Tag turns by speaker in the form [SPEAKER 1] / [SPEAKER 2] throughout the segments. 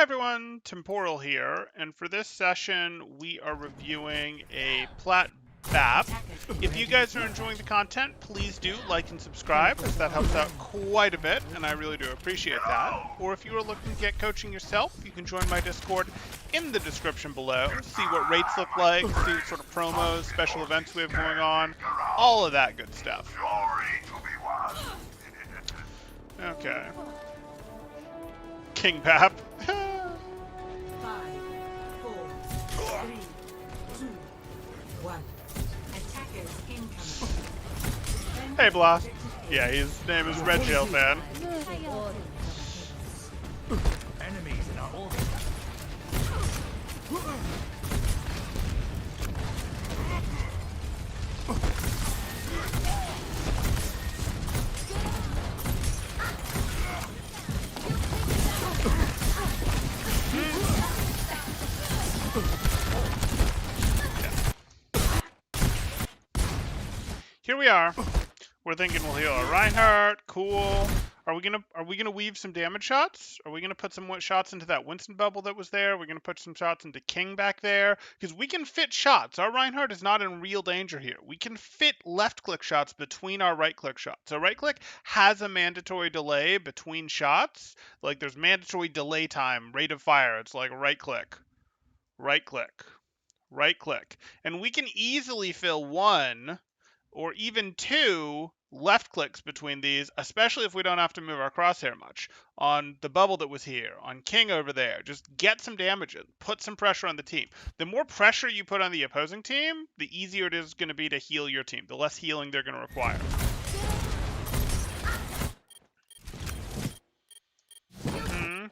[SPEAKER 1] Hey everyone, Temporal here, and for this session we are reviewing a Plat BAP. If you guys are enjoying the content, please do like and subscribe, as that helps out quite a bit, and I really do appreciate that. Or if you are looking to get coaching yourself, you can join my Discord in the description below, see what rates look like, see what sort of promos, special events we have going on, all of that good stuff. Okay. King BAP.
[SPEAKER 2] 5, 4, 3, 2, 1. Attackers incoming.
[SPEAKER 1] Hey, Blast. Yeah, his name is Red Jail Fan.
[SPEAKER 3] Enemies in our orbit.
[SPEAKER 1] Here we are. We're thinking we'll heal our Reinhardt. Cool. Are we gonna weave some damage shots? Are we gonna put some shots into that Winston bubble that was there? We're gonna put some shots into King back there because we can fit shots. Our Reinhardt is not in real danger here. We can fit left click shots between our right click shots. So right click has a mandatory delay between shots. Like there's mandatory delay time, rate of fire. It's like right click, right click, right click, and we can easily fill one or even two left clicks between these, especially if we don't have to move our crosshair much. On the bubble that was here, on King over there, just get some damage in, put some pressure on the team. The more pressure you put on the opposing team, the easier it is going to be to heal your team, the less healing they're going to require.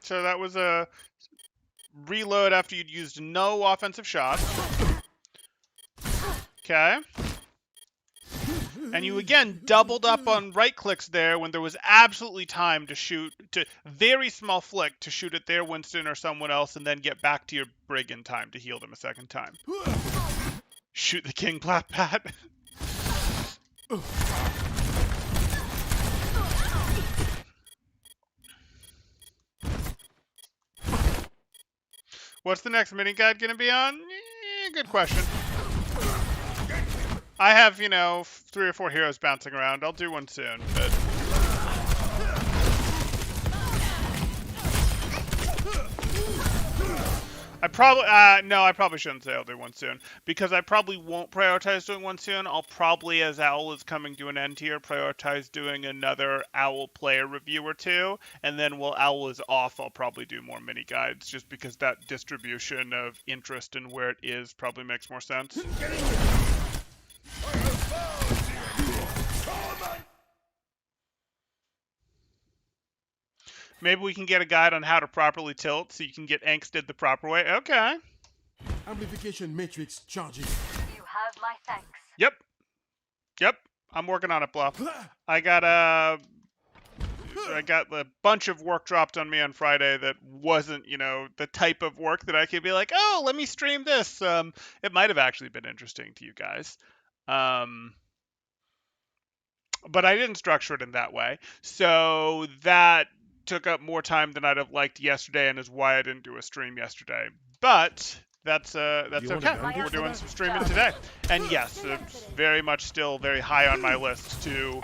[SPEAKER 1] So that was a reload after you'd used no offensive shots. Okay. And you again doubled up on right clicks there when there was absolutely time to shoot, to very small flick to shoot at their Winston or someone else and then get back to your Brig in time to heal them a second time. Shoot the King Plat Pat. What's the next mini guide going to be on? Good question. I have, 3 or 4 heroes bouncing around. I'll do one soon, but... I probably shouldn't say I'll do one soon, because I probably won't prioritize doing one soon. I'll probably, as Owl is coming to an end here, prioritize doing another Owl player review or two, and then while Owl is off, I'll probably do more mini guides, just because that distribution of interest and where it is probably makes more sense. Maybe we can get a guide on how to properly tilt so you can get angsted the proper way. Okay.
[SPEAKER 4] Amplification matrix charging.
[SPEAKER 5] You have my thanks.
[SPEAKER 1] Yep. I'm working on it, Bluff. I got a bunch of work dropped on me on Friday that wasn't, the type of work that I could be like, oh, let me stream this. It might have actually been interesting to you guys. But I didn't structure it in that way. So that took up more time than I'd have liked yesterday, and is why I didn't do a stream yesterday. But that's okay. We're doing some streaming today. And yes, it's very much still very high on my list to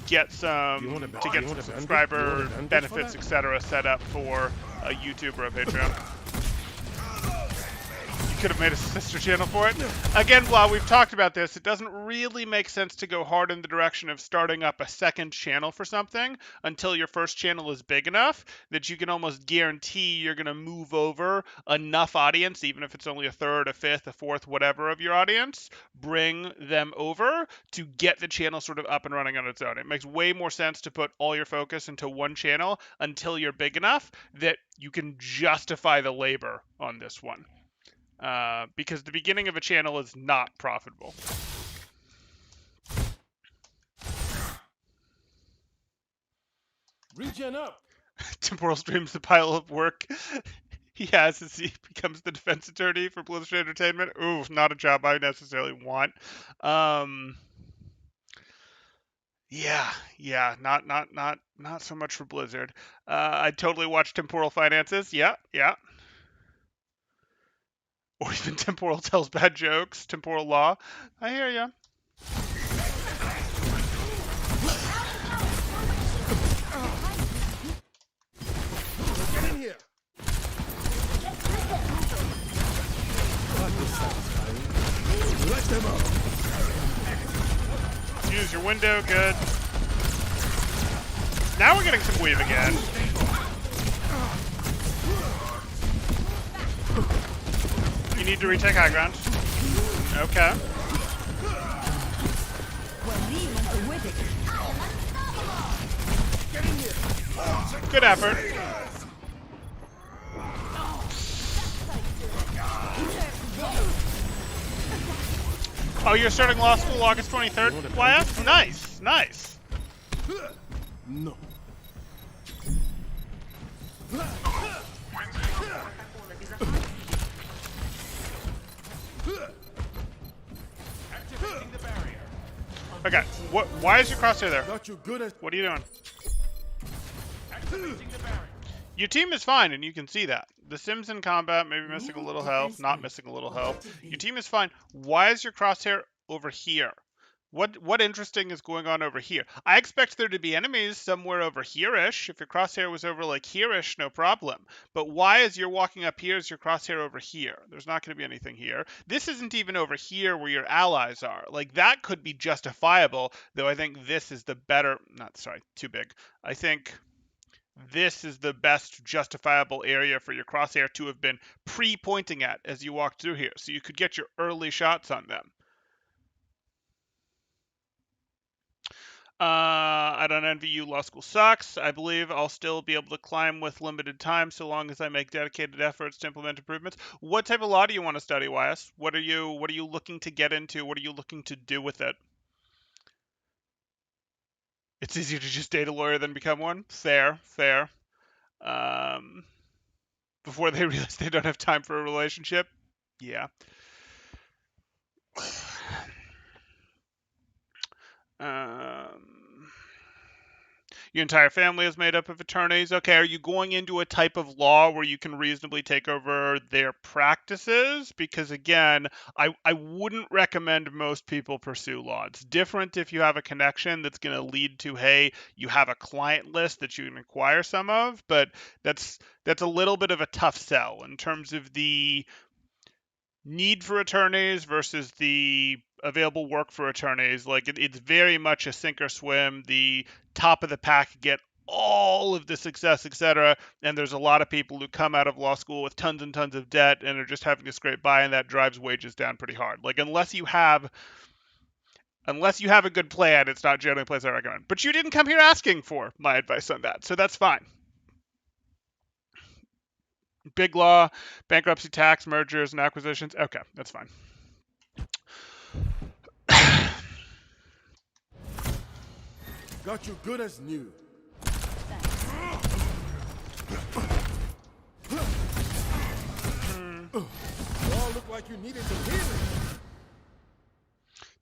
[SPEAKER 1] get some subscriber benefits, etc., set up for a YouTube or a Patreon. Could have made a sister channel for it. Again, while we've talked about this, it doesn't really make sense to go hard in the direction of starting up a second channel for something until your first channel is big enough that you can almost guarantee you're going to move over enough audience, even if it's only a third, a fifth, a fourth, whatever of your audience, bring them over to get the channel sort of up and running on its own. It makes way more sense to put all your focus into one channel until you're big enough that you can justify the labor on this one. Because the beginning of a channel is not profitable.
[SPEAKER 4] Regen up.
[SPEAKER 1] Temporal streams the pile of work he has as he becomes the defense attorney for Blizzard Entertainment. Ooh, not a job I necessarily want. Yeah, not so much for Blizzard. I totally watched Temporal Finances. Yeah. Or even Temporal Tells Bad Jokes, Temporal Law. I hear ya.
[SPEAKER 4] Get in here. Let them out.
[SPEAKER 1] Use your window, good. Now we're getting some weave again. You need to retake high ground. Okay. Good effort. Oh, you're starting law school August 23rd, YF? Nice.
[SPEAKER 4] No.
[SPEAKER 1] Okay, why is your crosshair there?
[SPEAKER 4] Got you good as.
[SPEAKER 1] What are you doing? Your team is fine, and you can see that. The Sims in combat, maybe missing a little health, not missing a little health. Your team is fine. Why is your crosshair over here? What interesting is going on over here? I expect there to be enemies somewhere over here-ish. If your crosshair was over like here-ish, no problem. But why is you're walking up here, is your crosshair over here? There's not going to be anything here. This isn't even over here where your allies are. Like, that could be justifiable, though I think this is the better... Not, sorry, too big. I think this is the best justifiable area for your crosshair to have been pre-pointing at as you walked through here. So you could get your early shots on them. I don't envy you. Law school sucks. I believe I'll still be able to climb with limited time so long as I make dedicated efforts to implement improvements. What type of law do you want to study, YS? What are you looking to get into? What are you looking to do with it? It's easier to just date a lawyer than become one. Fair. Before they realize they don't have time for a relationship. Yeah. Your entire family is made up of attorneys. Okay, are you going into a type of law where you can reasonably take over their practices? Because again, I wouldn't recommend most people pursue law. It's different if you have a connection that's going to lead to, hey, you have a client list that you can acquire some of, but that's a little bit of a tough sell in terms of the need for attorneys versus the available work for attorneys. Like it's very much a sink or swim. The top of the pack get all of the success, etc. And there's a lot of people who come out of law school with tons and tons of debt and are just having to scrape by, and that drives wages down pretty hard. Like unless you have a good plan, it's not generally a place I recommend. But you didn't come here asking for my advice on that, so that's fine. Big law, bankruptcy, tax, mergers, and acquisitions. Okay, that's fine.
[SPEAKER 4] Got you good as new. You all look like you needed some healing.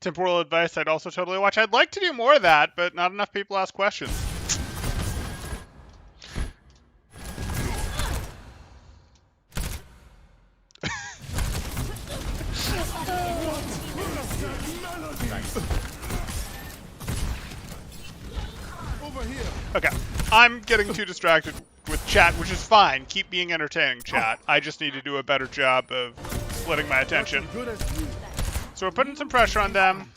[SPEAKER 1] Temporal advice I'd also totally watch. I'd like to do more of that, but not enough people ask questions.
[SPEAKER 4] Over here.
[SPEAKER 1] Okay, I'm getting too distracted with chat, which is fine. Keep being entertaining, chat. I just need to do a better job of splitting my attention.
[SPEAKER 4] Good as new.
[SPEAKER 1] So we're putting some pressure on them.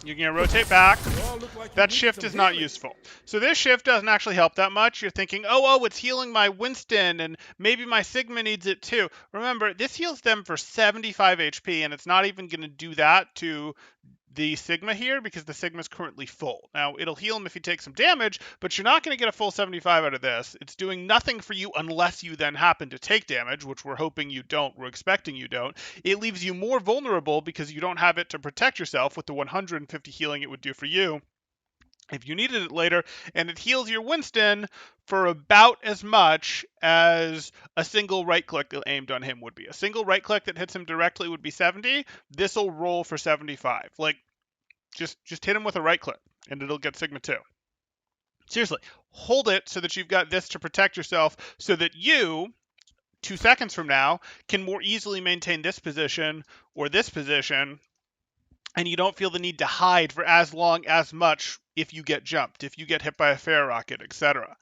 [SPEAKER 1] You're going to rotate back.
[SPEAKER 4] You all look like you
[SPEAKER 1] That
[SPEAKER 4] needed
[SPEAKER 1] shift
[SPEAKER 4] some
[SPEAKER 1] is not
[SPEAKER 4] healing.
[SPEAKER 1] useful. So this shift doesn't actually help that much. You're thinking, oh, it's healing my Winston, and maybe my Sigma needs it too. Remember, this heals them for 75 HP, and it's not even going to do that to the Sigma here because the Sigma is currently full. Now, it'll heal him if you take some damage, but you're not going to get a full 75 out of this. It's doing nothing for you unless you then happen to take damage, which we're hoping you don't. We're expecting you don't. It leaves you more vulnerable because you don't have it to protect yourself with the 150 healing it would do for you if you needed it later, and it heals your Winston for about as much as a single right click aimed on him would be. A single right click that hits him directly would be 70. This'll roll for 75. Like, Just hit him with a right click, and it'll get Sigma 2. Seriously, hold it so that you've got this to protect yourself, so that you, 2 seconds from now, can more easily maintain this position or this position, and you don't feel the need to hide for as long, as much if you get jumped, if you get hit by a fair rocket, etc.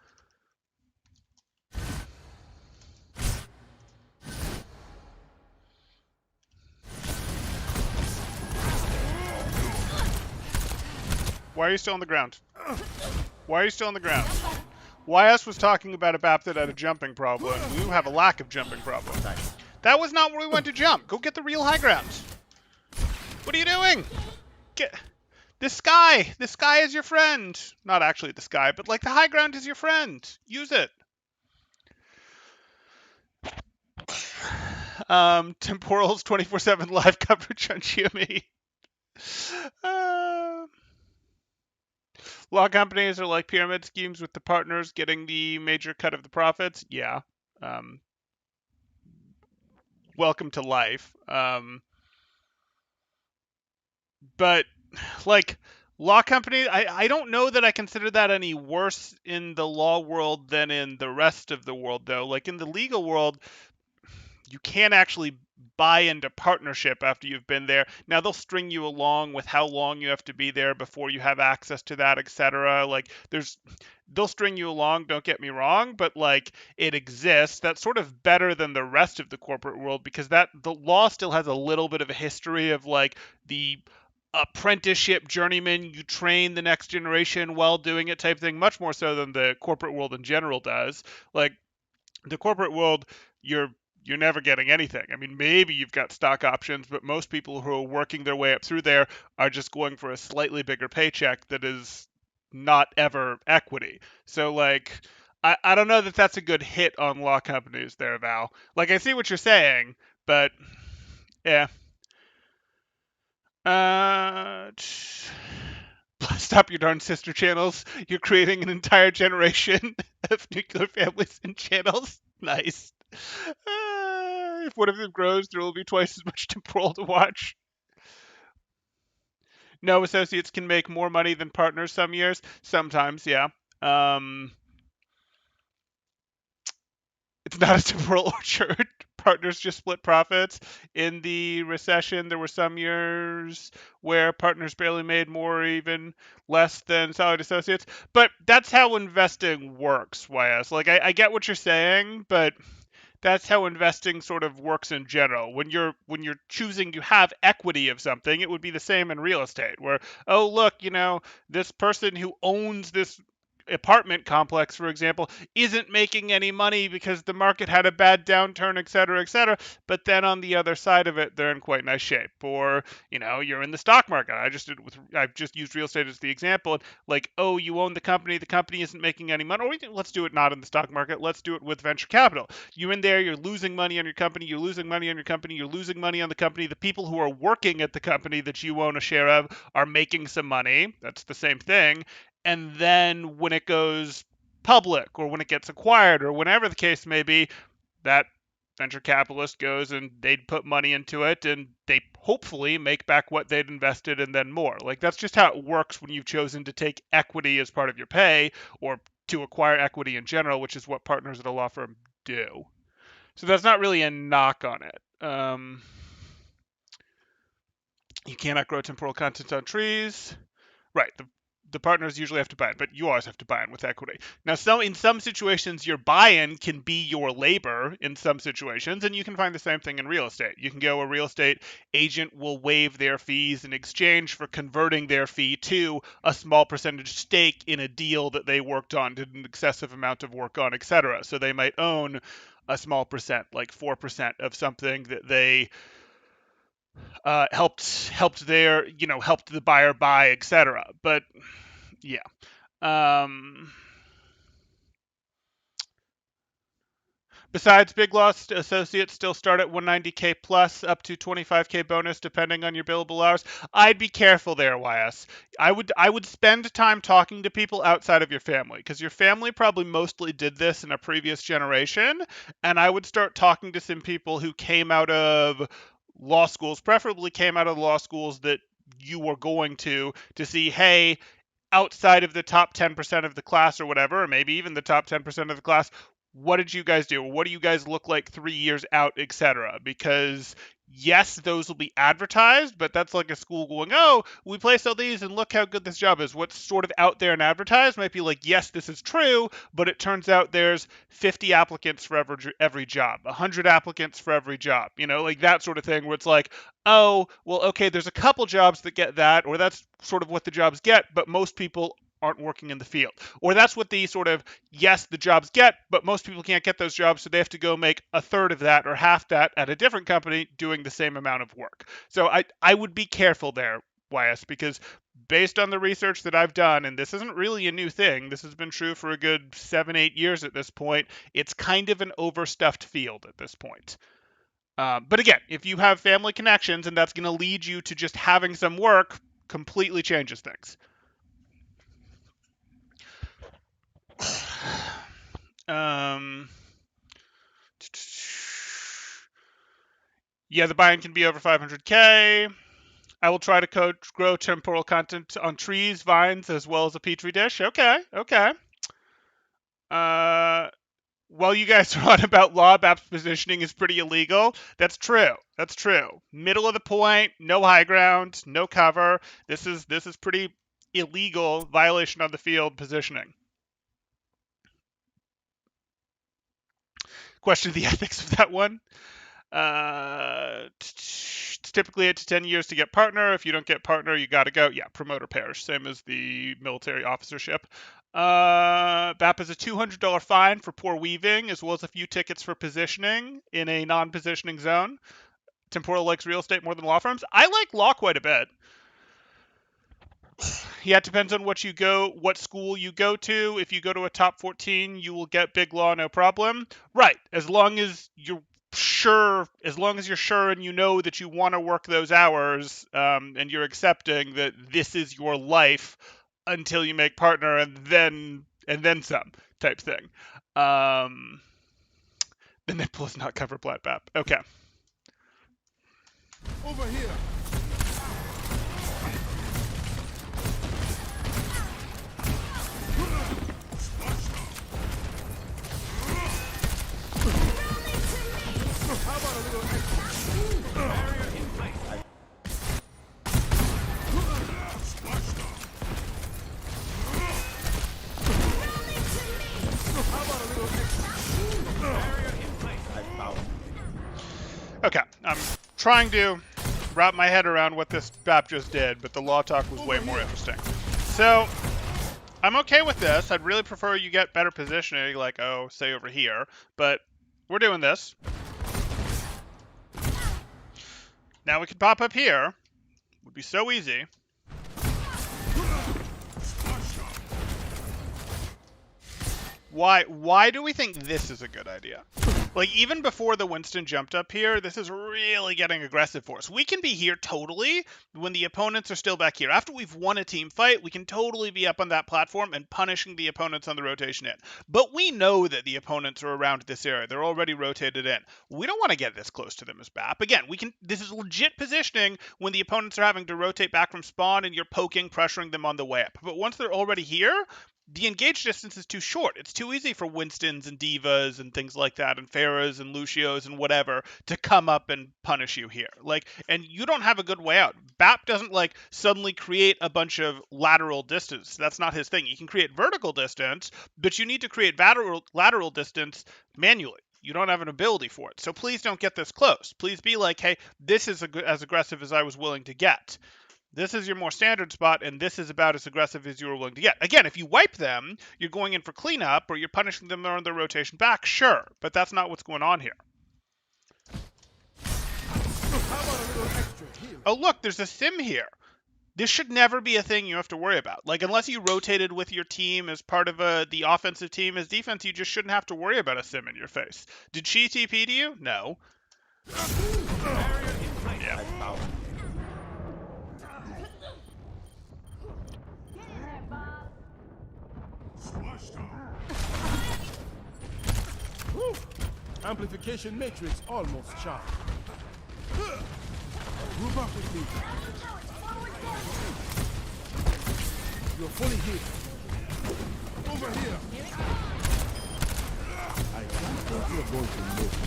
[SPEAKER 1] Why are you still on the ground? Why are you still on the ground? YS was talking about a BAP that had a jumping problem. You have a lack of jumping problem. That was not where we went to jump. Go get the real high ground. What are you doing? Get the sky. The sky is your friend. Not actually the sky, but like the high ground is your friend. Use it. Temporal's 24/7 live coverage on GME. Law companies are like pyramid schemes with the partners getting the major cut of the profits. Yeah. Welcome to life. But like law companies, I don't know that I consider that any worse in the law world than in the rest of the world, though. Like in the legal world, you can't actually buy into partnership after you've been there. Now they'll string you along with how long you have to be there before you have access to that, etc. Like they'll string you along, don't get me wrong, but like it exists. That's sort of better than the rest of the corporate world, because that the law still has a little bit of a history of like the apprenticeship journeyman, you train the next generation while doing it type thing, much more so than the corporate world in general does. Like the corporate world, you're never getting anything. I mean, maybe you've got stock options, but most people who are working their way up through there are just going for a slightly bigger paycheck that is not ever equity. So, like, I don't know that that's a good hit on law companies there, Val. Like, I see what you're saying, but yeah. Stop your darn sister channels. You're creating an entire generation of nuclear families and channels. Nice. If one of them grows, there will be twice as much temporal to watch. No, associates can make more money than partners some years. Sometimes, yeah. It's not a temporal orchard. Partners just split profits. In the recession, there were some years where partners barely made more or even less than salaried associates. But that's how investing works, YS. Like, I get what you're saying, but that's how investing sort of works in general. When you're choosing to have equity of something, it would be the same in real estate, where, oh look, this person who owns this apartment complex, for example, isn't making any money because the market had a bad downturn, et cetera, et cetera. But then on the other side of it, they're in quite nice shape. Or, you're in the stock market. I've just used real estate as the example. And like, oh, you own the company isn't making any money. Or let's do it not in the stock market. Let's do it with venture capital. You're in there, you're losing money on your company, you're losing money on your company, you're losing money on the company. The people who are working at the company that you own a share of are making some money. That's the same thing. And then when it goes public or when it gets acquired or whenever the case may be, that venture capitalist goes and they'd put money into it and they hopefully make back what they'd invested and then more. Like that's just how it works when you've chosen to take equity as part of your pay or to acquire equity in general, which is what partners at a law firm do. So that's not really a knock on it. You cannot grow temporal content on trees. Right. The partners usually have to buy in, but you always have to buy in with equity. Now, in some situations, your buy-in can be your labor in some situations, and you can find the same thing in real estate. You can go, a real estate agent will waive their fees in exchange for converting their fee to a small percentage stake in a deal that they worked on, did an excessive amount of work on, etc. So they might own a small percent, like 4% of something that they helped the buyer buy, etc. But yeah. Besides, big loss associates still start at 190K plus, up to 25K bonus depending on your billable hours. I'd be careful there, YS. I would spend time talking to people outside of your family, because your family probably mostly did this in a previous generation, and I would start talking to some people who came out of law schools, preferably came out of law schools that you are going to see, hey, outside of the top 10% of the class or whatever, or maybe even the top 10% of the class, what did you guys do? What do you guys look like 3 years out, etc.? Because yes, those will be advertised, but that's like a school going, oh, we placed all these and look how good this job is. What's sort of out there and advertised might be like, yes, this is true, but it turns out there's 50 applicants for every job, 100 applicants for every job, like that sort of thing where it's like, oh, well, okay, there's a couple jobs that get that, or that's sort of what the jobs get, but most people aren't working in the field. Or that's what the sort of, yes, the jobs get, but most people can't get those jobs, so they have to go make a third of that or half that at a different company doing the same amount of work. So I would be careful there, YS, because based on the research that I've done, and this isn't really a new thing, this has been true for a good 7-8 years at this point, it's kind of an overstuffed field at this point. But again, if you have family connections and that's going to lead you to just having some work, completely changes things. Yeah, the buy-in can be over 500K. I will try to grow temporal content on trees, vines, as well as a petri dish. Okay. While you guys are on about law, BAP's positioning is pretty illegal. That's true. Middle of the point, no high ground, no cover. This is pretty illegal violation on the field positioning. Question the ethics of that one. It's typically 8 to 10 years to get partner. If you don't get partner, you got to go. Yeah, promote or perish. Same as the military officership. BAP is a $200 fine for poor weaving, as well as a few tickets for positioning in a non-positioning zone. Temporal likes real estate more than law firms. I like law quite a bit. Yeah, it depends on what school you go to. If you go to a top 14, you will get big law, no problem. Right, as long as you're sure and you know that you want to work those hours, and you're accepting that this is your life until you make partner and then some type thing. The nipple is not cover Plat BAP. Okay.
[SPEAKER 4] Over here. How about a little extra?
[SPEAKER 3] Barrier in place.
[SPEAKER 4] How about a little extra?
[SPEAKER 3] Barrier in place.
[SPEAKER 1] Okay, I'm trying to wrap my head around what this BAP just did, but the law talk was way more interesting. So, I'm okay with this. I'd really prefer you get better positioning, like, oh, say over here, but we're doing this. Now we could pop up here. Would be so easy. Why do we think this is a good idea? Like, even before the Winston jumped up here, this is really getting aggressive for us. We can be here totally when the opponents are still back here. After we've won a team fight, we can totally be up on that platform and punishing the opponents on the rotation in. But we know that the opponents are around this area. They're already rotated in. We don't want to get this close to them as BAP. Again, this is legit positioning when the opponents are having to rotate back from spawn and you're poking, pressuring them on the way up. But once they're already here, the engage distance is too short. It's too easy for Winstons and Divas and things like that, and Pharahs and Lucios and whatever to come up and punish you here. And you don't have a good way out. BAP doesn't suddenly create a bunch of lateral distance. That's not his thing. He can create vertical distance, but you need to create lateral distance manually. You don't have an ability for it. So please don't get this close. Please be like, hey, this is as aggressive as I was willing to get. This is your more standard spot, and this is about as aggressive as you were willing to get. Again, if you wipe them, you're going in for cleanup, or you're punishing them on their rotation back, sure. But that's not what's going on here. Oh, look, there's a sim here. This should never be a thing you have to worry about. Unless you rotated with your team as part of the offensive team as defense, you just shouldn't have to worry about a sim in your face. Did she TP to you? No. Yeah.
[SPEAKER 4] Amplification matrix almost charged. Move up with me. You're fully healed. Over here. I don't think you're going to live.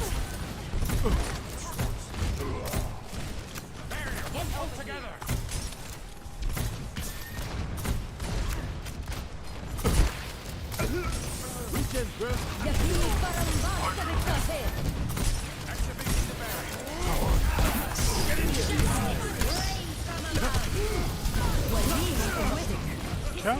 [SPEAKER 3] Get all together.
[SPEAKER 4] Weekend breath.
[SPEAKER 3] Activating the barrier.
[SPEAKER 1] Okay.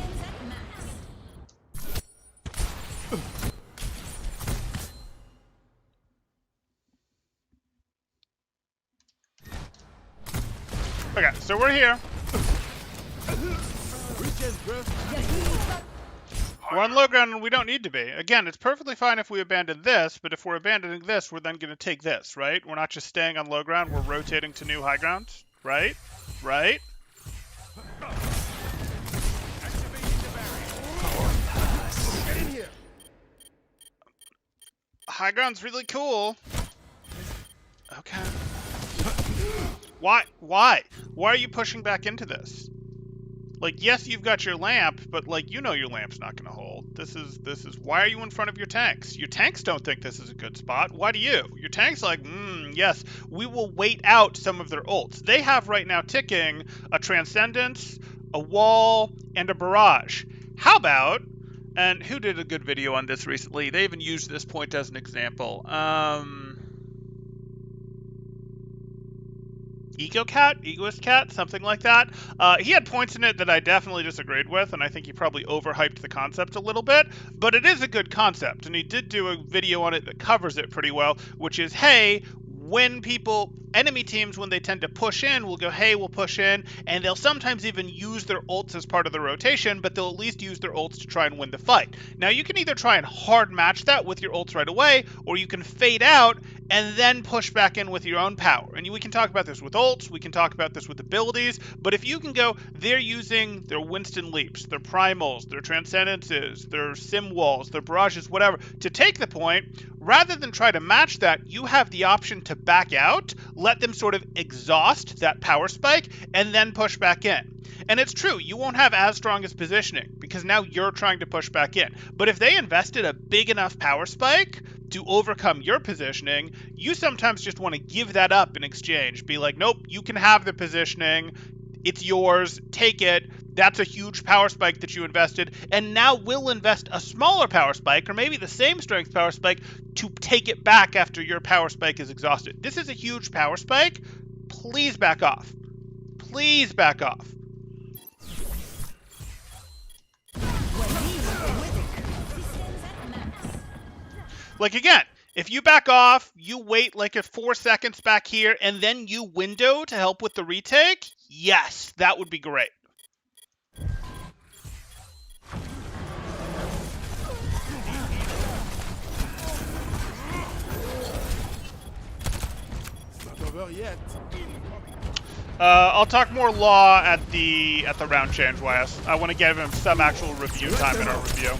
[SPEAKER 1] Okay, so we're here.
[SPEAKER 4] Weekend breath.
[SPEAKER 1] We're on low ground and we don't need to be. Again, it's perfectly fine if we abandon this, but if we're abandoning this, we're then going to take this, right? We're not just staying on low ground, we're rotating to new high ground, right? Right?
[SPEAKER 3] Activating the barrier.
[SPEAKER 4] Get in here.
[SPEAKER 1] High ground's really cool. Okay. Why? Why? Why are you pushing back into this? Like, yes, you've got your lamp, but like, you know your lamp's not going to hold. This is why are you in front of your tanks? Your tanks don't think this is a good spot. Why do you? Your tank's like, yes, we will wait out some of their ults. They have right now ticking a Transcendence, a Wall, and a Barrage. How about, and who did a good video on this recently? They even used this point as an example. Egoist Cat, something like that. He had points in it that I definitely disagreed with, and I think he probably overhyped the concept a little bit, but it is a good concept, and he did do a video on it that covers it pretty well, which is, hey, when enemy teams, when they tend to push in, will go, hey, we'll push in, and they'll sometimes even use their ults as part of the rotation, but they'll at least use their ults to try and win the fight. Now, you can either try and hard match that with your ults right away, or you can fade out and then push back in with your own power. And we can talk about this with ults, we can talk about this with abilities, but if you can go, they're using their Winston Leaps, their Primals, their Transcendences, their Sim Walls, their Barrages, whatever, to take the point, rather than try to match that, you have the option to back out, let them sort of exhaust that power spike, and then push back in. And it's true, you won't have as strong as positioning, because now you're trying to push back in. But if they invested a big enough power spike to overcome your positioning, you sometimes just want to give that up in exchange. Be like, nope, you can have the positioning, it's yours, take it. That's a huge power spike that you invested, and now we'll invest a smaller power spike, or maybe the same strength power spike, to take it back after your power spike is exhausted. This is a huge power spike. Please back off. Please back off. Like, again, if you back off, you wait like 4 seconds back here, and then you window to help with the retake, yes, that would be great.
[SPEAKER 4] Not over yet.
[SPEAKER 1] I'll talk more law at the round change, YS. I want to give him some actual review time in our review.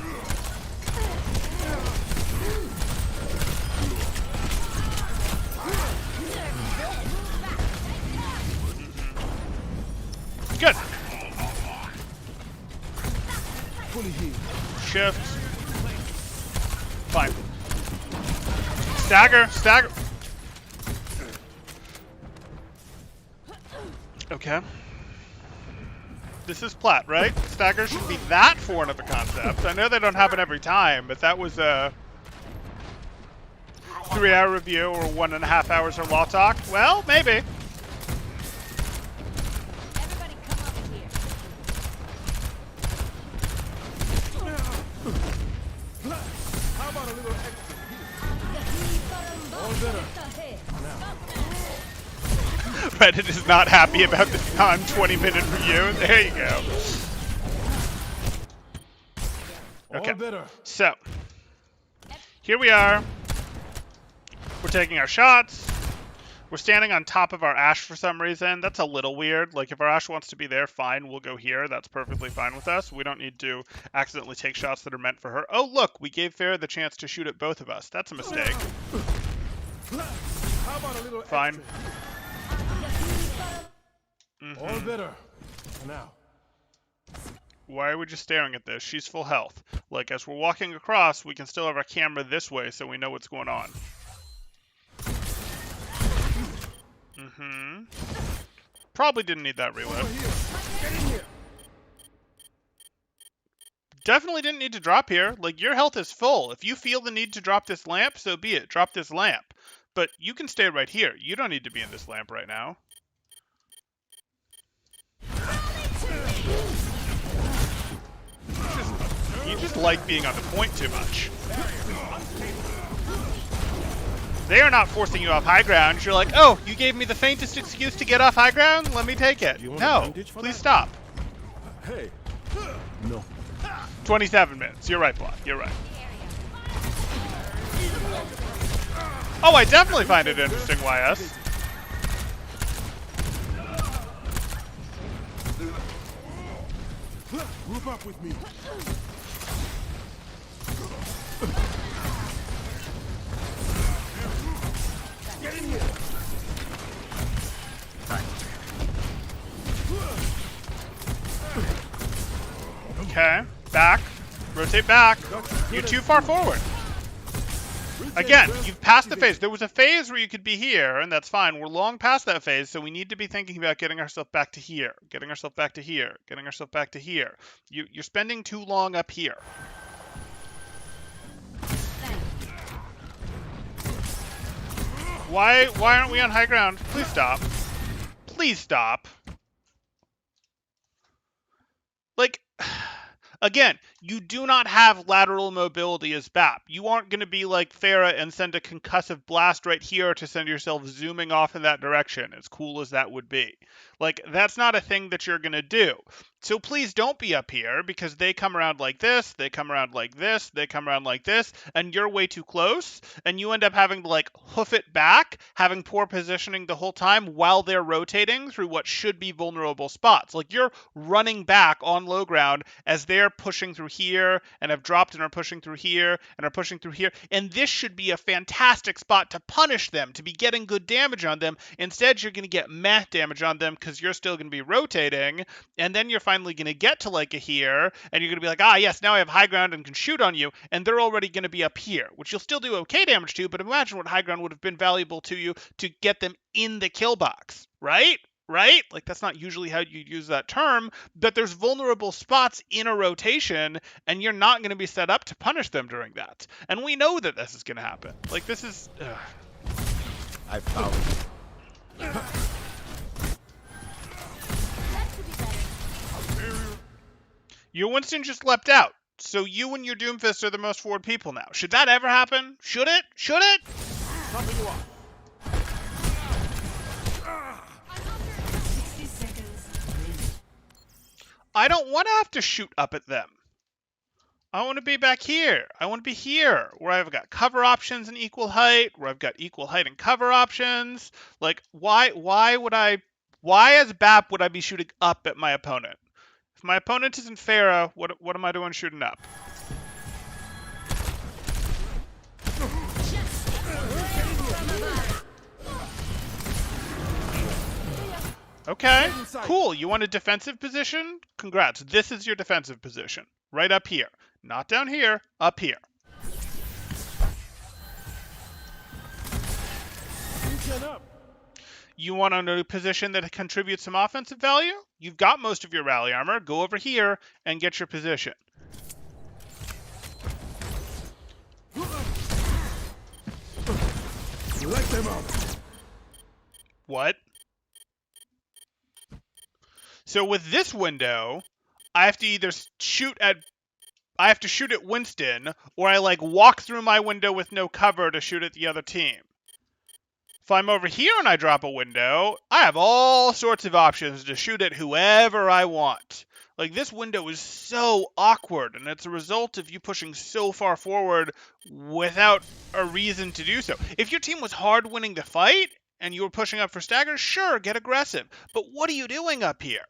[SPEAKER 1] Good.
[SPEAKER 4] Fully healed.
[SPEAKER 1] Shift. Fine. Stagger. Stagger. Okay. This is Plat, right? Stagger should be that foreign of a concept. I know they don't happen every time, but that was a 3-hour review or 1.5 hours of law talk. Well, maybe.
[SPEAKER 2] Everybody come over here.
[SPEAKER 4] How about a little extra heat? All better.
[SPEAKER 1] Reddit is not happy about this non-20-minute review. There you go. Okay.
[SPEAKER 4] All better.
[SPEAKER 1] So, here we are. We're taking our shots. We're standing on top of our Ashe for some reason. That's a little weird. Like, if our Ashe wants to be there, fine, we'll go here. That's perfectly fine with us. We don't need to accidentally take shots that are meant for her. Oh, look, we gave Farah the chance to shoot at both of us. That's a mistake.
[SPEAKER 4] How about a little
[SPEAKER 1] Fine.
[SPEAKER 4] extra heat? All better. now.
[SPEAKER 1] Why are we just staring at this? She's full health. Like, as we're walking across, we can still have our camera this way so we know what's going on. Mm-hmm. Probably didn't need that reload.
[SPEAKER 4] Over here. Get in here.
[SPEAKER 1] Definitely didn't need to drop here. Like, your health is full. If you feel the need to drop this lamp, so be it. Drop this lamp. But you can stay right here. You don't need to be in this lamp right now. You just like being on the point too much. They are not forcing you off high ground. You're like, oh, you gave me the faintest excuse to get off high ground? Let me take it.
[SPEAKER 4] You want a
[SPEAKER 1] No,
[SPEAKER 4] bandage for
[SPEAKER 1] please
[SPEAKER 4] that?
[SPEAKER 1] stop.
[SPEAKER 4] Hey. No.
[SPEAKER 1] 27 minutes. You're right, Plat. You're right. Oh, I definitely find it interesting, YS.
[SPEAKER 4] Group up with me. Get in here.
[SPEAKER 1] Okay. Back. Rotate back. You're too far forward. Again, you've passed the phase. There was a phase where you could be here, and that's fine. We're long past that phase, so we need to be thinking about getting ourselves back to here, getting ourselves back to here, getting ourselves back to here. You're spending too long up here. Why aren't we on high ground? Please stop. Please stop. Like, again, you do not have lateral mobility as BAP. You aren't going to be like Farah and send a concussive blast right here to send yourself zooming off in that direction, as cool as that would be. Like, that's not a thing that you're going to do. So please don't be up here, because they come around like this, they come around like this, they come around like this, and you're way too close, and you end up having to, like, hoof it back, having poor positioning the whole time while they're rotating through what should be vulnerable spots. Like, you're running back on low ground as they're pushing through here, and have dropped and are pushing through here, and are pushing through here, and this should be a fantastic spot to punish them, to be getting good damage on them. Instead, you're going to get meh damage on them, because you're still going to be rotating, and then you're finally going to get to like a here, and you're going to be like, ah, yes, now I have high ground and can shoot on you, and they're already going to be up here, which you'll still do okay damage to, but imagine what high ground would have been valuable to you to get them in the kill box, right? Right? Like, that's not usually how you use that term, but there's vulnerable spots in a rotation, and you're not going to be set up to punish them during that. And we know that this is going to happen. Like, this is...
[SPEAKER 4] I found it.
[SPEAKER 1] Your Winston just leapt out, so you and your Doomfist are the most forward people now. Should that ever happen? Should it? Should it?
[SPEAKER 4] Stopping you up.
[SPEAKER 2] 60 seconds.
[SPEAKER 1] I don't want to have to shoot up at them. I want to be back here. I want to be here, where I've got cover options and equal height, where I've got equal height and cover options. Like, why as BAP would I be shooting up at my opponent? If my opponent isn't Farah, what am I doing shooting up? Okay, cool. You want a defensive position? Congrats. This is your defensive position. Right up here. Not down here, up here.
[SPEAKER 4] Up.
[SPEAKER 1] You want a new position that contributes some offensive value? You've got most of your rally armor. Go over here and get your position.
[SPEAKER 4] Let them out.
[SPEAKER 1] What? So with this window, I have to either shoot at Winston, or I like walk through my window with no cover to shoot at the other team. If I'm over here and I drop a window, I have all sorts of options to shoot at whoever I want. Like, this window is so awkward, and it's a result of you pushing so far forward without a reason to do so. If your team was hard winning the fight, and you were pushing up for staggers, sure, get aggressive. But what are you doing up here?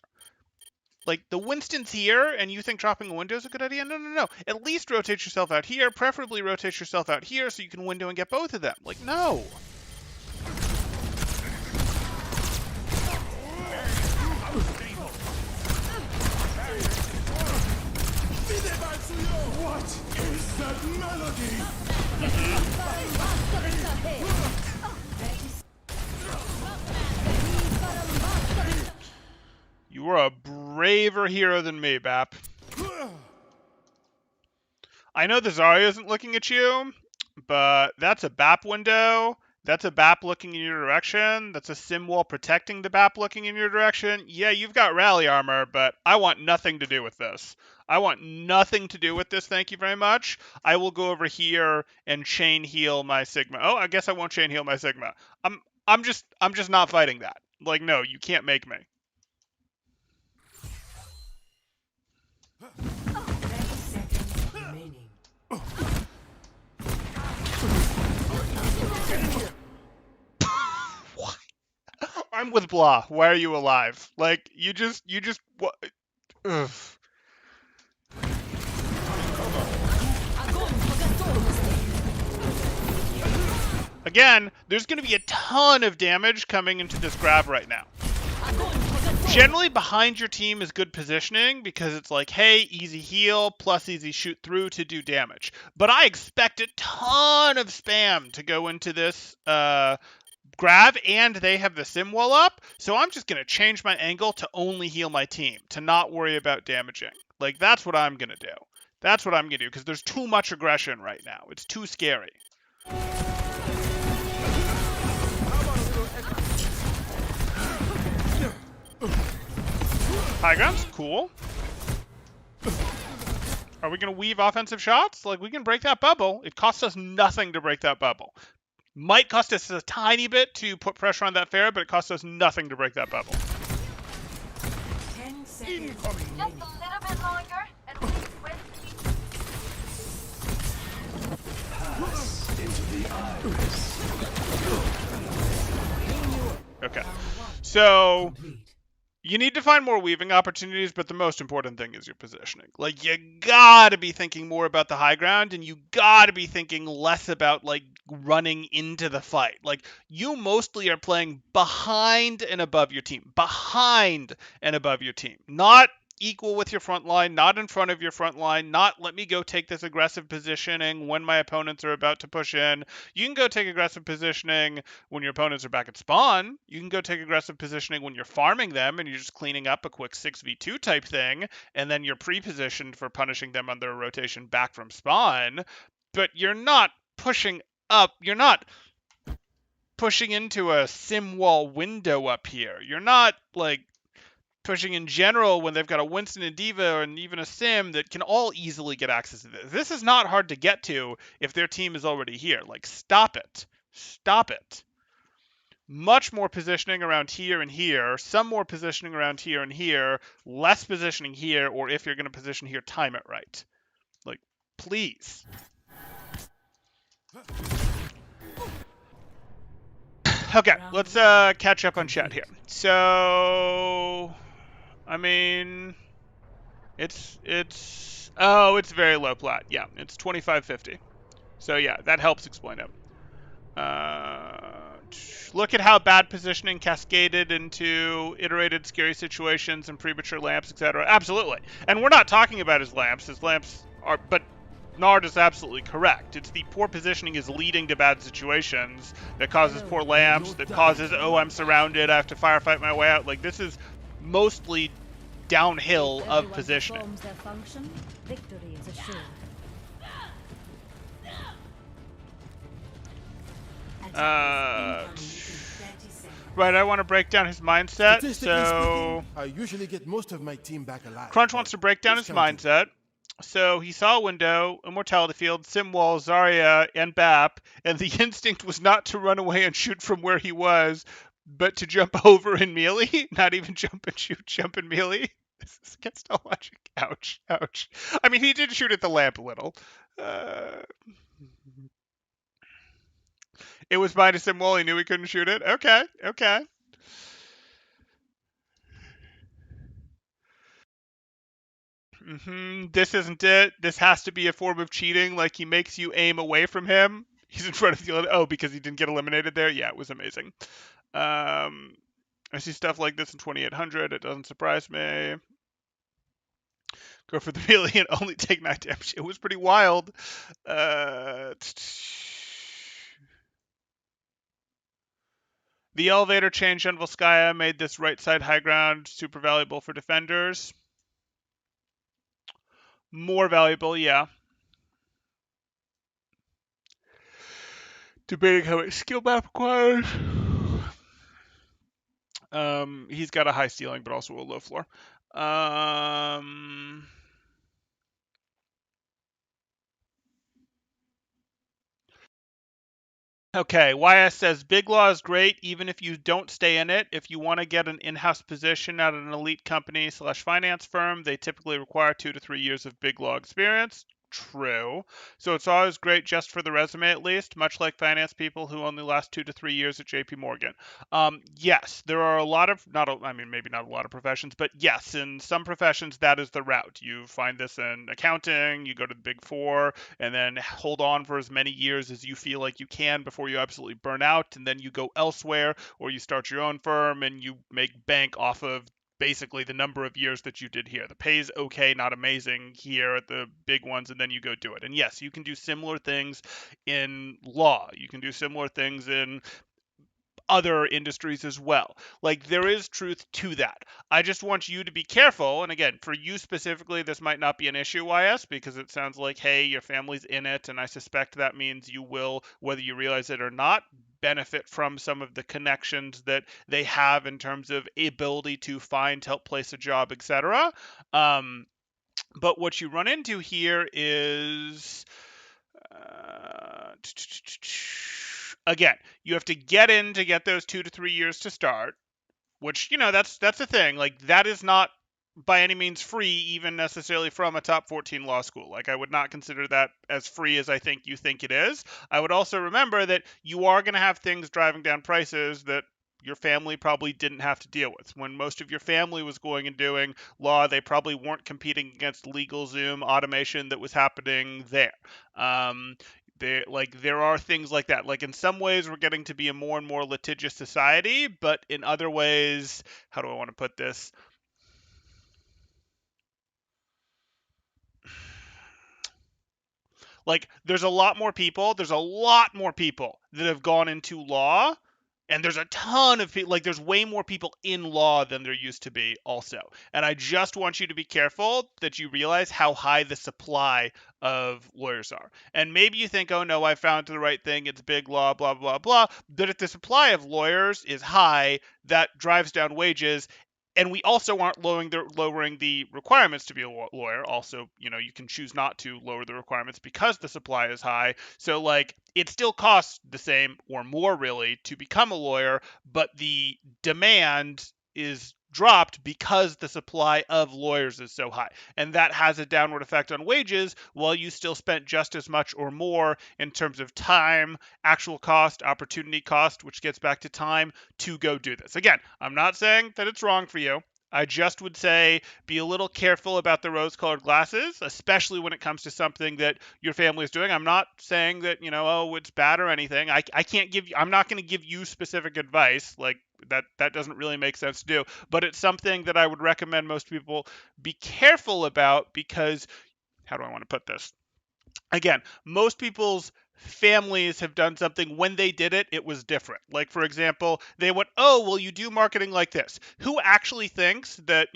[SPEAKER 1] Like, the Winston's here, and you think dropping a window is a good idea? No, no, no. At least rotate yourself out here, preferably rotate yourself out here so you can window and get both of them. Like, no.
[SPEAKER 4] What is that melody?
[SPEAKER 1] You are a braver hero than me, Bap. I know the Zarya isn't looking at you, but that's a BAP window. That's a BAP looking in your direction. That's a sim wall protecting the BAP looking in your direction. Yeah, you've got rally armor, but I want nothing to do with this. I want nothing to do with this, thank you very much. I will go over here and chain heal my Sigma. Oh, I guess I won't chain heal my Sigma. I'm just not fighting that. Like, no, you can't make me. What? I'm with Blah. Why are you alive? Like, you just what? Ugh. Again, there's going to be a ton of damage coming into this grab right now. Generally, behind your team is good positioning because it's like, hey, easy heal plus easy shoot through to do damage. But I expect a ton of spam to go into this grab, and they have the sim wall up, so I'm just going to change my angle to only heal my team, to not worry about damaging. Like, that's what I'm going to do. That's what I'm going to do, because there's too much aggression right now. It's too scary. High grounds, cool. Are we going to weave offensive shots? Like, we can break that bubble. It costs us nothing to break that bubble. Might cost us a tiny bit to put pressure on that fair, but it costs us nothing to break that bubble.
[SPEAKER 2] 10 seconds. Just a little bit longer, and we will.
[SPEAKER 4] Pass into the iris.
[SPEAKER 1] Okay. So you need to find more weaving opportunities, but the most important thing is your positioning. Like, you gotta be thinking more about the high ground, and you gotta be thinking less about, like, running into the fight. Like, you mostly are playing behind and above your team. Behind and above your team. Not equal with your front line, not in front of your front line, not let me go take this aggressive positioning when my opponents are about to push in. You can go take aggressive positioning when your opponents are back at spawn. You can go take aggressive positioning when you're farming them and you're just cleaning up a quick 6v2 type thing, and then you're pre-positioned for punishing them on their rotation back from spawn. But you're not pushing up. You're not pushing into a sim wall window up here. You're not, like, pushing in general when they've got a Winston and Diva and even a Sim that can all easily get access to this. This is not hard to get to if their team is already here. Like, stop it. Stop it. Much more positioning around here and here, some more positioning around here and here, less positioning here, or if you're going to position here, time it right. Like, please. Okay, let's catch up on chat here. So, I mean, it's very low plat. Yeah, it's 2550. So yeah, that helps explain it. Look at how bad positioning cascaded into iterated scary situations and premature lamps, etc. Absolutely. And we're not talking about his lamps. His lamps are, but Nard is absolutely correct. It's the poor positioning is leading to bad situations that causes poor lamps, that causes, oh, I'm surrounded, I have to firefight my way out. Like, this is mostly downhill of positioning.
[SPEAKER 2] Performs their function, victory is assured.
[SPEAKER 1] Right, I want to break down his mindset,
[SPEAKER 4] Statistically
[SPEAKER 1] so...
[SPEAKER 4] speaking, I usually get most of my team back alive.
[SPEAKER 1] Crunch wants to break down his mindset. So he saw a window, Immortality Field, Simwall, Zarya, and BAP, and the instinct was not to run away and shoot from where he was, but to jump over in melee. Not even jump and shoot, jump in melee. This is against all logic. Ouch, ouch. I mean, he did shoot at the lamp a little. It was behind a Simwall, he knew he couldn't shoot it. Okay, okay. This isn't it. This has to be a form of cheating. Like, he makes you aim away from him. He's in front of the... Oh, because he didn't get eliminated there? Yeah, it was amazing. I see stuff like this in 2800. It doesn't surprise me. Go for the melee and only take 9 damage. It was pretty wild. The elevator change on Volskaya made this right side high ground super valuable for defenders. More valuable, yeah. Debating how much skill map requires. He's got a high ceiling, but also a low floor. Okay, YS says Big Law is great even if you don't stay in it. If you want to get an in-house position at an elite company slash finance firm, they typically require 2 to 3 years of Big Law experience. True. So it's always great just for the resume at least, much like finance people who only last 2 to 3 years at JP Morgan. Yes, there are a lot of, I mean, maybe not a lot of professions, but yes, in some professions, that is the route. You find this in accounting, you go to the Big Four, and then hold on for as many years as you feel like you can before you absolutely burn out, and then you go elsewhere, or you start your own firm and you make bank off of basically the number of years that you did here. The pay's okay, not amazing here at the big ones, and then you go do it. And yes, you can do similar things in law. You can do similar things in other industries as well. Like, there is truth to that. I just want you to be careful. And again, for you specifically, this might not be an issue, YS, because it sounds like, hey, your family's in it. And I suspect that means you will, whether you realize it or not, benefit from some of the connections that they have in terms of ability to find, help place a job, etc. But what you run into here is again, you have to get in to get those 2 to 3 years to start, which, that's the thing. Like, that is not by any means free, even necessarily from a top 14 law school. Like, I would not consider that as free as I think you think it is. I would also remember that you are going to have things driving down prices that your family probably didn't have to deal with. When most of your family was going and doing law, they probably weren't competing against LegalZoom automation that was happening there. Um, there are things like that. Like, in some ways, we're getting to be a more and more litigious society, but in other ways, how do I want to put this? Like, there's a lot more people that have gone into law, and there's a ton of people. Like, there's way more people in law than there used to be also. And I just want you to be careful that you realize how high the supply of lawyers are. And maybe you think, oh no, I found the right thing, it's big law, blah blah blah. But if the supply of lawyers is high, that drives down wages. And we also aren't lowering the requirements to be a lawyer. Also, you can choose not to lower the requirements because the supply is high. So, like, it still costs the same or more, really, to become a lawyer, but the demand is dropped because the supply of lawyers is so high. And that has a downward effect on wages while you still spent just as much or more in terms of time, actual cost, opportunity cost, which gets back to time, to go do this. Again, I'm not saying that it's wrong for you. I just would say be a little careful about the rose-colored glasses, especially when it comes to something that your family is doing. I'm not saying that, oh, it's bad or anything. I'm not going to give you specific advice. Like, that doesn't really make sense to do. But it's something that I would recommend most people be careful about because, how do I want to put this? Again, most people's families have done something when they did it, it was different. Like, for example, they went, oh, well, you do marketing like this. Who actually thinks that,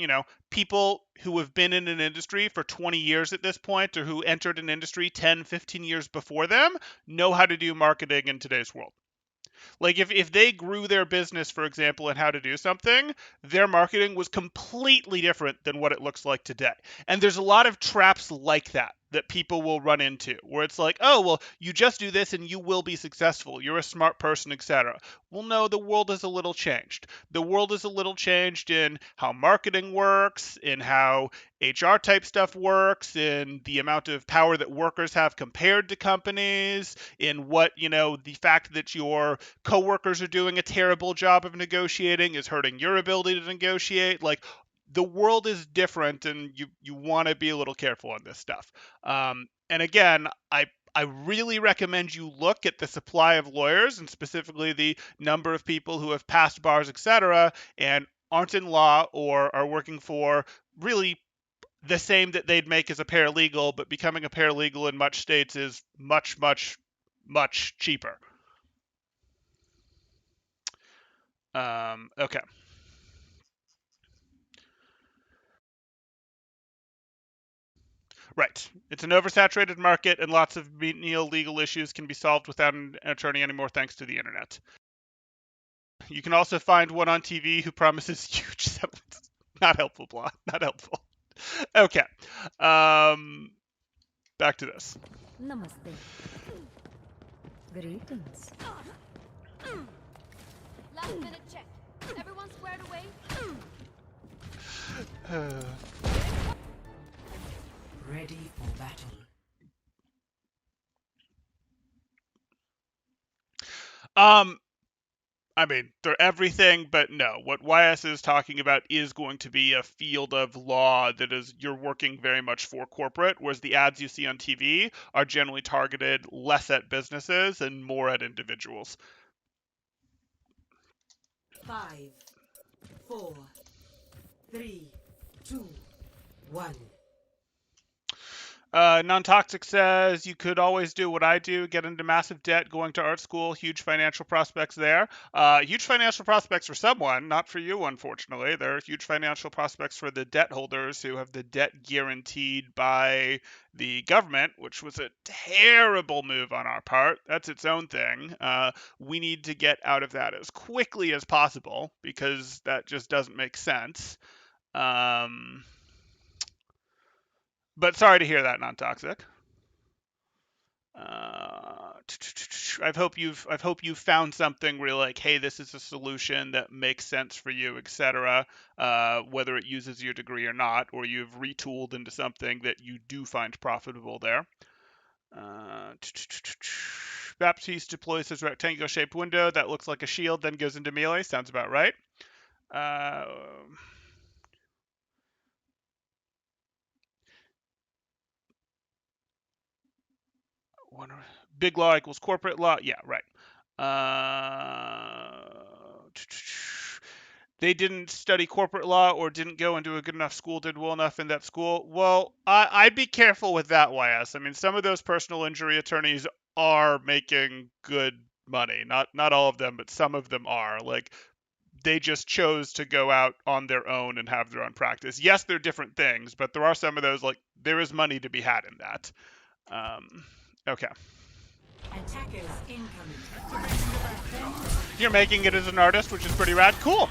[SPEAKER 1] people who have been in an industry for 20 years at this point, or who entered an industry 10, 15 years before them, know how to do marketing in today's world? Like, if they grew their business, for example, and how to do something, their marketing was completely different than what it looks like today. And there's a lot of traps like that people will run into, where it's like, oh, well, you just do this and you will be successful. You're a smart person, etc. Well, no, the world is a little changed. The world is a little changed in how marketing works, in how HR type stuff works, in the amount of power that workers have compared to companies, in what, the fact that your coworkers are doing a terrible job of negotiating is hurting your ability to negotiate. Like, the world is different, and you want to be a little careful on this stuff. And again, I really recommend you look at the supply of lawyers, and specifically the number of people who have passed bars, etc., and aren't in law or are working for really the same that they'd make as a paralegal, but becoming a paralegal in much states is much, much, much cheaper. Okay. Right. It's an oversaturated market, and lots of menial legal issues can be solved without an attorney anymore thanks to the internet. You can also find one on TV who promises huge settlements. Not helpful, Blah. Not helpful. Okay. Back to this.
[SPEAKER 5] Namaste. Greetings.
[SPEAKER 2] Last minute check. Everyone squared away?
[SPEAKER 5] Ready for battle.
[SPEAKER 1] I mean, they're everything, but no. What YS is talking about is going to be a field of law that is you're working very much for corporate, whereas the ads you see on TV are generally targeted less at businesses and more at individuals.
[SPEAKER 5] 5, 4, 3, 2, 1.
[SPEAKER 1] Non-toxic says you could always do what I do, get into massive debt, going to art school, huge financial prospects there. Huge financial prospects for someone, not for you, unfortunately. There are huge financial prospects for the debt holders who have the debt guaranteed by the government, which was a terrible move on our part. That's its own thing. We need to get out of that as quickly as possible because that just doesn't make sense. But sorry to hear that, non-toxic. I hope you've found something where you're like, hey, this is a solution that makes sense for you, etc. Whether it uses your degree or not, or you've retooled into something that you do find profitable there. Baptiste deploys his rectangular-shaped window that looks like a shield, then goes into melee. Sounds about right. Big law equals corporate law. Yeah, right. They didn't study corporate law or didn't go into a good enough school, did well enough in that school. Well, I'd be careful with that, YS. I mean, some of those personal injury attorneys are making good money. Not all of them, but some of them are. Like, they just chose to go out on their own and have their own practice. Yes, they're different things, but there are some of those, like, there is money to be had in that. Okay.
[SPEAKER 5] Attackers incoming.
[SPEAKER 1] You're making it as an artist, which is pretty rad. Cool.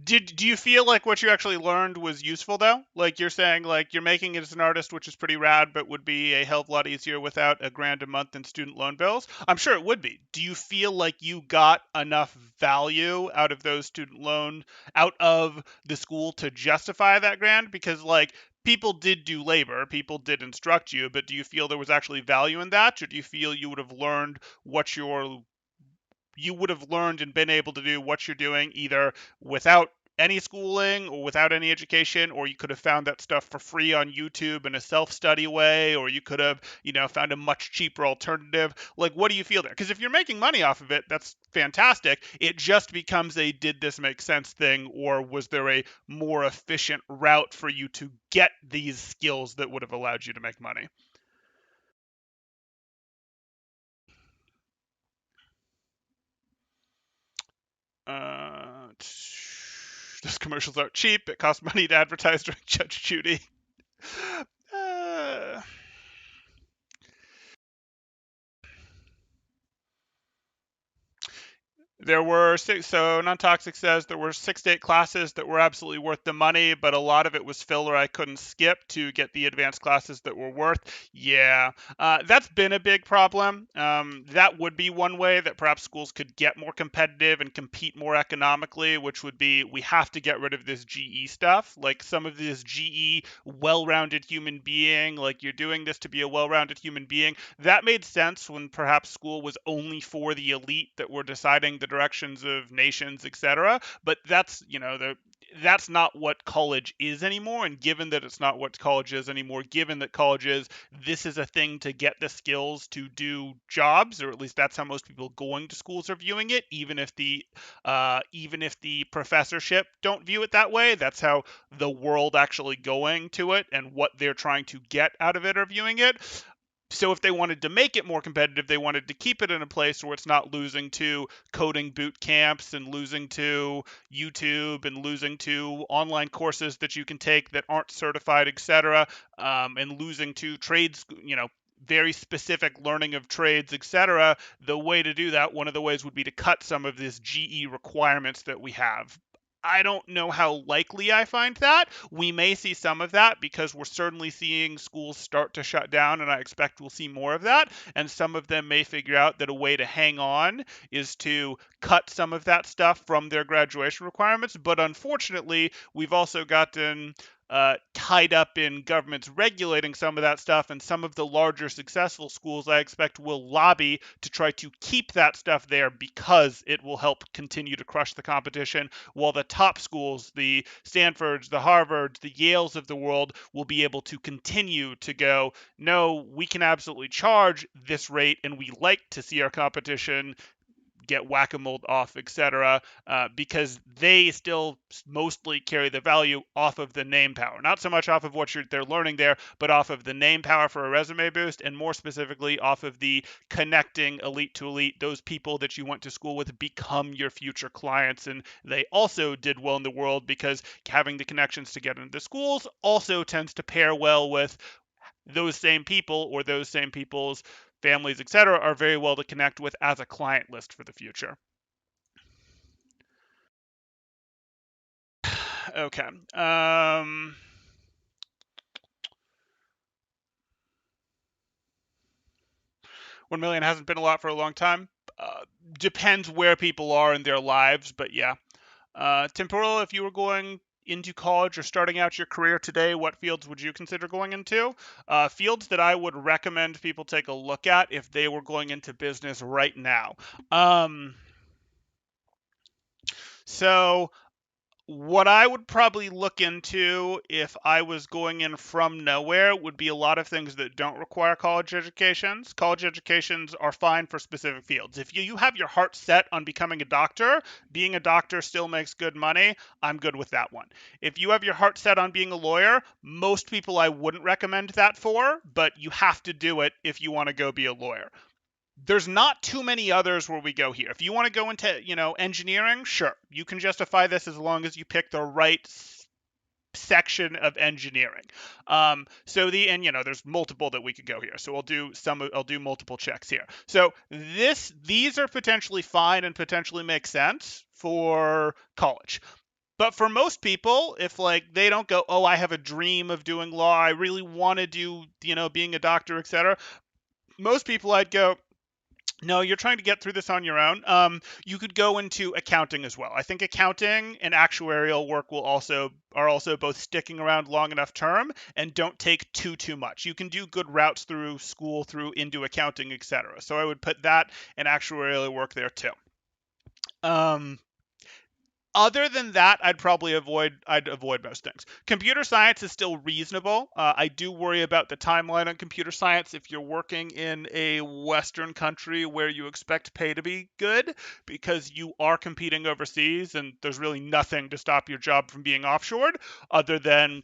[SPEAKER 1] Do you feel like what you actually learned was useful though? Like you're saying, like you're making it as an artist, which is pretty rad, but would be a hell of a lot easier without $1,000 a month in student loan bills. I'm sure it would be. Do you feel like you got enough value out of those student loan, out of the school to justify that grand? Because like people did do labor, people did instruct you, but do you feel there was actually value in that, or do you feel you would have learned what you would have learned and been able to do what you're doing either without any schooling or without any education, or you could have found that stuff for free on YouTube in a self-study way, or you could have, found a much cheaper alternative. Like, what do you feel there? Because if you're making money off of it, that's fantastic. It just becomes a did this make sense thing, or was there a more efficient route for you to get these skills that would have allowed you to make money? Those commercials aren't cheap. It costs money to advertise during Judge Judy. Uh, There were six, so non-toxic says there were 6 to 8 classes that were absolutely worth the money, but a lot of it was filler I couldn't skip to get the advanced classes that were worth. Yeah, that's been a big problem. That would be one way that perhaps schools could get more competitive and compete more economically, which would be we have to get rid of this GE stuff, like some of this GE well-rounded human being, like you're doing this to be a well-rounded human being. That made sense when perhaps school was only for the elite that were deciding the directions of nations, etc. But that's, that's not what college is anymore. And given that it's not what college is anymore, given that college is, this is a thing to get the skills to do jobs, or at least that's how most people going to schools are viewing it. Even if the professorship don't view it that way, that's how the world actually going to it and what they're trying to get out of it are viewing it. So if they wanted to make it more competitive, they wanted to keep it in a place where it's not losing to coding boot camps and losing to YouTube and losing to online courses that you can take that aren't certified, etc., and losing to trades, very specific learning of trades, etc. The way to do that, one of the ways would be to cut some of this GE requirements that we have. I don't know how likely I find that. We may see some of that because we're certainly seeing schools start to shut down, and I expect we'll see more of that. And some of them may figure out that a way to hang on is to cut some of that stuff from their graduation requirements. But unfortunately, we've also gotten tied up in governments regulating some of that stuff, and some of the larger successful schools I expect will lobby to try to keep that stuff there because it will help continue to crush the competition, while the top schools, the Stanfords, the Harvards, the Yales of the world, will be able to continue to go, no, we can absolutely charge this rate, and we like to see our competition get whack-a-mole off, etc., because they still mostly carry the value off of the name power. Not so much off of what they're learning there, but off of the name power for a resume boost, and more specifically off of the connecting elite to elite. Those people that you went to school with become your future clients, and they also did well in the world because having the connections to get into schools also tends to pair well with those same people or those same people's families, etc., are very well to connect with as a client list for the future. Okay. 1 million hasn't been a lot for a long time. Depends where people are in their lives, but yeah. Temporal, if you were going into college or starting out your career today, what fields would you consider going into? Fields that I would recommend people take a look at if they were going into business right now. So what I would probably look into if I was going in from nowhere would be a lot of things that don't require college educations. College educations are fine for specific fields. If you have your heart set on becoming a doctor, being a doctor still makes good money. I'm good with that one. If you have your heart set on being a lawyer, most people I wouldn't recommend that for, but you have to do it if you want to go be a lawyer. There's not too many others where we go here. If you want to go into, engineering, sure, you can justify this as long as you pick the right section of engineering. There's multiple that we could go here. So I'll do multiple checks here. So these are potentially fine and potentially make sense for college. But for most people, if they don't go, oh, I have a dream of doing law, I really want to do, being a doctor, etc. Most people I'd go, no, you're trying to get through this on your own. You could go into accounting as well. I think accounting and actuarial work are also both sticking around long enough term and don't take too much. You can do good routes through school, through into accounting, etc. So I would put that and actuarial work there too. Other than that, I'd avoid most things. Computer science is still reasonable. I do worry about the timeline on computer science if you're working in a Western country where you expect pay to be good, because you are competing overseas and there's really nothing to stop your job from being offshored other than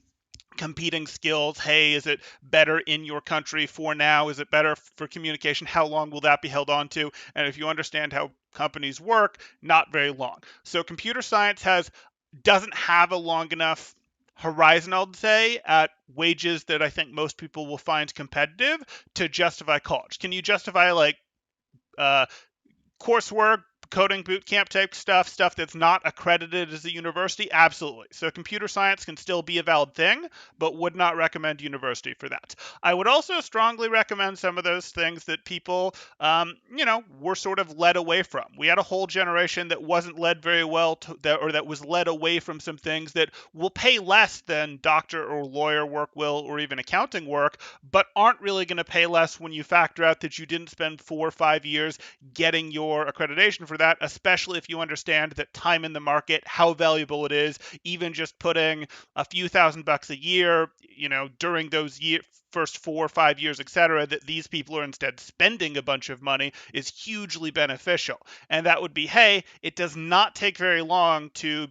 [SPEAKER 1] competing skills. Hey, is it better in your country for now? Is it better for communication? How long will that be held on to? And if you understand how companies work, not very long. So computer science doesn't have a long enough horizon, I'll say, at wages that I think most people will find competitive to justify college. Can you justify coursework, coding bootcamp type stuff that's not accredited as a university? Absolutely. So computer science can still be a valid thing, but would not recommend university for that. I would also strongly recommend some of those things that people, were sort of led away from. We had a whole generation that wasn't led very well that was led away from some things that will pay less than doctor or lawyer work will, or even accounting work, but aren't really going to pay less when you factor out that you didn't spend 4 or 5 years getting your accreditation for over that, especially if you understand that time in the market, how valuable it is. Even just putting a few $1,000s a year, during those first 4 or 5 years, etc., that these people are instead spending a bunch of money is hugely beneficial. And that would be, hey, it does not take very long to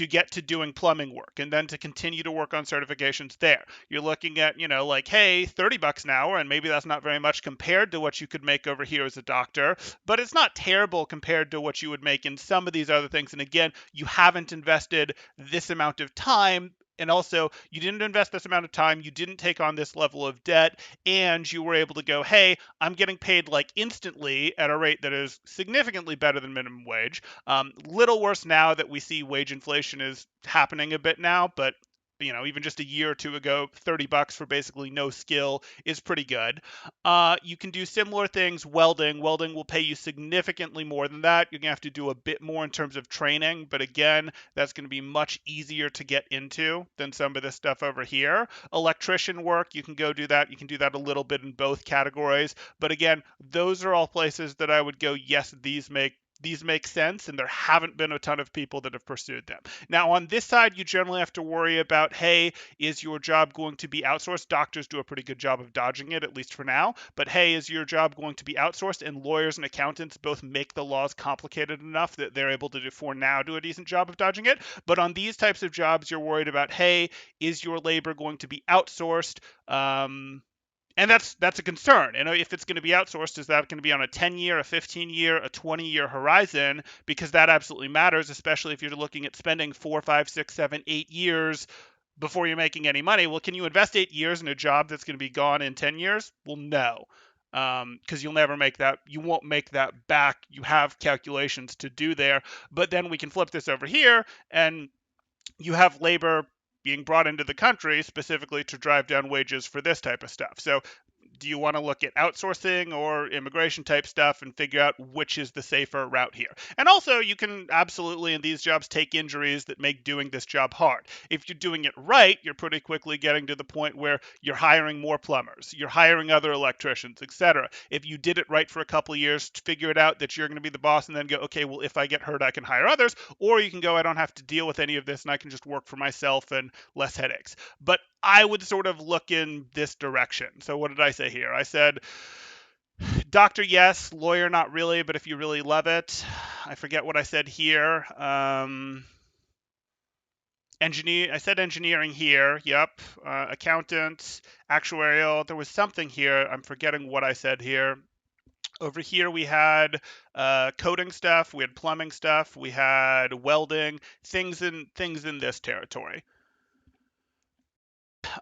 [SPEAKER 1] get to doing plumbing work and then to continue to work on certifications there. You're looking at, like, hey, $30 an hour, and maybe that's not very much compared to what you could make over here as a doctor, but it's not terrible compared to what you would make in some of these other things. And again, you haven't invested this amount of time. And also, you didn't invest this amount of time, you didn't take on this level of debt, and you were able to go, hey, I'm getting paid like instantly at a rate that is significantly better than minimum wage. Little worse now that we see wage inflation is happening a bit now, but even just a year or two ago, $30 for basically no skill is pretty good. You can do similar things. Welding will pay you significantly more than that. You're gonna have to do a bit more in terms of training, but again, that's going to be much easier to get into than some of this stuff over here. Electrician work, you can go do that. You can do that a little bit in both categories, but again, those are all places that I would go, yes, these make sense, and there haven't been a ton of people that have pursued them. Now, on this side, you generally have to worry about, hey, is your job going to be outsourced? Doctors do a pretty good job of dodging it, at least for now. But hey, is your job going to be outsourced? And lawyers and accountants both make the laws complicated enough that they're able to, for now, do a decent job of dodging it. But on these types of jobs, you're worried about, hey, is your labor going to be outsourced? And that's a concern. And if it's going to be outsourced, is that going to be on a 10-year, a 15-year, a 20-year horizon? Because that absolutely matters, especially if you're looking at spending 4, 5, 6, 7, 8 years before you're making any money. Well, can you invest 8 years in a job that's going to be gone in 10 years? Well, no, because you'll never make that. You won't make that back. You have calculations to do there. But then we can flip this over here, and you have labor being brought into the country specifically to drive down wages for this type of stuff. So do you want to look at outsourcing or immigration type stuff and figure out which is the safer route here? And also, you can absolutely in these jobs take injuries that make doing this job hard. If you're doing it right, you're pretty quickly getting to the point where you're hiring more plumbers, you're hiring other electricians, etc. If you did it right for a couple of years, figure it out that you're going to be the boss and then go, okay, well, if I get hurt, I can hire others. Or you can go, I don't have to deal with any of this and I can just work for myself and less headaches. But I would sort of look in this direction. So what did I say here? I said doctor, yes. Lawyer, not really. But if you really love it, I forget what I said here. I said engineering here. Yep. Accountant, actuarial. There was something here. I'm forgetting what I said here. Over here we had coding stuff. We had plumbing stuff. We had welding. Things in this territory.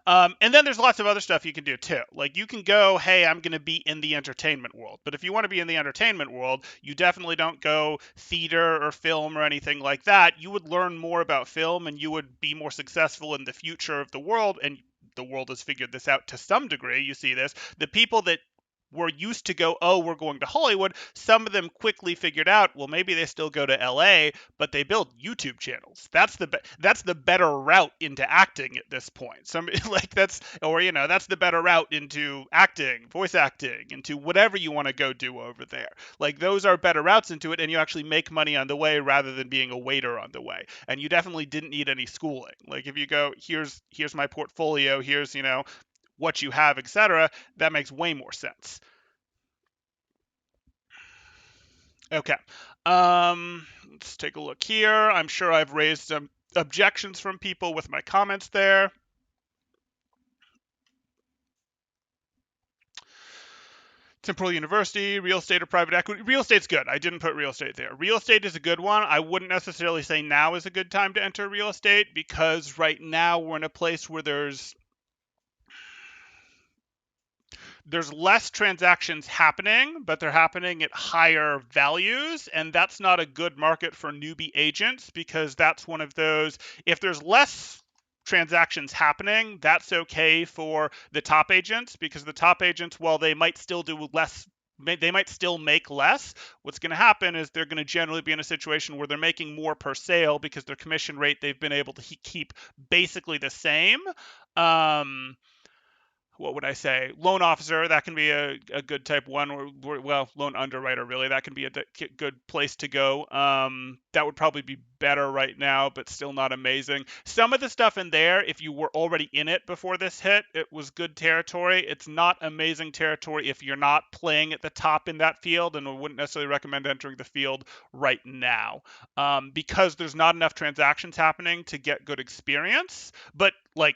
[SPEAKER 1] And then there's lots of other stuff you can do too. Like you can go, hey, I'm going to be in the entertainment world. But if you want to be in the entertainment world, you definitely don't go theater or film or anything like that. You would learn more about film and you would be more successful in the future of the world. And the world has figured this out to some degree. You see this. The people that were used to go, oh, we're going to Hollywood, some of them quickly figured out, well, maybe they still go to LA, but they build YouTube channels. That's the better route into acting at this point. That's the better route into acting, voice acting, into whatever you want to go do over there. Like those are better routes into it, and you actually make money on the way rather than being a waiter on the way. And you definitely didn't need any schooling. Like if you go, here's my portfolio, here's what you have, etc., that makes way more sense. Okay. Let's take a look here. I'm sure I've raised some objections from people with my comments there. Temporal University, real estate or private equity. Real estate's good. I didn't put real estate there. Real estate is a good one. I wouldn't necessarily say now is a good time to enter real estate because right now we're in a place where there's less transactions happening, but they're happening at higher values. And that's not a good market for newbie agents because that's one of those, if there's less transactions happening, that's okay for the top agents because the top agents, while they might still do less, they might still make less. What's going to happen is they're going to generally be in a situation where they're making more per sale because their commission rate they've been able to keep basically the same. what would I say? Loan officer, that can be a good type one, or well, loan underwriter, really. That can be a good place to go. That would probably be better right now, but still not amazing. Some of the stuff in there, if you were already in it before this hit, it was good territory. It's not amazing territory if you're not playing at the top in that field, and I wouldn't necessarily recommend entering the field right now, because there's not enough transactions happening to get good experience. But like,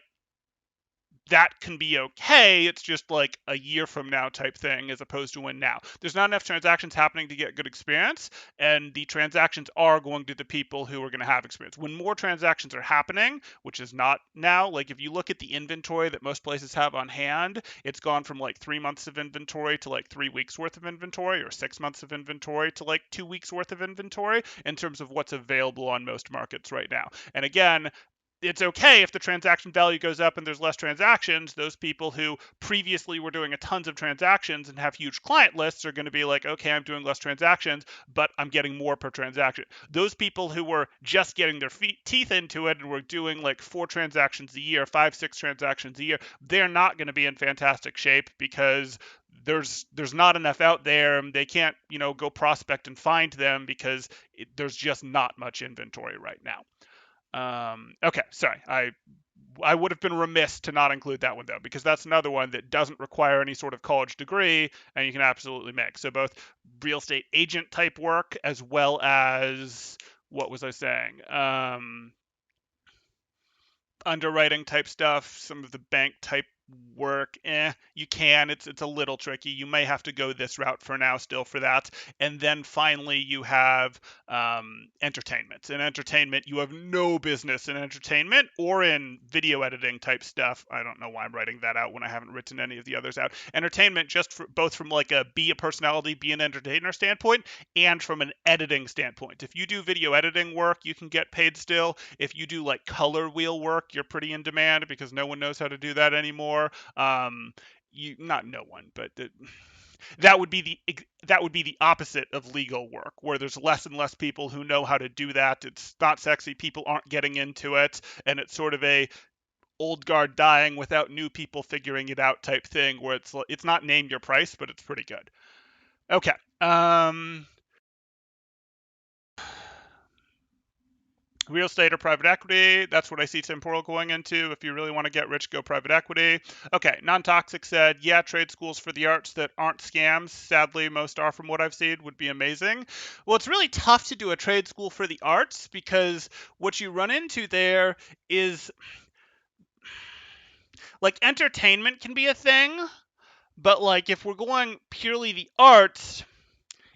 [SPEAKER 1] that can be okay. It's just like a year from now type thing as opposed to when now. There's not enough transactions happening to get good experience, and the transactions are going to the people who are going to have experience. When more transactions are happening, which is not now, like if you look at the inventory that most places have on hand, it's gone from like 3 months of inventory to like 3 weeks worth of inventory, or 6 months of inventory to like 2 weeks worth of inventory in terms of what's available on most markets right now. And again, it's okay if the transaction value goes up and there's less transactions. Those people who previously were doing a tons of transactions and have huge client lists are going to be like, okay, I'm doing less transactions, but I'm getting more per transaction. Those people who were just getting their teeth into it and were doing like 4 transactions a year, 5, 6 transactions a year, they're not going to be in fantastic shape because there's not enough out there. They can't, go prospect and find them because there's just not much inventory right now. Okay, sorry. I would have been remiss to not include that one though, because that's another one that doesn't require any sort of college degree, and you can absolutely make. So both real estate agent type work as well as, what was I saying? Underwriting type stuff, some of the bank type work, you can. It's a little tricky. You may have to go this route for now still for that. And then finally you have entertainment. In entertainment, you have no business in entertainment or in video editing type stuff. I don't know why I'm writing that out when I haven't written any of the others out. Entertainment, just both from like be a personality, be an entertainer standpoint, and from an editing standpoint. If you do video editing work, you can get paid still. If you do like color wheel work, you're pretty in demand because no one knows how to do that anymore. Not no one, but that would be the opposite of legal work, where there's less and less people who know how to do that. It's not sexy. People aren't getting into it, and it's sort of a old guard dying without new people figuring it out type thing, where it's not name your price, but it's pretty good. Okay. Real estate or private equity, that's what I see Temporal going into. If you really want to get rich, go private equity. Okay, Non-Toxic said, yeah, trade schools for the arts that aren't scams. Sadly, most are from what I've seen, would be amazing. Well, it's really tough to do a trade school for the arts because what you run into there is, like, entertainment can be a thing, but like if we're going purely the arts,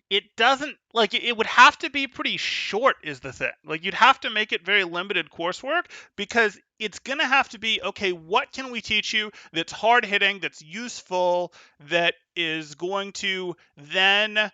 [SPEAKER 1] it doesn't, like, it would have to be pretty short is the thing. Like, you'd have to make it very limited coursework because it's going to have to be, okay, what can we teach you that's hard hitting, that's useful, that is going to then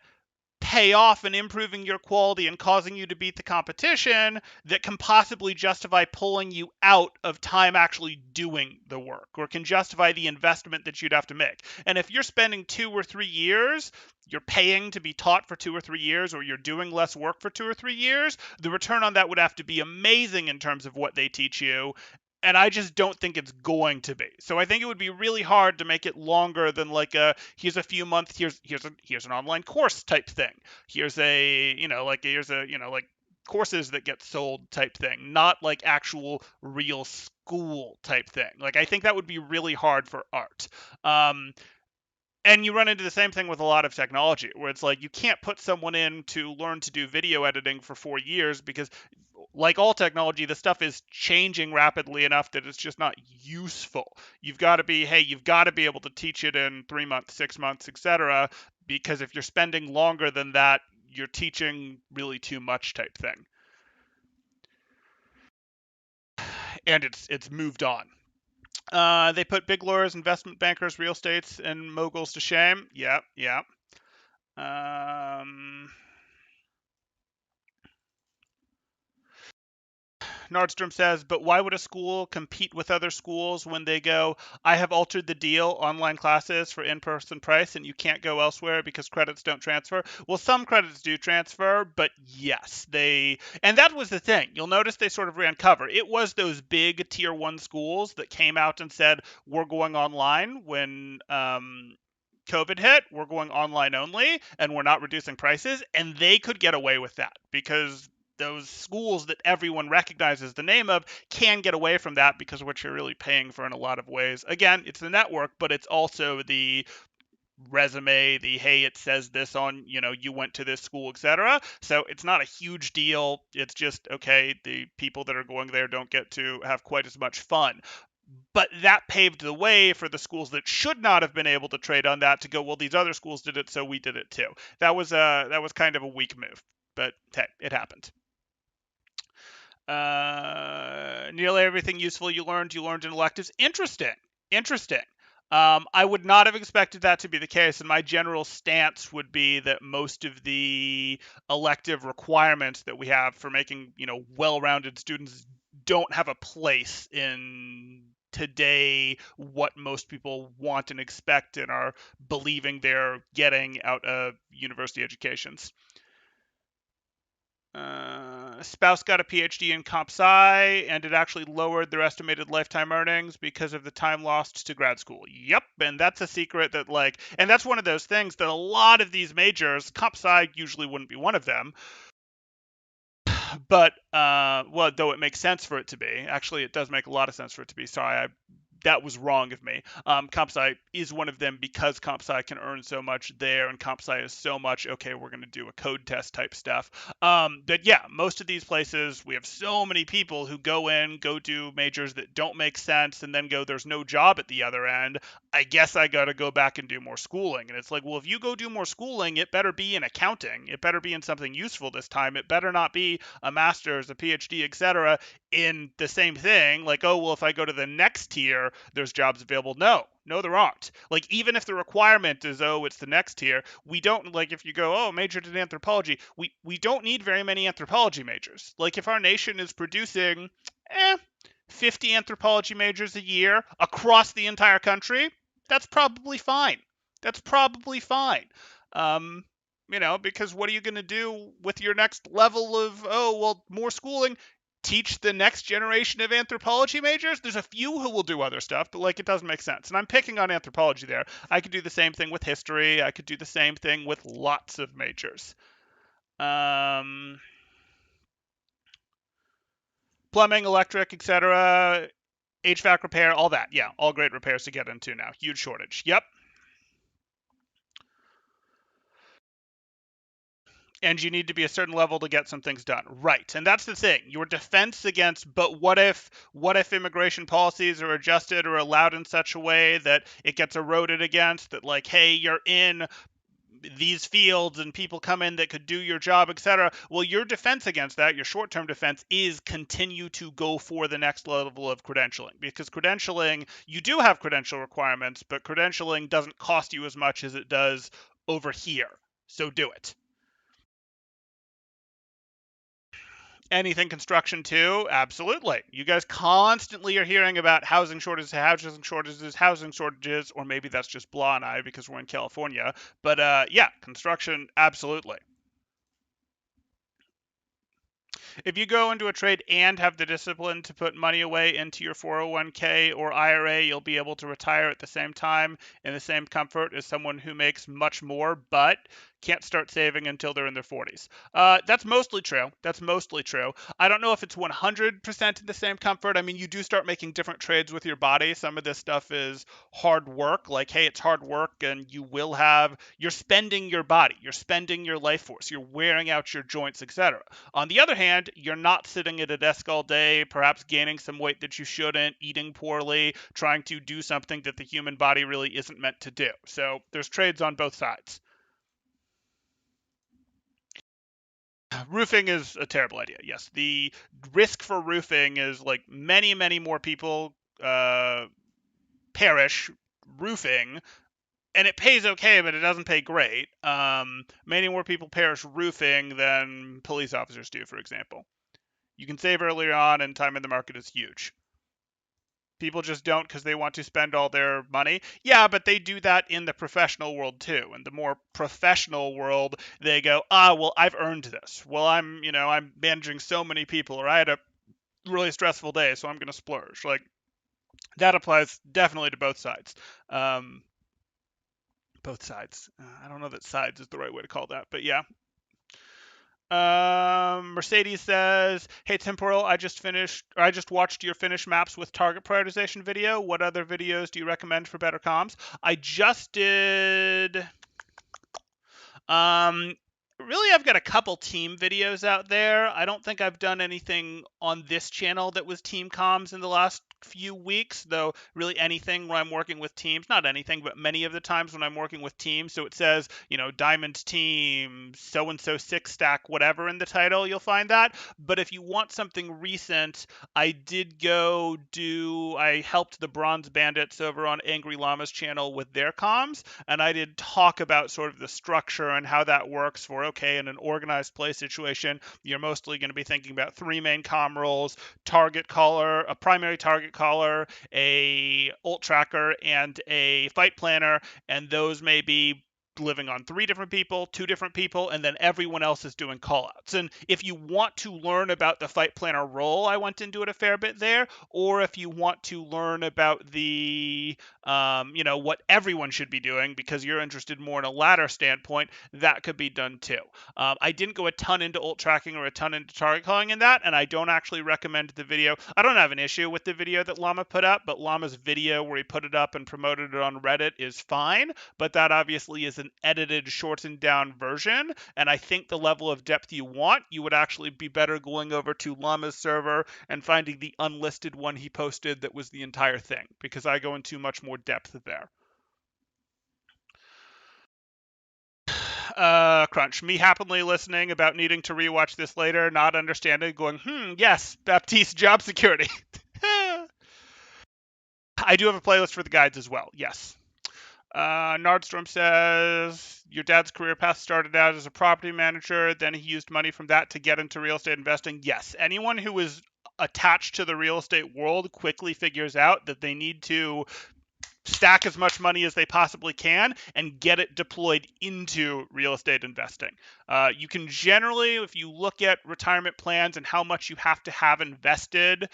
[SPEAKER 1] pay off in improving your quality and causing you to beat the competition, that can possibly justify pulling you out of time actually doing the work, or can justify the investment that you'd have to make. And if you're spending 2 or 3 years, you're paying to be taught for 2 or 3 years, or you're doing less work for 2 or 3 years, the return on that would have to be amazing in terms of what they teach you. And I just don't think it's going to be. So I think it would be really hard to make it longer than like here's a few months, here's an online course type thing. Here's a, like courses that get sold type thing, not like actual real school type thing. Like, I think that would be really hard for art. And you run into the same thing with a lot of technology, where it's like you can't put someone in to learn to do video editing for 4 years because, like all technology, the stuff is changing rapidly enough that it's just not useful. You've got to be able to teach it in 3 months, 6 months, etc. Because if you're spending longer than that, you're teaching really too much type thing. And it's moved on. They put big lawyers, investment bankers, real estates, and moguls to shame. Yeah. Nordstrom says, but why would a school compete with other schools when they go, I have altered the deal, online classes for in-person price, and you can't go elsewhere because credits don't transfer? Well, some credits do transfer, but yes, and that was the thing. You'll notice they sort of ran cover. It was those big tier one schools that came out and said, we're going online when COVID hit, we're going online only, and we're not reducing prices, and they could get away with that because those schools that everyone recognizes the name of can get away from that because what you're really paying for in a lot of ways. Again, it's the network, but it's also the resume, the hey, it says this on, you went to this school, etc. So it's not a huge deal. It's just okay, the people that are going there don't get to have quite as much fun. But that paved the way for the schools that should not have been able to trade on that to go, well, these other schools did it, so we did it too. That was kind of a weak move, but hey, it happened. Nearly everything useful you learned in electives. Interesting. I would not have expected that to be the case, and my general stance would be that most of the elective requirements that we have for making, well-rounded students don't have a place in today what most people want and expect and are believing they're getting out of university educations. Spouse got a PhD in comp sci, and it actually lowered their estimated lifetime earnings because of the time lost to grad school. Yep, and that's a secret that, and that's one of those things that a lot of these majors, comp sci usually wouldn't be one of them, but, well, though it makes sense for it to be. Actually, it does make a lot of sense for it to be. Sorry, that was wrong of me. Comp sci is one of them because comp sci can earn so much there, and comp sci is so much, okay, we're going to do a code test type stuff. But yeah, most of these places, we have so many people who go do majors that don't make sense, and then go, there's no job at the other end. I guess I got to go back and do more schooling. And it's like, well, if you go do more schooling, it better be in accounting. It better be in something useful this time. It better not be a master's, a PhD, etc., in the same thing. Like, oh, well, if I go to the next tier, there's jobs available. No, there aren't. Like, even if the requirement is, oh, it's the next tier, we don't, like, if you go, oh, majored in anthropology, we don't need very many anthropology majors. Like, if our nation is producing, 50 anthropology majors a year across the entire country, that's probably fine. That's probably fine. Because what are you going to do with your next level of, oh, well, more schooling? Teach the next generation of anthropology majors? There's a few who will do other stuff, but it doesn't make sense. And I'm picking on anthropology there. I could do the same thing with history. I could do the same thing with lots of majors. Plumbing, electric, etc., HVAC repair, all that. Yeah, all great repairs to get into now. Huge shortage. Yep. And you need to be a certain level to get some things done. Right. And that's the thing. Your defense against, but what if immigration policies are adjusted or allowed in such a way that it gets eroded against, that hey, you're in these fields and people come in that could do your job, etc. Well, your defense against that, your short-term defense, is continue to go for the next level of credentialing, because credentialing, you do have credential requirements, but credentialing doesn't cost you as much as it does over here. So do it. Anything construction too? Absolutely. You guys constantly are hearing about housing shortages, or maybe that's just Blah and I because we're in California. But yeah, construction, absolutely. If you go into a trade and have the discipline to put money away into your 401k or IRA, you'll be able to retire at the same time in the same comfort as someone who makes much more, but can't start saving until they're in their 40s. That's mostly true. I don't know if it's 100% in the same comfort. I mean, you do start making different trades with your body. Some of this stuff is hard work. Like, hey, it's hard work, and you're spending your body, you're spending your life force, you're wearing out your joints, etc. On the other hand, you're not sitting at a desk all day, perhaps gaining some weight that you shouldn't, eating poorly, trying to do something that the human body really isn't meant to do. So there's trades on both sides. Roofing is a terrible idea. Yes, the risk for roofing is many, many more people perish roofing, and it pays okay, but it doesn't pay great. Many more people perish roofing than police officers do, for example. You can save earlier on, and time in the market is huge. People just don't because they want to spend all their money. Yeah, but they do that in the professional world too. In the more professional world, they go, well, I've earned this. Well, I'm managing so many people, or I had a really stressful day, so I'm going to splurge. Like, that applies definitely to both sides. Both sides. I don't know that sides is the right way to call that, but yeah. Mercedes says, "Hey Temporal, I just watched your finish maps with target prioritization video. What other videos do you recommend for better comms?" I just did. Um, Really, I've got a couple team videos out there. I don't think I've done anything on this channel that was team comms in the last few weeks, though really anything when I'm working with teams, not anything, but many of the times when I'm working with teams, so it says, Diamond Team, so-and-so six stack, whatever in the title, you'll find that. But if you want something recent, I helped the Bronze Bandits over on Angry Llama's channel with their comms, and I did talk about sort of the structure and how that works for, okay, in an organized play situation, you're mostly going to be thinking about three main comm roles: target caller, a primary target caller, a ult tracker, and a fight planner, and those may be living on three different people, two different people, and then everyone else is doing callouts. And if you want to learn about the fight planner role, I went into it a fair bit there, or if you want to learn about the what everyone should be doing because you're interested more in a ladder standpoint, that could be done too. I didn't go a ton into ult tracking or a ton into target calling in that, and I don't actually recommend the video. I don't have an issue with the video that Llama put up, but Llama's video where he put it up and promoted it on Reddit is fine, but that obviously is an edited, shortened down version, and I think the level of depth you want, you would actually be better going over to Llama's server and finding the unlisted one he posted that was the entire thing, because I go into much more depth there. Crunch. Me happily listening about needing to rewatch this later, not understanding, going, yes, Baptiste job security. I do have a playlist for the guides as well, yes. Nardstrom says, your dad's career path started out as a property manager, then he used money from that to get into real estate investing. Yes, anyone who is attached to the real estate world quickly figures out that they need to stack as much money as they possibly can and get it deployed into real estate investing. You can generally, if you look at retirement plans and how much you have to have invested,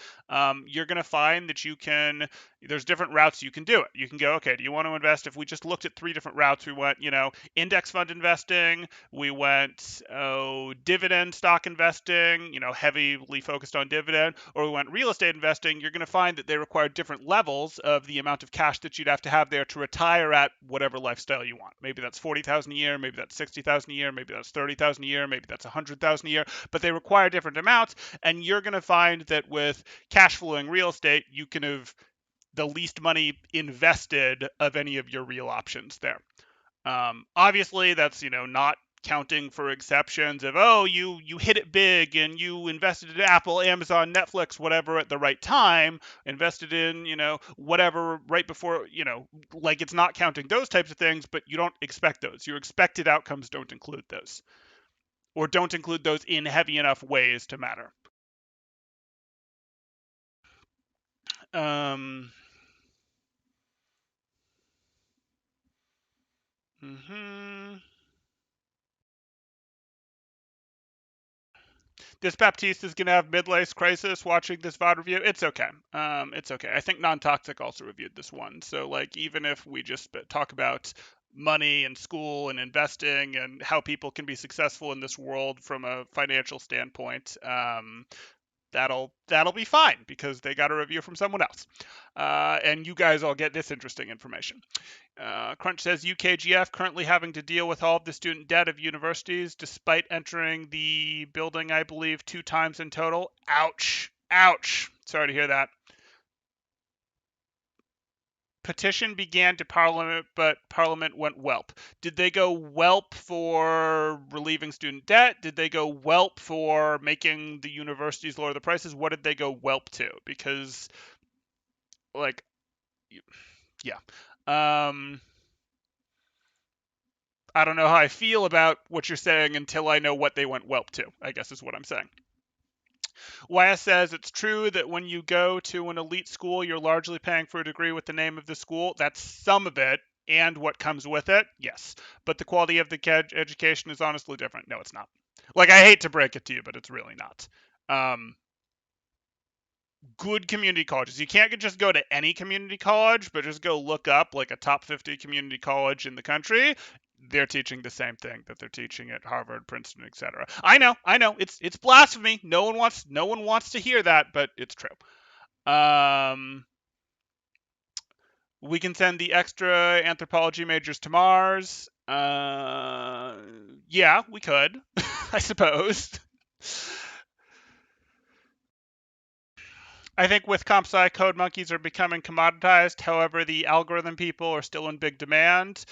[SPEAKER 1] you're going to find that there's different routes you can do it. You can go, okay, do you want to invest? If we just looked at three different routes, we went, index fund investing, we went, dividend stock investing, heavily focused on dividend, or we went real estate investing, you're going to find that they require different levels of the amount of cash that you'd have to have there to retire at whatever lifestyle you want. Maybe that's 40,000 a year, maybe that's 60,000 a year, maybe that's 30,000 a year, maybe that's 100,000 a year, but they require different amounts, and you're going to find that with cash flowing real estate, you can have the least money invested of any of your real options there. Obviously, that's not counting for exceptions of, you hit it big and you invested in Apple, Amazon, Netflix, whatever at the right time, invested in whatever right before, like, it's not counting those types of things, but you don't expect those. Your expected outcomes don't include those, or don't include those in heavy enough ways to matter. This Baptiste is going to have midlife crisis watching this VOD review. It's okay. It's okay. I think Non-Toxic also reviewed this one. So, like, even if we just talk about money and school and investing and how people can be successful in this world from a financial standpoint, that'll be fine because they got a review from someone else. And you guys all get this interesting information. Crunch says UKGF currently having to deal with all of the student debt of universities despite entering the building, I believe, 2 times in total. Ouch. Ouch. Sorry to hear that. Petition began to Parliament, but Parliament went whelp. Did they go whelp for relieving student debt? Did they go whelp for making the universities lower the prices? What did they go whelp to? Because, like, yeah. I don't know how I feel about what you're saying until I know what they went whelp to, I guess is what I'm saying. YS says it's true that when you go to an elite school, you're largely paying for a degree with the name of the school. That's some of it and what comes with it. Yes. But the quality of the education is honestly different. No, it's not. Like, I hate to break it to you, but it's really not. Good community colleges. You can't just go to any community college, but just go look up like a top 50 community college in the country. They're teaching the same thing that they're teaching at Harvard, Princeton, etc. I know. It's blasphemy. No one wants to hear that, but it's true. We can send the extra anthropology majors to Mars. Yeah, we could, I suppose. I think with comp sci, code monkeys are becoming commoditized. However, the algorithm people are still in big demand.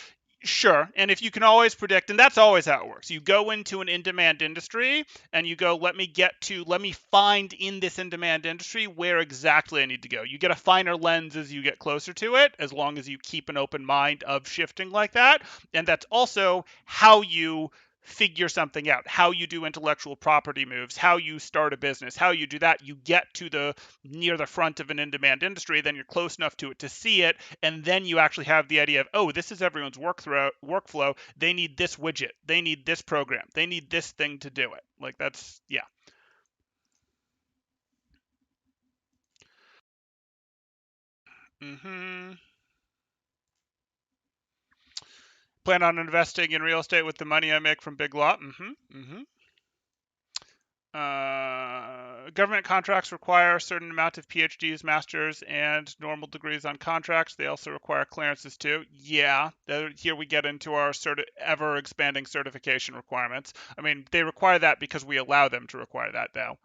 [SPEAKER 1] Sure. And if you can always predict, and that's always how it works. You go into an in-demand industry and you go, let me find in this in-demand industry where exactly I need to go. You get a finer lens as you get closer to it, as long as you keep an open mind of shifting like that. And that's also how you figure something out, how you do intellectual property moves, how you start a business, how you do that. You get to the near the front of an in-demand industry, then you're close enough to it to see it, and then you actually have the idea of, oh, this is everyone's workflow. They need this widget, they need this program, they need this thing to do it. Like, that's, yeah. Mm-hmm. Plan on investing in real estate with the money I make from Big Lot. Mm-hmm. Mm-hmm. Government contracts require a certain amount of PhDs, masters, and normal degrees on contracts. They also require clearances too. Yeah, here we get into our ever expanding certification requirements. I mean, they require that because we allow them to require that, though.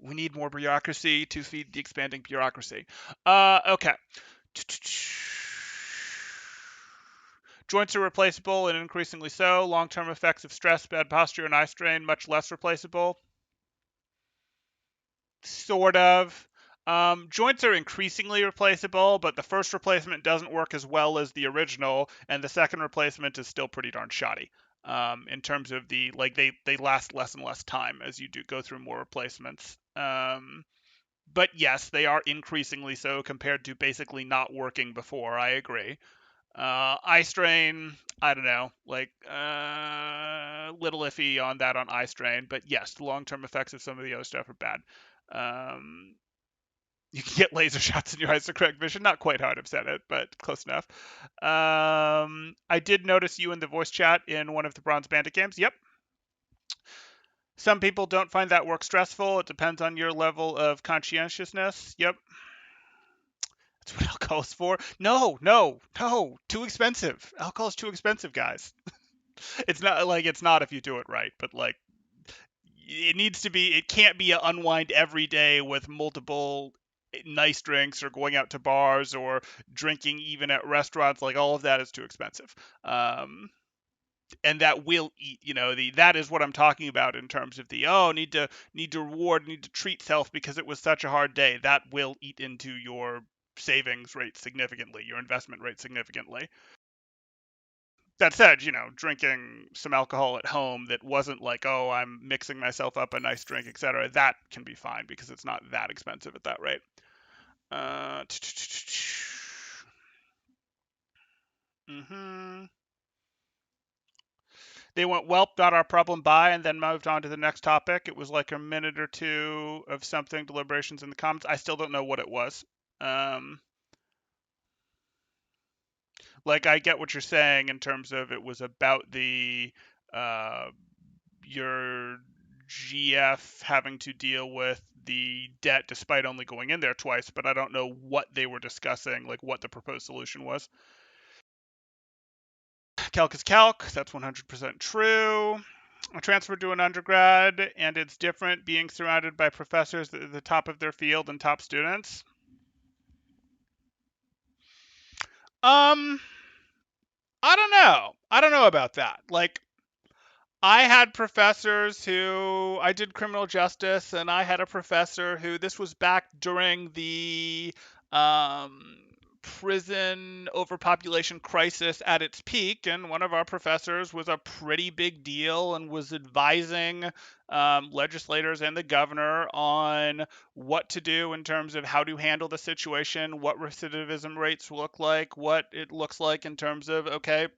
[SPEAKER 1] We need more bureaucracy to feed the expanding bureaucracy. Okay. Joints are replaceable and increasingly so. Long-term effects of stress, bad posture, and eye strain, much less replaceable. Sort of. Joints are increasingly replaceable, but the first replacement doesn't work as well as the original, and the second replacement is still pretty darn shoddy. In terms of they last less and less time as you do go through more replacements. But yes, they are increasingly so compared to basically not working before. I agree. Eye strain, I don't know, little iffy on that on eye strain, but yes, the long-term effects of some of the other stuff are bad. Um, you can get laser shots in your eyes to correct vision. Not quite how I'd have said it, but close enough. I did notice you in the voice chat in one of the Bronze Bandit games. Yep. Some people don't find that work stressful. It depends on your level of conscientiousness. Yep. That's what alcohol is for. No. Too expensive. Alcohol is too expensive, guys. It's not if you do it right, but like it can't be an unwind every day with multiple nice drinks or going out to bars or drinking even at restaurants. Like, all of that is too expensive. And that will eat, that is what I'm talking about in terms of need to reward, need to treat self because it was such a hard day. That will eat into your savings rate significantly, your investment rate significantly. That said, drinking some alcohol at home that wasn't like, oh, I'm mixing myself up a nice drink, etc., that can be fine because it's not that expensive at that rate. Mm-hmm. They went, "Welp, not our problem, bye," and then moved on to the next topic. It was like a minute or two of something, deliberations in the comments. I still don't know what it was. Like, I get what you're saying in terms of it was about the your GF having to deal with the debt despite only going in there twice, but I don't know what they were discussing, like what the proposed solution was. Calc is calc. That's 100% true. I transferred to an undergrad, and it's different being surrounded by professors at the top of their field and top students. Um, I don't know. I don't know about that. Like, I had professors who I did criminal justice, and I had a professor who this was back during the prison overpopulation crisis at its peak, and one of our professors was a pretty big deal and was advising legislators and the governor on what to do in terms of how to handle the situation, what recidivism rates look like, what it looks like in terms of, okay,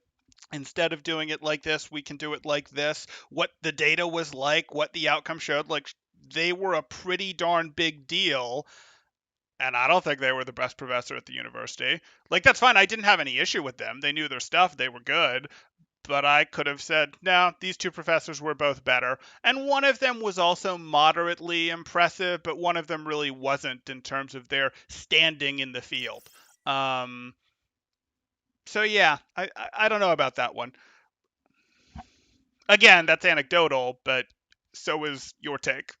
[SPEAKER 1] instead of doing it like this, we can do it like this, what the data was like, what the outcome showed. Like, they were a pretty darn big deal, and I don't think they were the best professor at the university. Like, that's fine. I didn't have any issue with them. They knew their stuff. They were good. But I could have said, no, these two professors were both better. And one of them was also moderately impressive, but one of them really wasn't in terms of their standing in the field. Um, so, yeah, I don't know about that one. Again, that's anecdotal, but so is your take.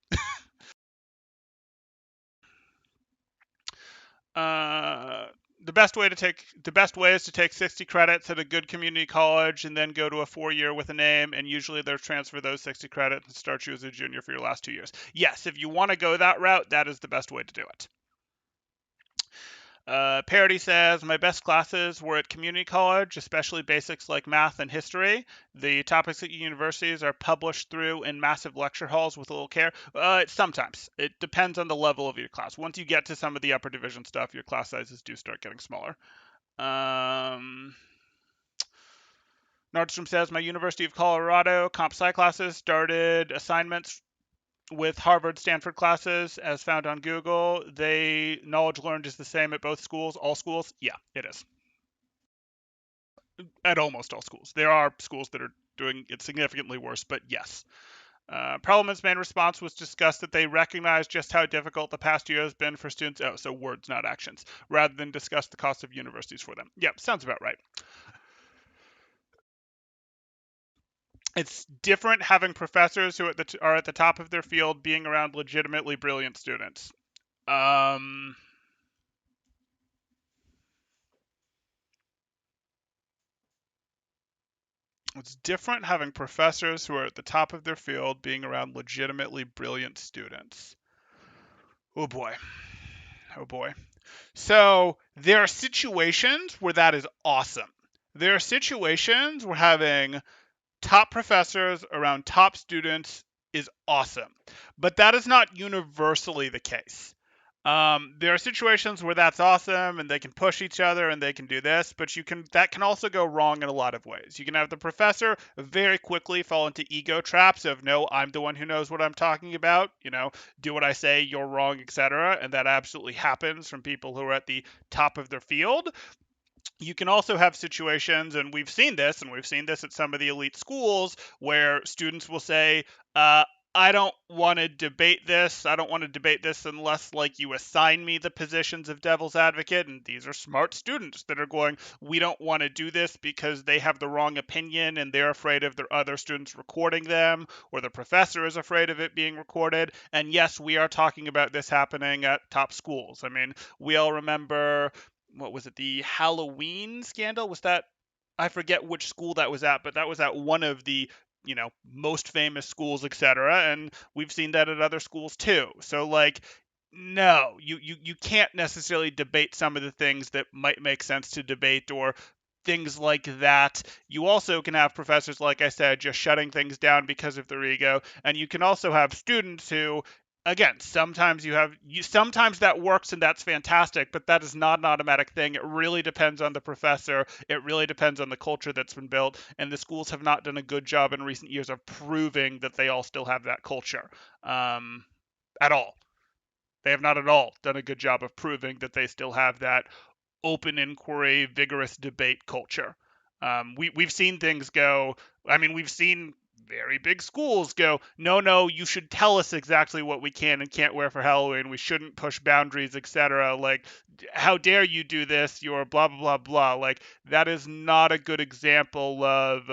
[SPEAKER 1] Uh, the best way is to take 60 credits at a good community college and then go to a 4 year with a name, and usually they'll transfer those 60 credits and start you as a junior for your last 2 years. Yes, if you want to go that route, that is the best way to do it. Parody says, my best classes were at community college, especially basics like math and history. The topics at universities are published through in massive lecture halls with little care. Sometimes. It depends on the level of your class. Once you get to some of the upper division stuff, your class sizes do start getting smaller. Nordstrom says, my University of Colorado comp sci classes started assignments with Harvard, Stanford classes as found on Google. They knowledge learned is the same at both schools, all schools. Yeah, it is. At almost all schools. There are schools that are doing it significantly worse, but yes. Parliament's main response was discussed that they recognize just how difficult the past year has been for students. Oh, so words, not actions, rather than discuss the cost of universities for them. Yep, sounds about right. It's different having professors who are at the top of their field being around legitimately brilliant students. Um, it's different having professors who are at the top of their field being around legitimately brilliant students. Oh boy. Oh boy. So there are situations where that is awesome. There are situations where having top professors around top students is awesome, but that is not universally the case. There are situations where that's awesome and they can push each other and they can do this, but that can also go wrong in a lot of ways. You can have the professor very quickly fall into ego traps of, no, I'm the one who knows what I'm talking about, do what I say, you're wrong, etc. And that absolutely happens from people who are at the top of their field. You can also have situations, and we've seen this at some of the elite schools, where students will say, I don't want to debate this. I don't want to debate this unless, like, you assign me the positions of devil's advocate. And these are smart students that are going, we don't want to do this because they have the wrong opinion and they're afraid of their other students recording them, or the professor is afraid of it being recorded. And yes, we are talking about this happening at top schools. I mean, we all remember, what was it, the Halloween scandal? Was that, I forget which school that was at, but that was at one of the most famous schools, etc. And we've seen that at other schools too. So, like, no, you can't necessarily debate some of the things that might make sense to debate, or things like that. You also can have professors, like I said, just shutting things down because of their ego, and you can also have students who, again, sometimes that works and that's fantastic, but that is not an automatic thing. It really depends on the professor. It really depends on the culture that's been built, and the schools have not done a good job in recent years of proving that they all still have that culture, at all. They have not at all done a good job of proving that they still have that open inquiry, vigorous debate culture. We've seen things go. I mean, we've seen very big schools go, no, no, you should tell us exactly what we can and can't wear for Halloween. We shouldn't push boundaries, etc. Like, how dare you do this? You're blah blah blah blah. Like, that is not a good example of.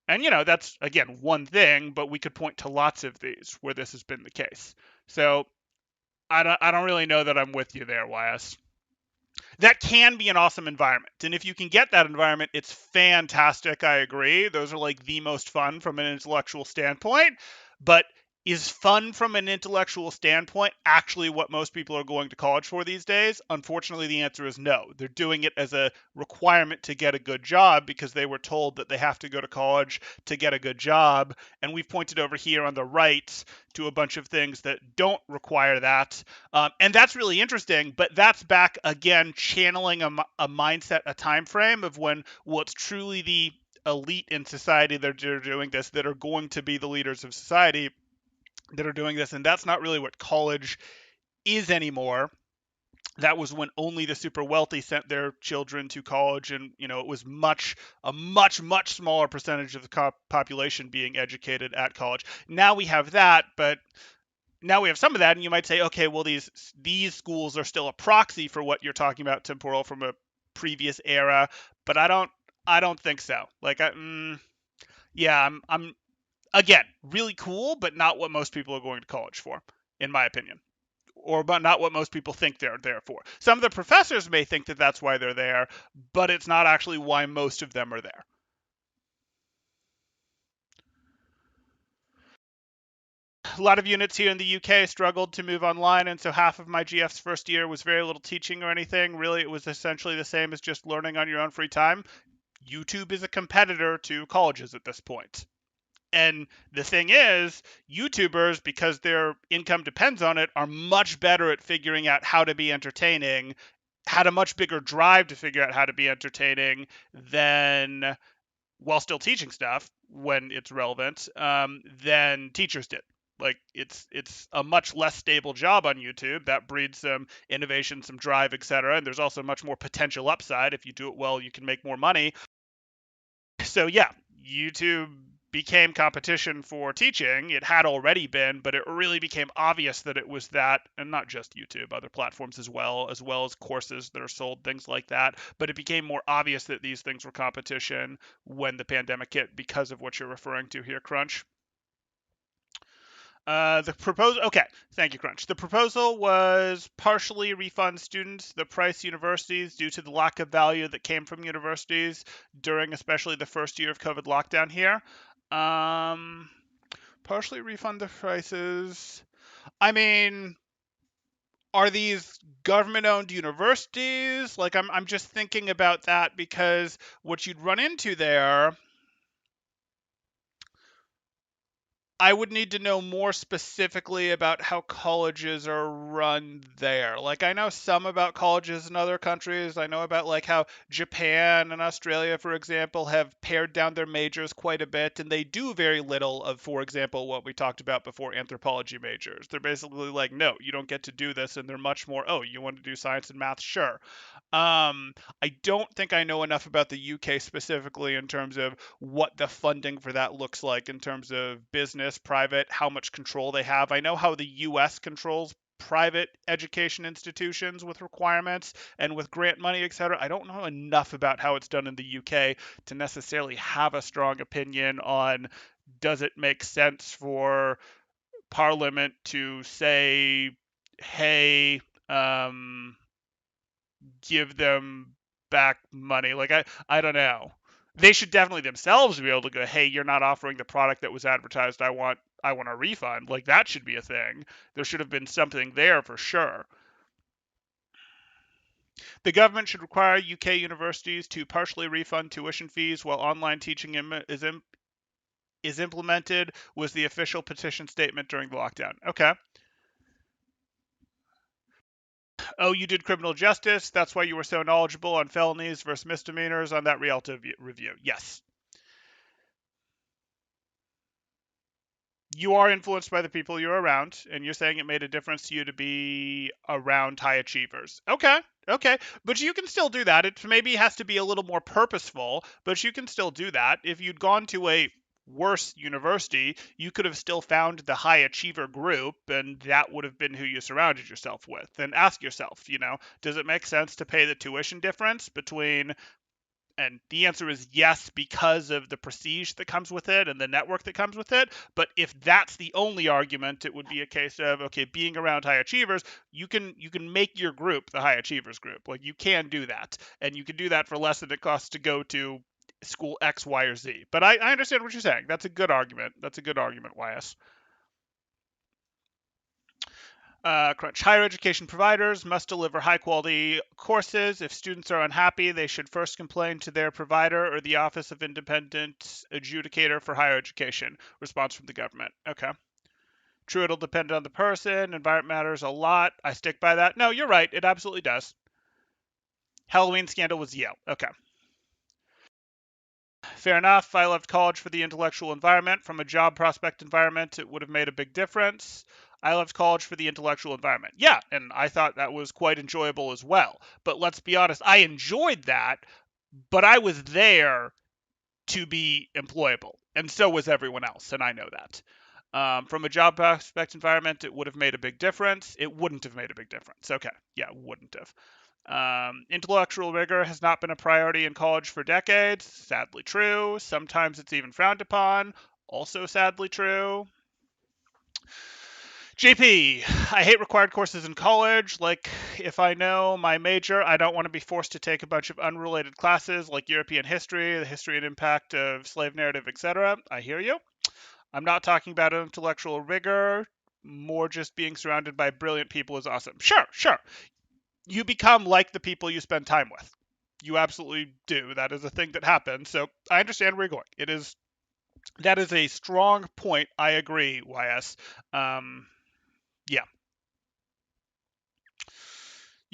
[SPEAKER 1] And that's, again, one thing, but we could point to lots of these where this has been the case. So I don't really know that I'm with you there, Wyatt. That can be an awesome environment. And if you can get that environment, it's fantastic. I agree. Those are like the most fun from an intellectual standpoint. But is fun from an intellectual standpoint actually what most people are going to college for these days? Unfortunately, the answer is no. They're doing it as a requirement to get a good job because they were told that they have to go to college to get a good job. And we've pointed over here on the right to a bunch of things that don't require that. And that's really interesting, but that's back again, channeling a mindset, a time frame of when what's truly the elite in society that are doing this, that are going to be the leaders of society that are doing this, and that's not really what college is anymore. That was when only the super wealthy sent their children to college, and it was much smaller percentage of the population being educated at college. Now we have that, but now we have some of that, and you might say, okay, well these schools are still a proxy for what you're talking about, temporal from a previous era, but I don't think so. Like yeah, I'm again, really cool, but not what most people are going to college for, in my opinion, or but not what most people think they're there for. Some of the professors may think that that's why they're there, but it's not actually why most of them are there. A lot of units here in the UK struggled to move online, and so half of my GF's first year was very little teaching or anything. Really, it was essentially the same as just learning on your own free time. YouTube is a competitor to colleges at this point. And the thing is, YouTubers, because their income depends on it, are much better at figuring out how to be entertaining, had a much bigger drive to figure out how to be entertaining than, while still teaching stuff when it's relevant, than teachers did. Like it's a much less stable job on YouTube. That breeds some innovation, some drive, etc. And there's also much more potential upside. If you do it well, you can make more money. So yeah, YouTube became competition for teaching. It had already been, but it really became obvious that it was that, and not just YouTube, other platforms as well as courses that are sold, things like that. But it became more obvious that these things were competition when the pandemic hit because of what you're referring to here, Crunch. The proposal, okay, thank you, Crunch. The proposal was partially refund students the price universities due to the lack of value that came from universities during especially the first year of COVID lockdown here. Um, Partially refund the prices. I mean, are these government-owned universities? Like, I'm just thinking about that because what you'd run into there, I would need to know more specifically about how colleges are run there. Like, I know some about colleges in other countries. I know about like how Japan and Australia, for example, have pared down their majors quite a bit, and they do very little of, for example, what we talked about before, anthropology majors. They're basically like, no, you don't get to do this, and they're much more, oh, you want to do science and math? Sure. I don't think I know enough about the UK specifically in terms of what the funding for that looks like in terms of business, private, how much control they have. I know how the US controls private education institutions with requirements and with grant money, etc. I don't know enough about how it's done in the UK to necessarily have a strong opinion on does it make sense for Parliament to say, hey, give them back money. Like I don't know. They should definitely themselves be able to go, hey, you're not offering the product that was advertised. I want a refund. Like that should be a thing. There should have been something there for sure. The government should require UK universities to partially refund tuition fees while online teaching is implemented, was the official petition statement during the lockdown. Okay. Oh, you did criminal justice. That's why you were so knowledgeable on felonies versus misdemeanors on that Rialto review. Yes. You are influenced by the people you're around, and you're saying it made a difference to you to be around high achievers. Okay, okay, but you can still do that. It maybe has to be a little more purposeful, but you can still do that. If you'd gone to a worse university, you could have still found the high achiever group, and that would have been who you surrounded yourself with. And ask yourself, does it make sense to pay the tuition difference between, and the answer is yes, because of the prestige that comes with it and the network that comes with it. But if that's the only argument, it would be a case of, okay, being around high achievers, you can make your group the high achievers group. Like you can do that, and you can do that for less than it costs to go to school X, Y, or Z. But I understand what you're saying. That's a good argument. That's a good argument, YS. Crunch. Higher education providers must deliver high quality courses. If students are unhappy, they should first complain to their provider or the Office of Independent Adjudicator for Higher Education. Response from the government. Okay. True, it'll depend on the person. Environment matters a lot. I stick by that. No, you're right. It absolutely does. Halloween scandal was Yale. Okay. Fair enough. I left college for the intellectual environment. From a job prospect environment, it would have made a big difference. I left college for the intellectual environment. Yeah, and I thought that was quite enjoyable as well. But let's be honest, I enjoyed that, but I was there to be employable, and so was everyone else, and I know that. From a job prospect environment, it would have made a big difference. It wouldn't have made a big difference. Okay, yeah, wouldn't have. Intellectual rigor has not been a priority in college for decades. Sadly true. Sometimes it's even frowned upon. Also sadly true. JP, I hate required courses in college. Like, if I know my major, I don't want to be forced to take a bunch of unrelated classes like European history, the history and impact of slave narrative, etc. I hear you. I'm not talking about intellectual rigor. More just being surrounded by brilliant people is awesome. Sure, sure. You become like the people you spend time with. You absolutely do. That is a thing that happens. So I understand where you're going. That is a strong point. I agree, YS. Yeah.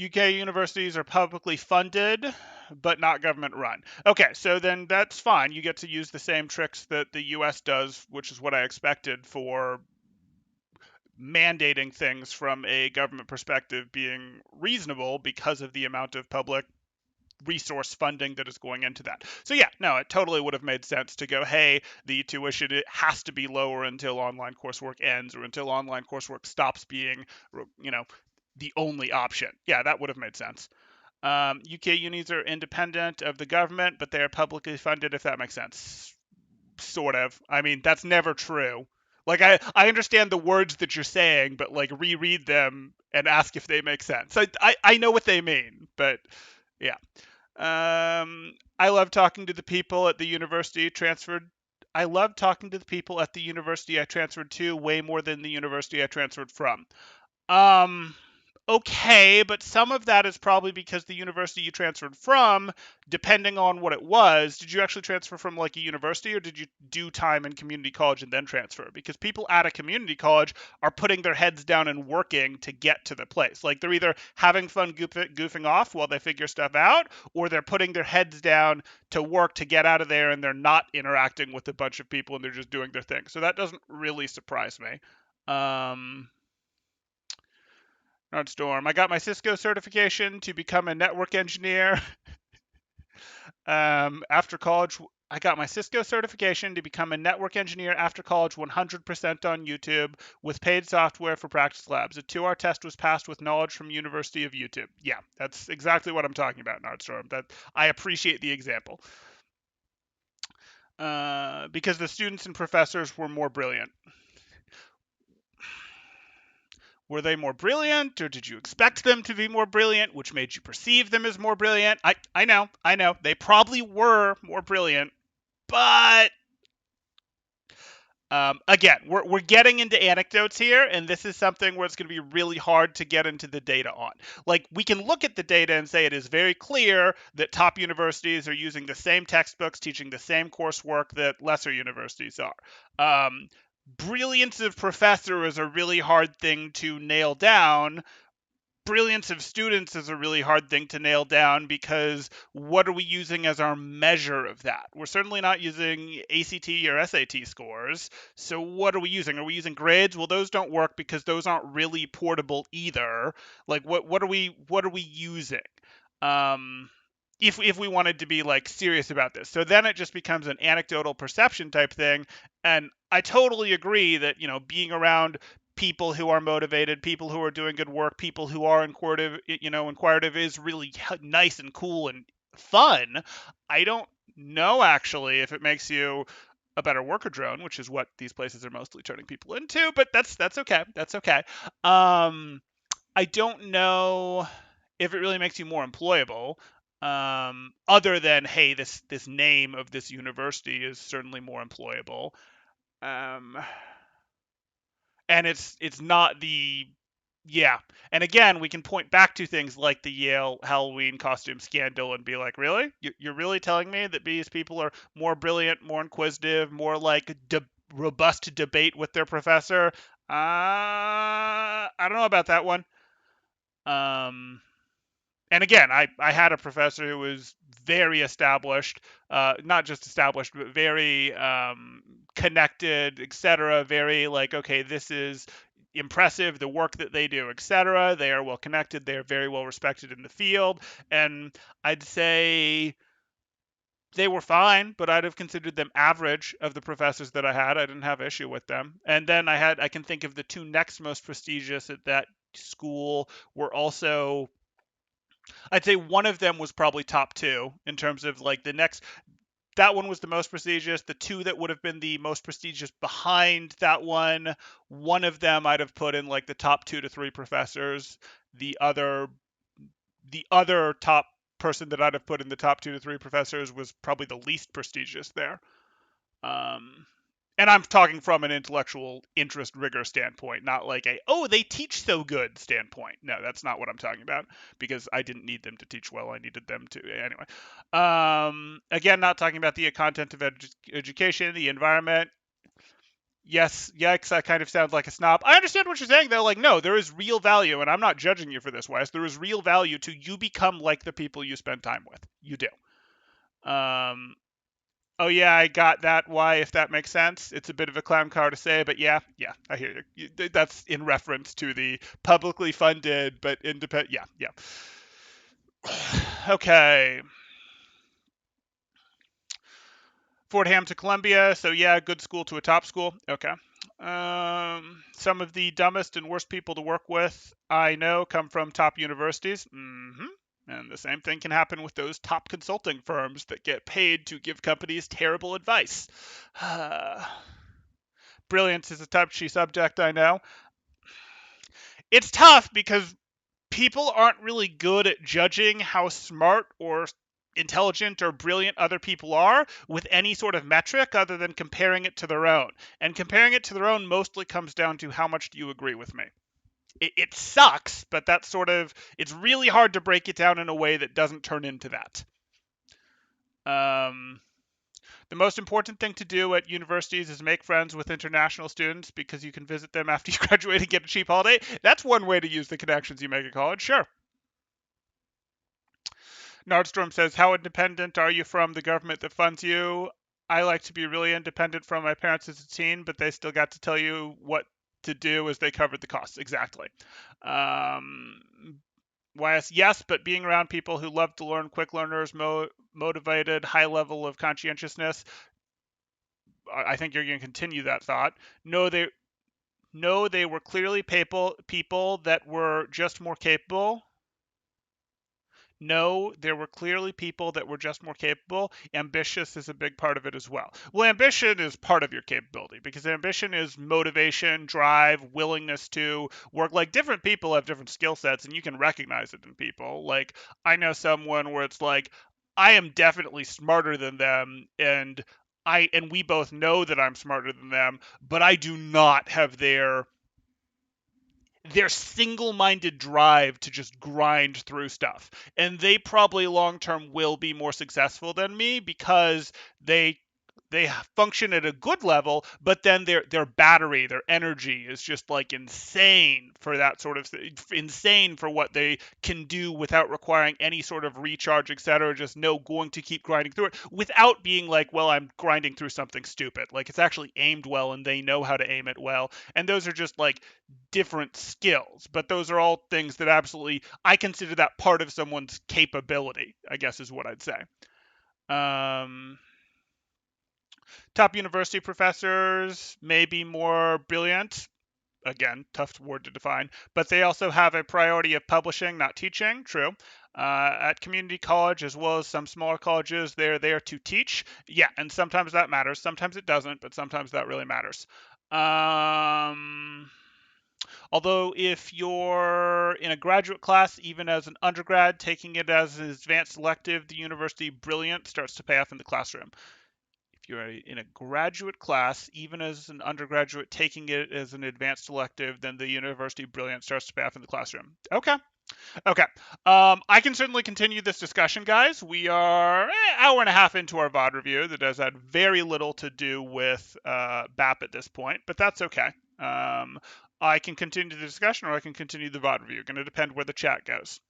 [SPEAKER 1] UK universities are publicly funded, but not government run. Okay, so then that's fine. You get to use the same tricks that the US does, which is what I expected for mandating things from a government perspective being reasonable because of the amount of public resource funding that is going into that. So yeah, no, it totally would have made sense to go, hey, the tuition it has to be lower until online coursework ends or until online coursework stops being, the only option. Yeah, that would have made sense. UK unis are independent of the government, but they are publicly funded, if that makes sense. Sort of. I mean, that's never true. Like, I understand the words that you're saying, but like reread them and ask if they make sense. I know what they mean, but yeah. I love talking to the people at the university transferred. I love talking to the people at the university I transferred to way more than the university I transferred from. Um, okay, but some of that is probably because the university you transferred from, depending on what it was, did you actually transfer from like a university or did you do time in community college and then transfer? Because people at a community college are putting their heads down and working to get to the place. Like they're either having fun goofing off while they figure stuff out, or they're putting their heads down to work to get out of there and they're not interacting with a bunch of people and they're just doing their thing. So that doesn't really surprise me. Storm. I got my Cisco certification to become a network engineer. After college, I got my Cisco certification to become a network engineer after college 100% on YouTube with paid software for practice labs. A 2-hour test was passed with knowledge from University of YouTube. Yeah, that's exactly what I'm talking about, Nardstorm. That I appreciate the example. Because the students and professors were more brilliant. Were they more brilliant, or did you expect them to be more brilliant, which made you perceive them as more brilliant? I know. They probably were more brilliant, but again, we're getting into anecdotes here, and this is something where it's going to be really hard to get into the data on. Like, we can look at the data and say it is very clear that top universities are using the same textbooks, teaching the same coursework that lesser universities are. Brilliance of professor is a really hard thing to nail down. Brilliance of students is a really hard thing to nail down because what are we using as our measure of that? We're certainly not using ACT or SAT scores. So what are we using? Are we using grades? Well, those don't work because those aren't really portable either. Like what are we using? Um, if we wanted to be like serious about this. So then it just becomes an anecdotal perception type thing. And I totally agree that, being around people who are motivated, people who are doing good work, people who are inquisitive is really nice and cool and fun. I don't know actually if it makes you a better worker drone, which is what these places are mostly turning people into, but that's okay. That's okay. I don't know if it really makes you more employable, other than, hey, this name of this university is certainly more employable. Um, and it's not the Yeah. And again, we can point back to things like the Yale Halloween costume scandal and be like, really? You're really telling me that these people are more brilliant, more inquisitive, more like robust to debate with their professor? I don't know about that one. Um, and again, I had a professor who was very established, not just established, but very connected, etc. Very like, okay, this is impressive, the work that they do, etc. They are well connected, they are very well respected in the field, and I'd say they were fine, but I'd have considered them average of the professors that I had. I didn't have issue with them. And then I can think of the two next most prestigious at that school were also, I'd say one of them was probably top two in terms of like the next. That one was the most prestigious. The two that would have been the most prestigious behind that one of them I'd have put in like the top 2 to 3 professors. The other top person that I'd have put in the top 2 to 3 professors was probably the least prestigious there. Um, and I'm talking from an intellectual interest rigor standpoint, not like a, oh, they teach so good standpoint. No, that's not what I'm talking about, because I didn't need them to teach well. I needed them to anyway. Again, not talking about the content of education, the environment. Yes, yikes, I kind of sound like a snob. I understand what you're saying though. Like, no, there is real value, and I'm not judging you for this, Wes. There is real value to you become like the people you spend time with. You do. Um, Oh yeah, I got that. Why, if that makes sense? It's a bit of a clown car to say, but yeah, I hear you. That's in reference to the publicly funded but independent. Yeah. Okay. Fordham to Columbia. So yeah, good school to a top school. Okay. Some of the dumbest and worst people to work with I know come from top universities. And the same thing can happen with those top consulting firms that get paid to give companies terrible advice. Brilliance is a touchy subject, I know. It's tough because people aren't really good at judging how smart or intelligent or brilliant other people are with any sort of metric other than comparing it to their own. And comparing it to their own mostly comes down to how much do you agree with me. It sucks, but that's it's really hard to break it down in a way that doesn't turn into that. Um, The most important thing to do at universities is make friends with international students because you can visit them after you graduate and get a cheap holiday. That's one way to use the connections you make at college, sure. Nordstrom says, how independent are you from the government that funds you? I like to be really independent from my parents as a teen, but they still got to tell you what to do as they covered the costs. Exactly. YS, yes, but being around people who love to learn, quick learners, motivated, high level of conscientiousness, I think you're going to continue that thought. No, they were clearly people that were just more capable. No, there were clearly people that were just more capable. Ambitious is a big part of it as well. Well, ambition is part of your capability because ambition is motivation, drive, willingness to work. Like different people have different skill sets and you can recognize it in people. Like I know someone where it's like, I am definitely smarter than them and we both know that I'm smarter than them, but I do not have their single-minded drive to just grind through stuff. And they probably long term will be more successful than me because they function at a good level, but then their battery, their energy is just like insane for that sort of insane for what they can do without requiring any sort of recharge, etc. Just no going to keep grinding through it without being like, well, I'm grinding through something stupid. Like it's actually aimed well and they know how to aim it well. And those are just like different skills, but those are all things that absolutely I consider that part of someone's capability, I guess is what I'd say. Um, Top university professors may be more brilliant. Again, tough word to define, but they also have a priority of publishing, not teaching. True. At community college, as well as some smaller colleges, they're there to teach. Yeah, and sometimes that matters. Sometimes it doesn't, but sometimes that really matters. Although, if you're in a graduate class, even as an undergrad, taking it as an advanced elective, the university brilliant starts to pay off in the classroom. If you're in a graduate class, even as an undergraduate taking it as an advanced elective, then the university brilliance starts to pay off in the classroom. Okay. Okay. I can certainly continue this discussion, guys. We are an hour and a half into our VOD review that has had very little to do with BAP at this point, but that's okay. I can continue the discussion or I can continue the VOD review. Going to depend where the chat goes.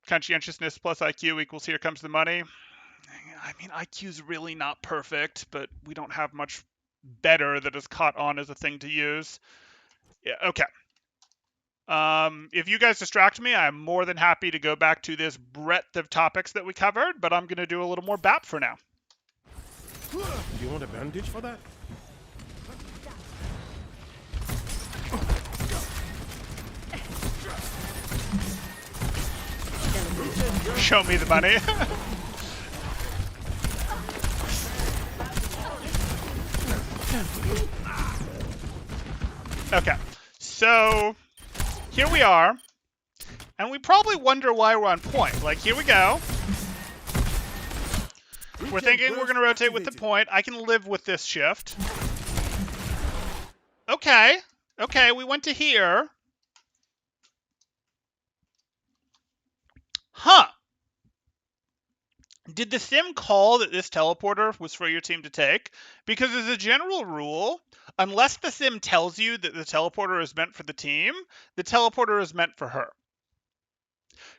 [SPEAKER 1] Conscientiousness plus IQ equals here comes the money. I mean, IQ's really not perfect, but we don't have much better that is caught on as a thing to use. Yeah, okay. If you guys distract me, I'm more than happy to go back to this breadth of topics that we covered, but I'm going to do a little more BAP for now.
[SPEAKER 4] Do you want a bandage for that?
[SPEAKER 1] Show me the money. Okay, so here we are, and we probably wonder why we're on point. Like, here we go. We're thinking we're going to rotate with the point. I can live with this shift. Okay, we went to here. Huh. Did the sim call that this teleporter was for your team to take? Because as a general rule, unless the sim tells you that the teleporter is meant for the team, the teleporter is meant for her.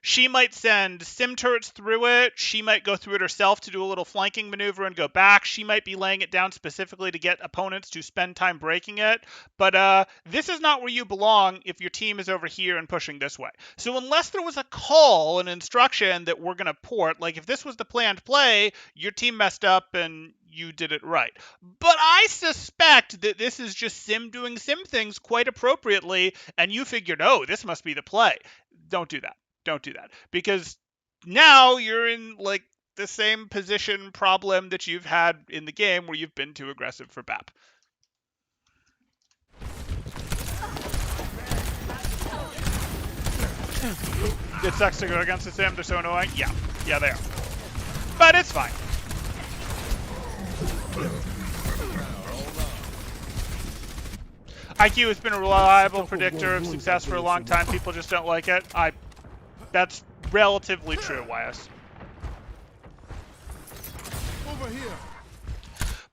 [SPEAKER 1] She might send sim turrets through it. She might go through it herself to do a little flanking maneuver and go back. She might be laying it down specifically to get opponents to spend time breaking it. But this is not where you belong if your team is over here and pushing this way. So unless there was a call, an instruction that we're going to port, like if this was the planned play, your team messed up and you did it right. But I suspect that this is just sim doing sim things quite appropriately, and you figured, oh, this must be the play. Don't do that. Don't do that, because now you're in like the same position problem that you've had in the game where you've been too aggressive for BAP. It sucks to go against the sim. They're so annoying. Yeah, they are. But it's fine. IQ has been a reliable predictor of success for a long time. People just don't like it. That's relatively true, YS.
[SPEAKER 4] Over here.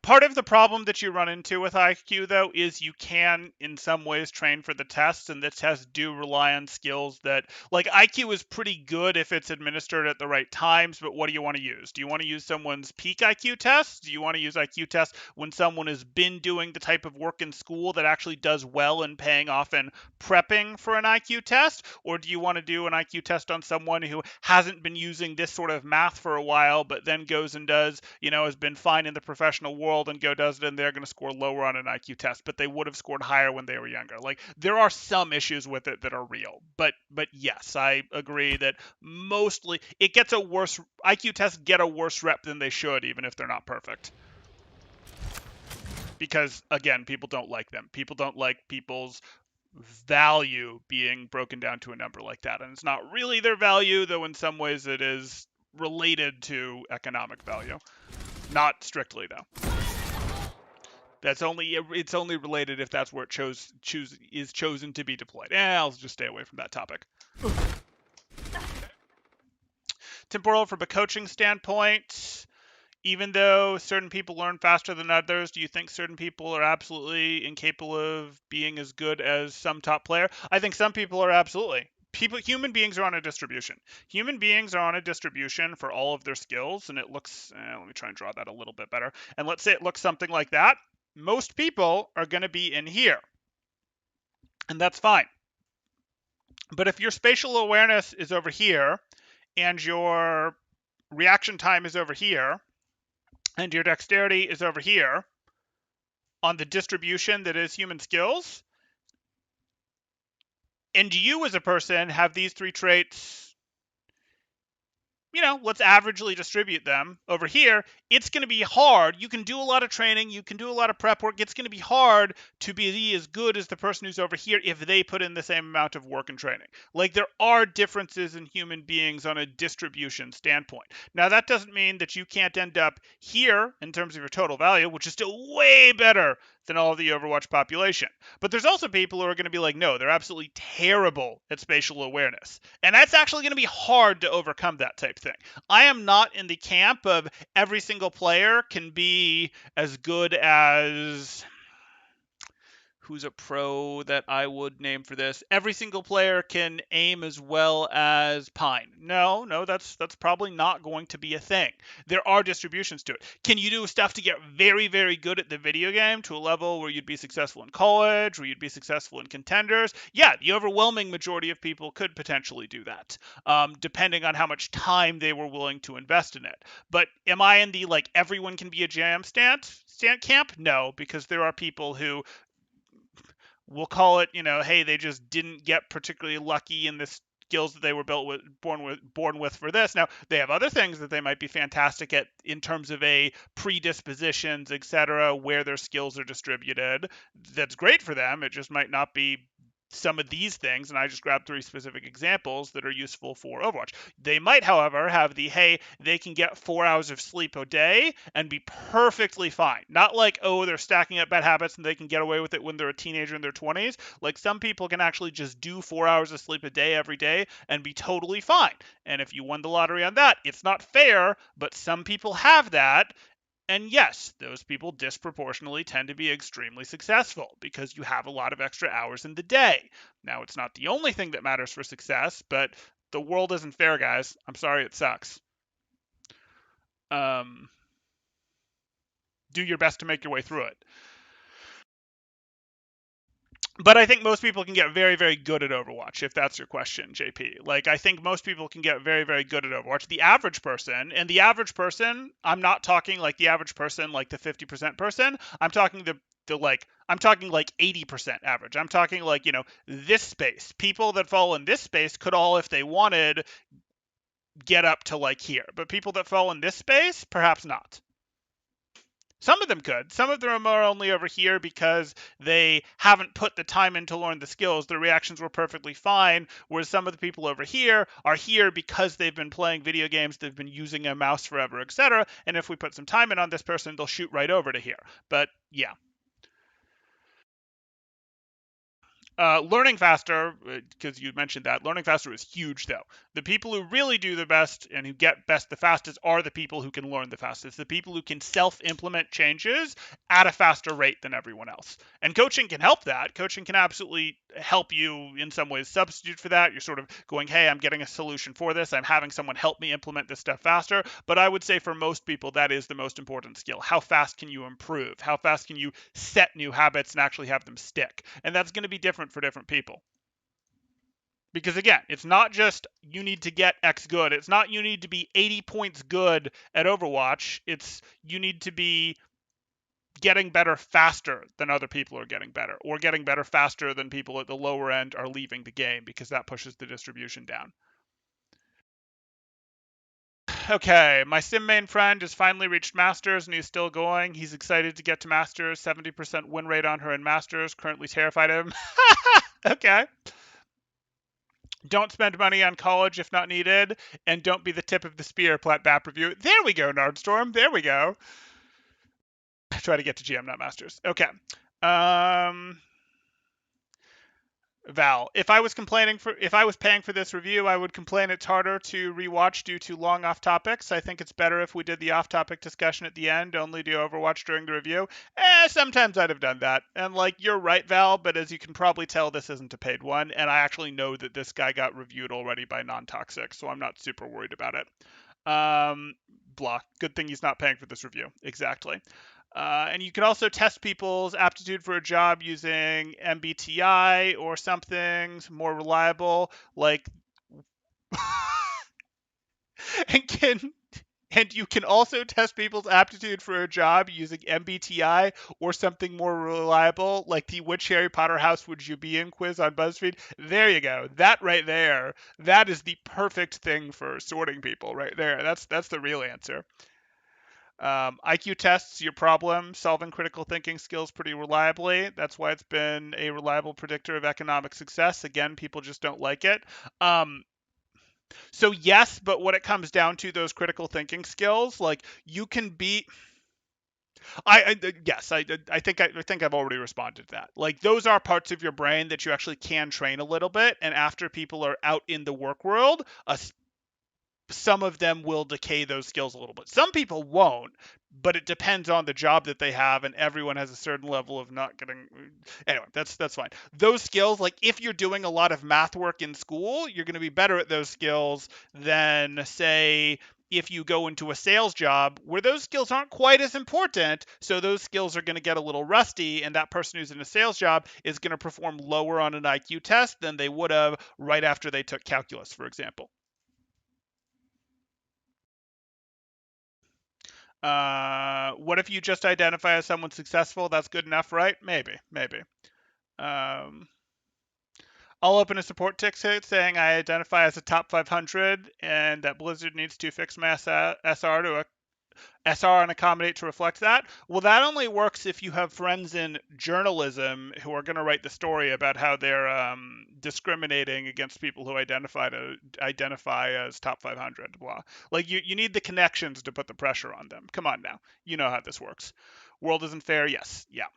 [SPEAKER 1] Part of the problem that you run into with IQ, though, is you can, in some ways, train for the tests, and the tests do rely on skills that, like, IQ is pretty good if it's administered at the right times, but what do you want to use? Do you want to use someone's peak IQ test? Do you want to use IQ tests when someone has been doing the type of work in school that actually does well in paying off and prepping for an IQ test? Or do you want to do an IQ test on someone who hasn't been using this sort of math for a while, but then goes and does, has been fine in the professional world and does it, and they're going to score lower on an IQ test, but they would have scored higher when they were younger. Like, there are some issues with it that are real, but yes, I agree that mostly it gets a worse, IQ tests get a worse rep than they should, even if they're not perfect. Because, again, people don't like them. People don't like people's value being broken down to a number like that, and it's not really their value, though in some ways it is related to economic value. Not strictly, though. It's only related if that's where it is chosen to be deployed. I'll just stay away from that topic. Temporal, from a coaching standpoint, even though certain people learn faster than others, do you think certain people are absolutely incapable of being as good as some top player? I think some people are absolutely. Human beings are on a distribution. Human beings are on a distribution for all of their skills, and it looks, let me try and draw that a little bit better. And let's say it looks something like that. Most people are going to be in here, and that's fine. But if your spatial awareness is over here, and your reaction time is over here, and your dexterity is over here, on the distribution that is human skills, and you as a person have these three traits let's averagely distribute them. Over here, it's going to be hard. You can do a lot of training, you can do a lot of prep work. It's going to be hard to be as good as the person who's over here if they put in the same amount of work and training. Like, there are differences in human beings on a distribution standpoint. Now, that doesn't mean that you can't end up here in terms of your total value, which is still way better than all of the Overwatch population. But there's also people who are going to be like, no, they're absolutely terrible at spatial awareness. And that's actually going to be hard to overcome that type thing. I am not in the camp of every single player can be as good as who's a pro that I would name for this. Every single player can aim as well as Pine. No, that's probably not going to be a thing. There are distributions to it. Can you do stuff to get very, very good at the video game to a level where you'd be successful in college, where you'd be successful in contenders? Yeah, the overwhelming majority of people could potentially do that, depending on how much time they were willing to invest in it. But am I in the like everyone can be a jam stand camp? No, because there are people who we'll call it, hey, they just didn't get particularly lucky in the skills that they were born with for this. Now, they have other things that they might be fantastic at in terms of a predispositions, etc., where their skills are distributed. That's great for them. It just might not be some of these things, and I just grabbed 3 specific examples that are useful for Overwatch. They might, however, have the, hey, they can get 4 hours of sleep a day and be perfectly fine. Not like, oh, they're stacking up bad habits and they can get away with it when they're a teenager in their 20s. Like, some people can actually just do 4 hours of sleep a day every day and be totally fine. And if you won the lottery on that, it's not fair, but some people have that. And yes, those people disproportionately tend to be extremely successful because you have a lot of extra hours in the day. Now, it's not the only thing that matters for success, but the world isn't fair, guys. I'm sorry, it sucks. Do your best to make your way through it. But I think most people can get very, very good at Overwatch, if that's your question, JP. Like, I think most people can get very, very good at Overwatch. The average person, and the average person, I'm not talking like the average person, like the 50% person. I'm talking I'm talking like 80% average. I'm talking like, this space. People that fall in this space could all, if they wanted, get up to like here. But people that fall in this space, perhaps not. Some of them could. Some of them are only over here because they haven't put the time in to learn the skills. Their reactions were perfectly fine, whereas some of the people over here are here because they've been playing video games, they've been using a mouse forever, etc. And if we put some time in on this person, they'll shoot right over to here. But yeah. Learning faster, because you mentioned that, learning faster is huge, though. The people who really do the best and who get best the fastest are the people who can learn the fastest, the people who can self-implement changes at a faster rate than everyone else. And coaching can help that. Coaching can absolutely help you in some ways substitute for that. You're sort of going, hey, I'm getting a solution for this. I'm having someone help me implement this stuff faster. But I would say for most people, that is the most important skill. How fast can you improve? How fast can you set new habits and actually have them stick? And that's going to be different for different people. Because again, it's not just you need to get X good. It's not you need to be 80 points good at Overwatch. It's you need to be getting better faster than other people are getting better, or getting better faster than people at the lower end are leaving the game, because that pushes the distribution down. Okay, my sim main friend has finally reached Masters and he's still going. He's excited to get to Masters. 70% win rate on her in Masters. Currently terrified of him. Okay. Don't spend money on college if not needed, and don't be the tip of the spear, Plat BAP review. There we go, Nardstorm. There we go. Try to get to GM, not Masters. Okay. Val, if I was paying for this review, I would complain it's harder to rewatch due to long off topics. I think it's better if we did the off topic discussion at the end, only do Overwatch during the review. Sometimes I'd have done that. And like, you're right, Val, but as you can probably tell, this isn't a paid one, and I actually know that this guy got reviewed already by Non-Toxic, so I'm not super worried about it. Blah. Good thing he's not paying for this review. Exactly. And you can also test people's aptitude for a job using MBTI or something more reliable, like and And you can also test people's aptitude for a job using MBTI or something more reliable, like the Which Harry Potter house would you be in quiz on BuzzFeed. There you go. That right there, that is the perfect thing for sorting people right there. That's the real answer. IQ tests your problem solving critical thinking skills pretty reliably. That's why it's been a reliable predictor of economic success. Again, people just don't like it. Um, so yes, but when it comes down to those critical thinking skills, like you can be, yes, I think I've already responded to that. Like those are parts of your brain that you actually can train a little bit, and after people are out in the work world, some of them will decay those skills a little bit. Some people won't, but it depends on the job that they have, and everyone has a certain level of not getting. Anyway, that's fine. Those skills, like if you're doing a lot of math work in school, you're going to be better at those skills than say if you go into a sales job where those skills aren't quite as important, so those skills are going to get a little rusty, and that person who's in a sales job is going to perform lower on an IQ test than they would have right after they took calculus, for example. What if you just identify as someone successful? That's good enough, right? Maybe. Um, I'll open a support ticket saying I identify as a top 500 and that Blizzard needs to fix my SR to SR and accommodate to reflect that. Well, that only works if you have friends in journalism who are going to write the story about how they're discriminating against people who identify as top 500. Blah. Like you need the connections to put the pressure on them. Come on now, you know how this works. World isn't fair. Yes, yeah.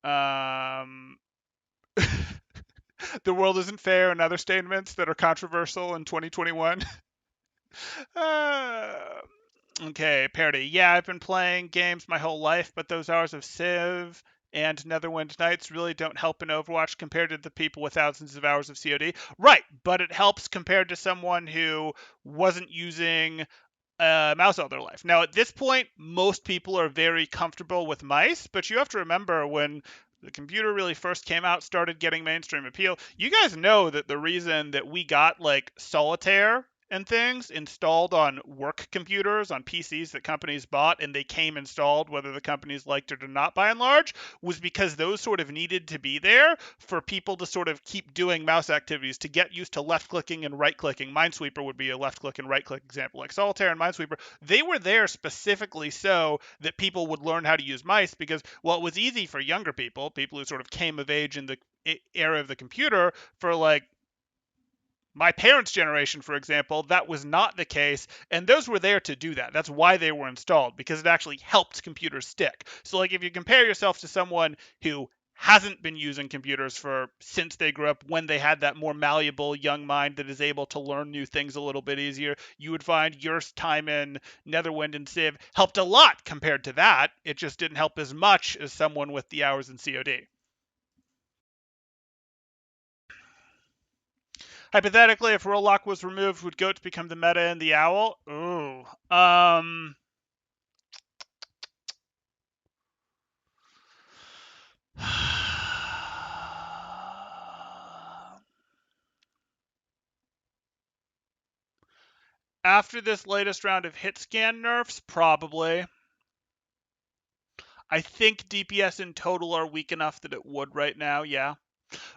[SPEAKER 1] Um, the world isn't fair, and other statements that are controversial in 2021. uh, Okay, parody. Yeah, I've been playing games my whole life, but those hours of Civ and Netherwind Nights really don't help in Overwatch compared to the people with thousands of hours of COD. Right, but it helps compared to someone who wasn't using mouse all their life. Now, at this point, most people are very comfortable with mice, but you have to remember when the computer really first came out, started getting mainstream appeal. You guys know that the reason that we got like solitaire and things installed on work computers on PCs that companies bought and they came installed whether the companies liked it or not by and large was because those sort of needed to be there for people to sort of keep doing mouse activities to get used to left clicking and right clicking. Minesweeper would be a left click and right click example. Like Solitaire and Minesweeper, they were there specifically so that people would learn how to use mice because, well, it was easy for younger people, people who sort of came of age in the era of the computer, for like my parents' generation, for example, that was not the case, and those were there to do that. That's why they were installed, because it actually helped computers stick. So, like, if you compare yourself to someone who hasn't been using computers for since they grew up, when they had that more malleable young mind that is able to learn new things a little bit easier, you would find your time in Netherwind and Civ helped a lot compared to that. It just didn't help as much as someone with the hours in COD. Hypothetically, if Rollock was removed, would goats become the meta and the owl? Ooh. After this latest round of hit scan nerfs, probably. I think DPS in total are weak enough that it would right now, yeah.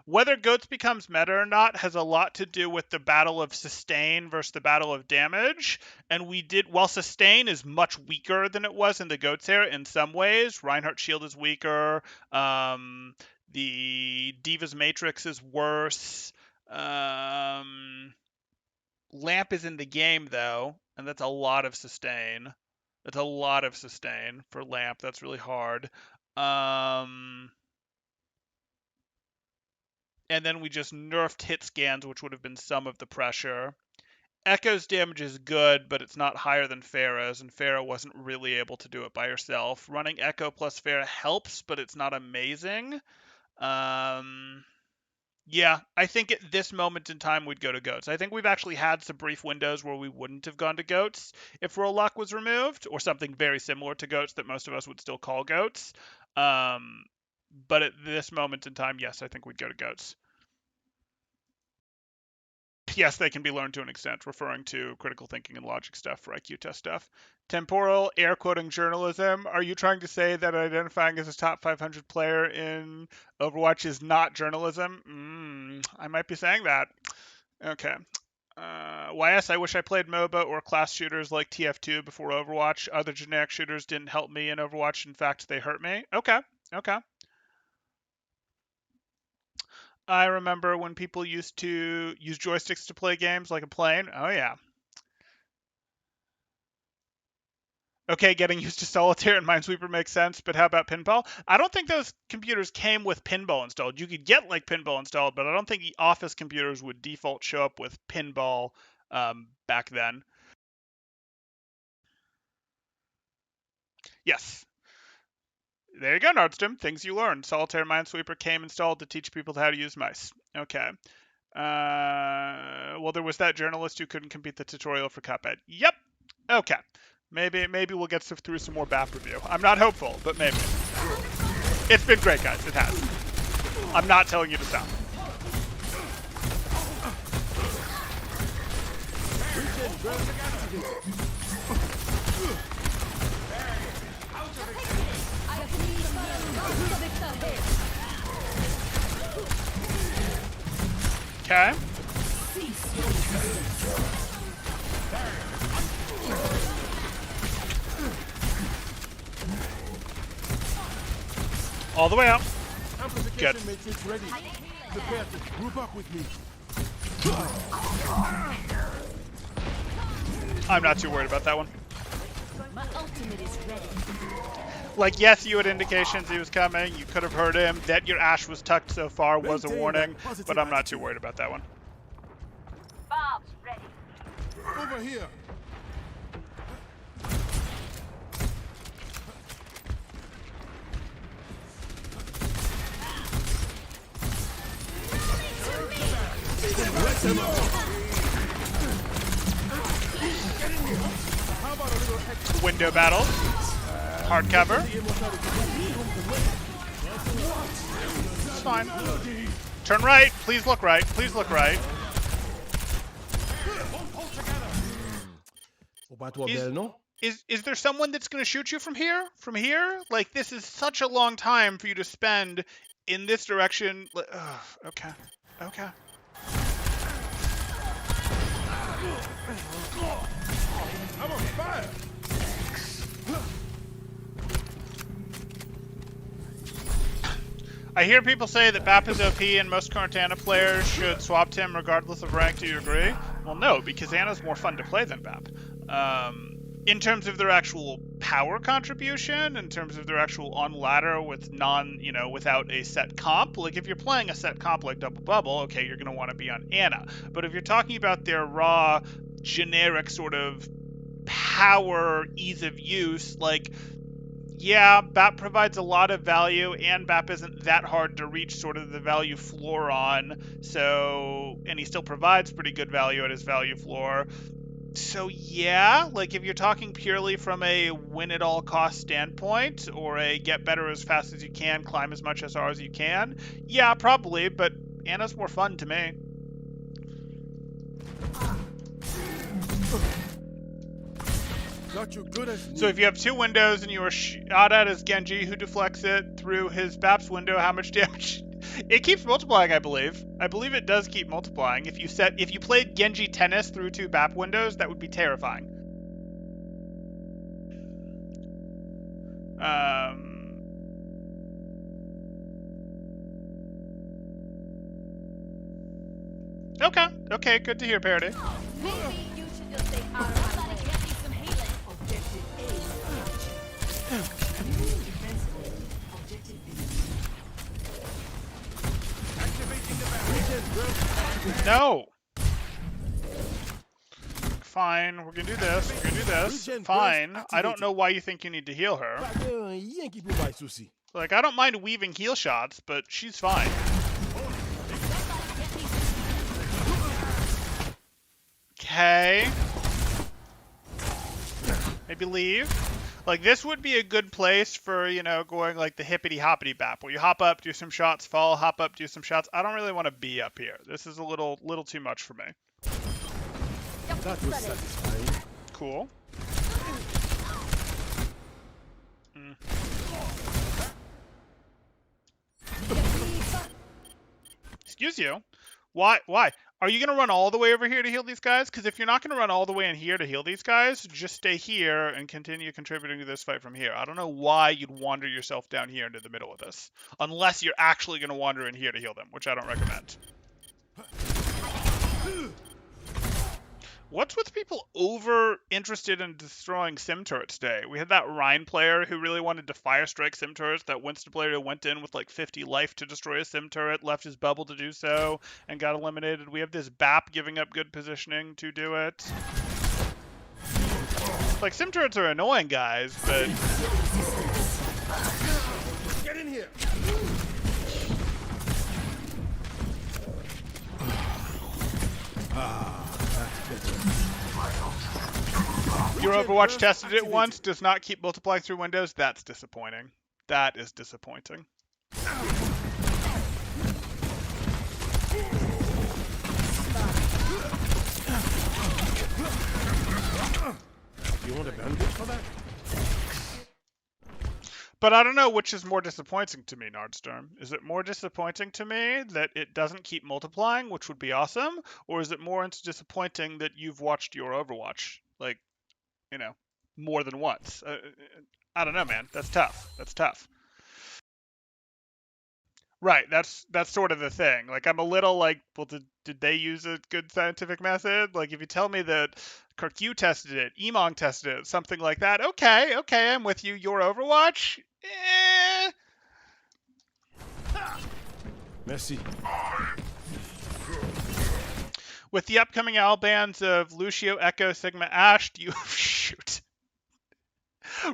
[SPEAKER 1] Whether Goats becomes meta or not has a lot to do with the battle of sustain versus the battle of damage. And while sustain is much weaker than it was in the Goats era in some ways, Reinhardt's shield is weaker, the Diva's Matrix is worse. Lamp is in the game though, and that's a lot of sustain. That's a lot of sustain for Lamp. That's really hard. Um, and then we just nerfed hit scans, which would have been some of the pressure. Echo's damage is good, but it's not higher than Pharah's, and Pharah wasn't really able to do it by herself. Running Echo plus Pharah helps, but it's not amazing. Um, yeah, I think at this moment in time we'd go to Goats. I think we've actually had some brief windows where we wouldn't have gone to Goats if Rollock was removed, or something very similar to Goats that most of us would still call Goats. Um, but at this moment in time, yes, I think we'd go to Goats. Yes, they can be learned to an extent, referring to critical thinking and logic stuff for IQ test stuff. Temporal, air quoting journalism. Are you trying to say that identifying as a top 500 player in Overwatch is not journalism? I might be saying that. Okay. YS, I wish I played MOBA or class shooters like TF2 before Overwatch. Other generic shooters didn't help me in Overwatch. In fact, they hurt me. Okay. Okay. I remember when people used to use joysticks to play games like a plane. Oh, yeah. Okay, getting used to solitaire and Minesweeper makes sense, but how about pinball? I don't think those computers came with pinball installed. You could get like pinball installed, but I don't think the office computers would default show up with pinball back then. Yes. There you go, Nordstrom. Things you learned. Solitaire and Minesweeper came installed to teach people how to use mice. Okay. Well, there was that journalist who couldn't complete the tutorial for Cuphead. Yep. Okay. Maybe we'll get through some more BAP review. I'm not hopeful, but maybe. It's been great, guys. It has. I'm not telling you to stop. Okay. All the way up. Good.
[SPEAKER 4] Amplification matrix ready. Prepare to group up with me.
[SPEAKER 1] I'm not too worried about that one.
[SPEAKER 2] My ultimate is ready.
[SPEAKER 1] Like, yes, you had indications he was coming. You could have heard him. That your Ash was tucked so far was a warning, but I'm not too worried about that one.
[SPEAKER 2] Bob's ready.
[SPEAKER 4] Over here. How about a little extra?
[SPEAKER 1] Window battle. Hard cover. It's fine. Turn right. Please look right. Please look right. Is there someone that's going to shoot you from here? From here? Like, this is such a long time for you to spend in this direction. Okay. Okay.
[SPEAKER 4] I'm on fire.
[SPEAKER 1] I hear people say that BAP is OP and most current Ana players should swap to him regardless of rank. Do you agree? Well, no, because Ana's more fun to play than BAP. In terms of their actual power contribution, in terms of their actual on ladder with without a set comp. Like, if you're playing a set comp like Double Bubble, okay, you're going to want to be on Ana. But if you're talking about their raw, generic sort of power, ease of use, like, yeah, BAP provides a lot of value, and BAP isn't that hard to reach sort of the value floor on, and he still provides pretty good value at his value floor. So yeah, like if you're talking purely from a win at all cost standpoint, or a get better as fast as you can, climb as much SR as you can, yeah, probably, but Ana's more fun to me.
[SPEAKER 4] Got you good as
[SPEAKER 1] So if you have two windows and you are shot at as Genji, who deflects it through his BAP's window, how much damage? It keeps multiplying, I believe. I believe it does keep multiplying. If you played Genji Tennis through two BAP windows, that would be terrifying. Okay, good to hear, Parody.
[SPEAKER 2] Maybe you should just stay out of my way. Get me some healing.
[SPEAKER 5] Objective A. Defensively. Objective B.
[SPEAKER 3] Activating the barrier.
[SPEAKER 1] No! Fine, we're gonna do this, we're gonna do this. Fine. I don't know why you think you need to heal her.
[SPEAKER 4] Yankee Blue Susie.
[SPEAKER 1] Like, I don't mind weaving heal shots, but she's fine. Okay. Maybe leave. Like, this would be a good place for, going like the hippity-hoppity BAP, where you hop up, do some shots, fall, hop up, do some shots. I don't really want to be up here. This is a little too much for me.
[SPEAKER 4] That was satisfying.
[SPEAKER 1] Cool. Mm. Excuse you. Why? Why? Are you going to run all the way over here to heal these guys? Because if you're not going to run all the way in here to heal these guys, just stay here and continue contributing to this fight from here. I don't know why you'd wander yourself down here into the middle of this. Unless you're actually going to wander in here to heal them, which I don't recommend. What's with people over interested in destroying sim turrets today? We had that Rhine player who really wanted to fire strike sim turrets. That Winston player who went in with like 50 life to destroy a sim turret, left his bubble to do so, and got eliminated. We have this BAP giving up good positioning to do it. Like, sim turrets are annoying, guys, but...
[SPEAKER 4] Get in here.
[SPEAKER 1] Your Overwatch tested it once, does not keep multiplying through windows. That's disappointing. That is disappointing.
[SPEAKER 4] You want a bandage for that?
[SPEAKER 1] But I don't know which is more disappointing to me, Nardstorm. Is it more disappointing to me that it doesn't keep multiplying, which would be awesome? Or is it more disappointing that you've watched your Overwatch, like, you know, more than once? I don't know, man. That's tough. That's tough. Right, that's sort of the thing. Like, I'm a little like, well, did they use a good scientific method? Like, if you tell me that Kirkyu tested it, Emong tested it, something like that, okay, I'm with you. Your Overwatch?
[SPEAKER 4] Merci.
[SPEAKER 1] With the upcoming L bans of Lucio, Echo, Sigma, Ashe, do you... Shoot.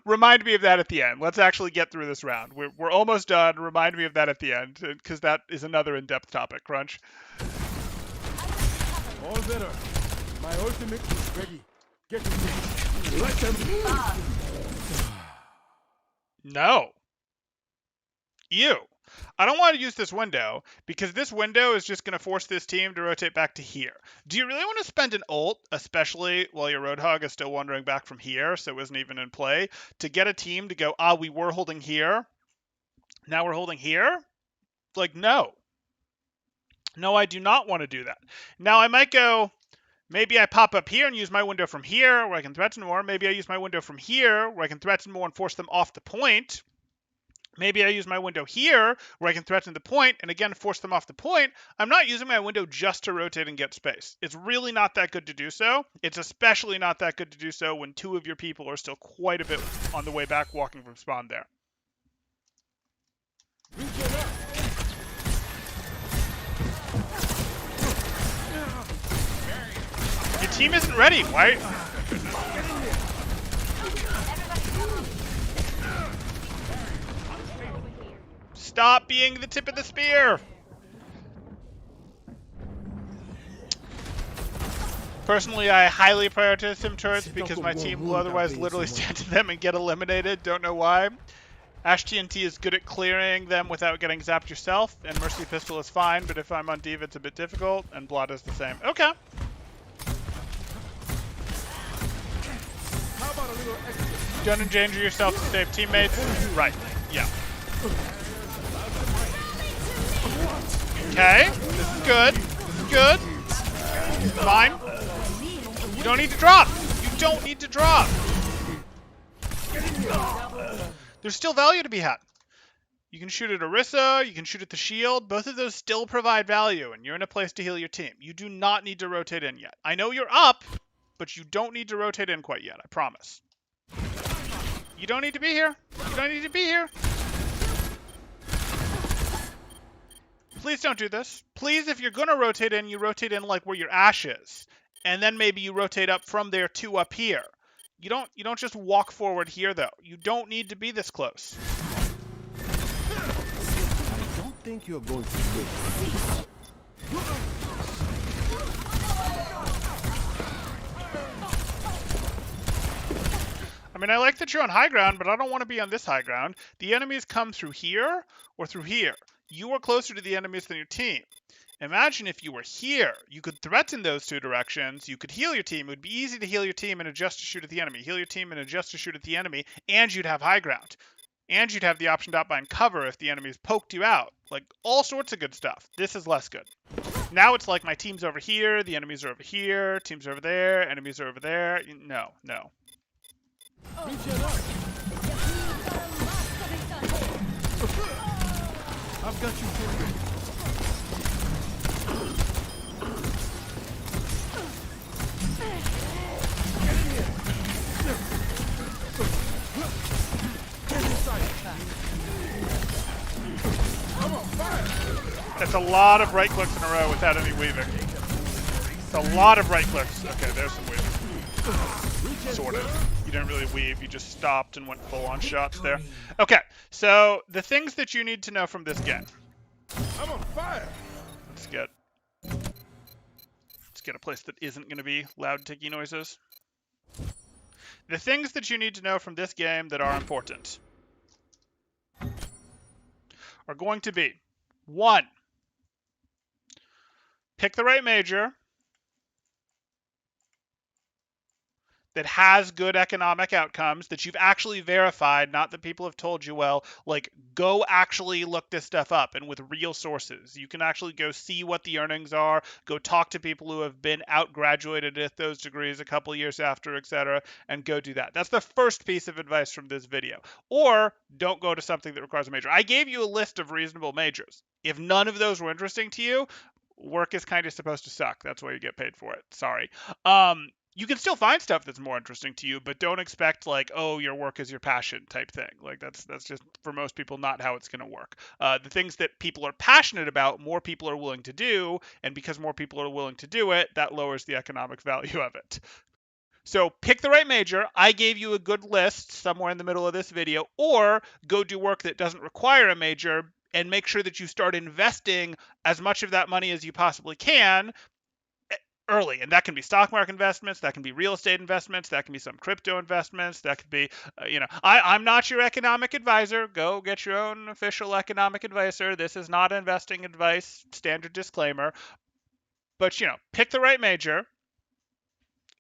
[SPEAKER 1] Remind me of that at the end. Let's actually get through this round. We're almost done. Remind me of that at the end, because that is another in-depth topic. Crunch.
[SPEAKER 4] All better. My ultimate is ready. Get to me. Let them.
[SPEAKER 1] No. Ew. I don't want to use this window, because this window is just going to force this team to rotate back to here. Do you really want to spend an ult, especially while your Roadhog is still wandering back from here, so it isn't even in play, to get a team to go, we were holding here, now we're holding here? Like, no. No, I do not want to do that. Now, I might go, maybe I pop up here and use my window from here, where I can threaten more. Maybe I use my window from here, where I can threaten more and force them off the point. Maybe I use my window here, where I can threaten the point, and again, force them off the point. I'm not using my window just to rotate and get space. It's really not that good to do so. It's especially not that good to do so when two of your people are still quite a bit on the way back walking from spawn there. Your team isn't ready. Why? Stop being the tip of the spear. Personally, I highly prioritize sim turrets because my team will otherwise literally stand to them and get eliminated. Don't know why. Ash TNT is good at clearing them without getting zapped yourself, and Mercy Pistol is fine, but if I'm on Diva, it's a bit difficult, and Blood is the same. Okay.
[SPEAKER 4] How about a little extra?
[SPEAKER 1] Don't endanger yourself to save teammates. Right. Yeah. Okay. This is good. This is good. Fine. You don't need to drop. You don't need to drop. There's still value to be had. You can shoot at Orisa, you can shoot at the shield. Both of those still provide value, and you're in a place to heal your team. You do not need to rotate in yet. I know you're up, but you don't need to rotate in quite yet, I promise. You don't need to be here. You don't need to be here. Please don't do this. Please, if you're going to rotate in, you rotate in like where your Ashe is. And then maybe you rotate up from there to up here. You don't just walk forward here, though. You don't need to be this close.
[SPEAKER 4] I don't think you're going to win.
[SPEAKER 1] I mean, I like that you're on high ground, but I don't want to be on this high ground. The enemies come through here or through here. You are closer to the enemies than your team. Imagine if you were here. You could threaten those two directions. You could heal your team. It would be easy to heal your team and adjust to shoot at the enemy. Heal your team and adjust to shoot at the enemy, and you'd have high ground. And you'd have the option to outbind cover if the enemy's poked you out. Like, all sorts of good stuff. This is less good. Now it's like my team's over here, the enemies are over here, teams are over there, enemies are over there. No, no.
[SPEAKER 4] Reach up. I've got you covered.
[SPEAKER 1] That's a lot of right clicks in a row without any weaving. It's a lot of right clicks. Okay, there's some weaving. Sort of. You didn't really weave, you just stopped and went full on shots there. Okay, so the things that you need to know from this game.
[SPEAKER 4] I'm on fire.
[SPEAKER 1] Let's get a place that isn't going to be loud ticky noises. The things that you need to know from this game that are important are going to be 1. Pick the right major that has good economic outcomes that you've actually verified, not that people have told you, well, like, go actually look this stuff up and with real sources. You can actually go see what the earnings are, go talk to people who have been out-graduated at those degrees a couple years after, etc., and go do that. That's the first piece of advice from this video. Or don't go to something that requires a major. I gave you a list of reasonable majors. If none of those were interesting to you, work is kind of supposed to suck. That's why you get paid for it. Sorry. You can still find stuff that's more interesting to you, but don't expect like, oh, your work is your passion type thing. Like that's just for most people not how it's going to work. The things that people are passionate about, more people are willing to do, and because more people are willing to do it, that lowers the economic value of it. So pick the right major. I gave you a good list somewhere in the middle of this video, or go do work that doesn't require a major and make sure that you start investing as much of that money as you possibly can early. And that can be stock market investments, that can be real estate investments, that can be some crypto investments, that could be, I'm not your economic advisor. Go get your own official economic advisor. This is not investing advice, standard disclaimer. But, pick the right major.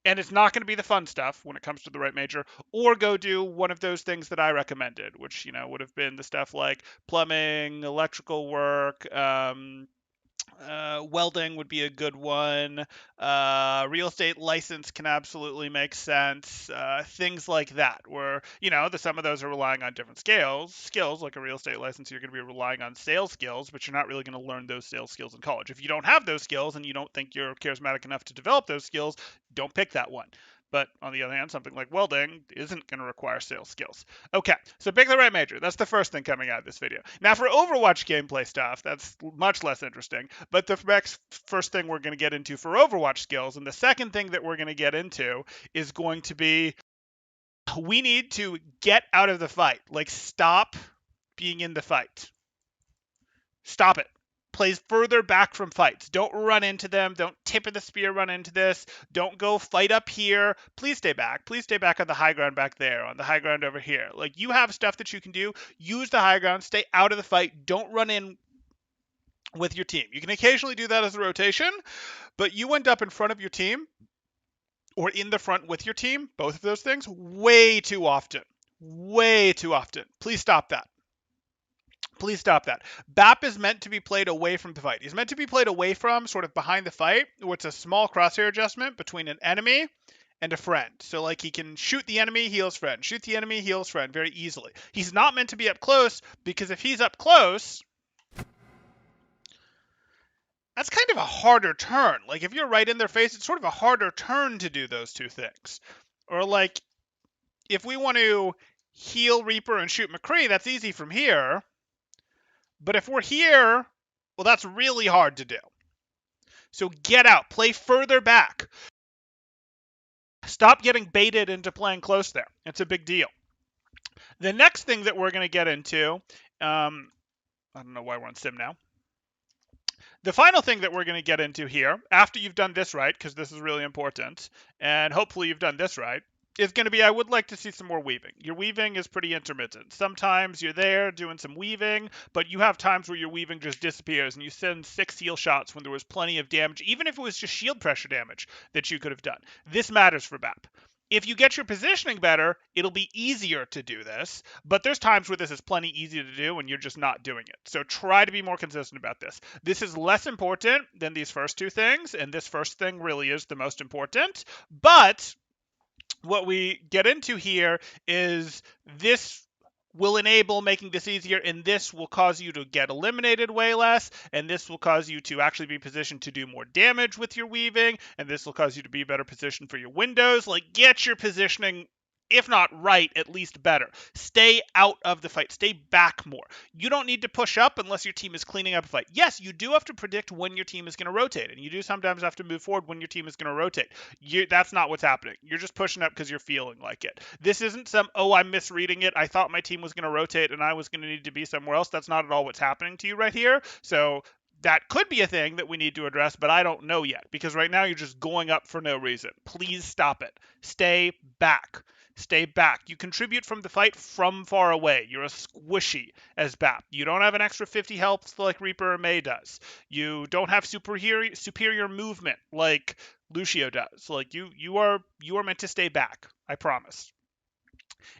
[SPEAKER 1] And it's not going to be the fun stuff when it comes to the right major, or go do one of those things that I recommended, which, would have been the stuff like plumbing, electrical work, welding would be a good one. Real estate license can absolutely make sense. Things like that, where some of those are relying on different skills. Like a real estate license, you're going to be relying on sales skills, but you're not really going to learn those sales skills in college. If you don't have those skills and you don't think you're charismatic enough to develop those skills, don't pick that one. But on the other hand, something like welding isn't going to require sales skills. Okay, so pick the right major. That's the first thing coming out of this video. Now for Overwatch gameplay stuff, that's much less interesting. But the first thing we're going to get into for Overwatch skills, and the second thing that we're going to get into is going to be, we need to get out of the fight. Like, stop being in the fight. Stop it. Plays further back from fights. Don't run into them. Don't tip of the spear run into this. Don't go fight up here. Please stay back. Please stay back on the high ground back there, on the high ground over here. Like, you have stuff that you can do. Use the high ground. Stay out of the fight. Don't run in with your team. You can occasionally do that as a rotation, but you end up in front of your team or in the front with your team, both of those things, way too often. Way too often. Please stop that. Please stop that. BAP is meant to be played away from the fight. He's meant to be played away from, sort of behind the fight, where it's a small crosshair adjustment between an enemy and a friend. So, like, he can shoot the enemy, heals friend. Shoot the enemy, heals friend very easily. He's not meant to be up close, because if he's up close, that's kind of a harder turn. Like, if you're right in their face, it's sort of a harder turn to do those two things. Or, like, if we want to heal Reaper and shoot McCree, that's easy from here. But if we're here, well, that's really hard to do. So get out. Play further back. Stop getting baited into playing close there. It's a big deal. The next thing that we're going to get into, I don't know why we're on sim now. The final thing that we're going to get into here, after you've done this right, because this is really important, and hopefully you've done this right, is going to be I would like to see some more weaving. Your weaving is pretty intermittent. Sometimes you're there doing some weaving, but you have times where your weaving just disappears and you send 6 heal shots when there was plenty of damage, even if it was just shield pressure damage that you could have done. This matters for BAP. If you get your positioning better, it'll be easier to do this, but there's times where this is plenty easy to do and you're just not doing it. So try to be more consistent about this. This is less important than these first two things, and this first thing really is the most important, but what we get into here is this will enable making this easier, and this will cause you to get eliminated way less, and this will cause you to actually be positioned to do more damage with your weaving, and this will cause you to be better positioned for your windows. Like, get your positioning, if not right, at least better. Stay out of the fight. Stay back more. You don't need to push up unless your team is cleaning up a fight. Yes, you do have to predict when your team is going to rotate, and you do sometimes have to move forward when your team is going to rotate. That's not what's happening. You're just pushing up because you're feeling like it. This isn't some, oh, I'm misreading it. I thought my team was going to rotate and I was going to need to be somewhere else. That's not at all what's happening to you right here. So that could be a thing that we need to address, but I don't know yet because right now you're just going up for no reason. Please stop it. Stay back. Stay back. You contribute from the fight from far away. You're a squishy as BAP. You don't have an extra 50 health like Reaper or May does. You don't have superior movement like Lucio does. Like you are meant to stay back. I promise.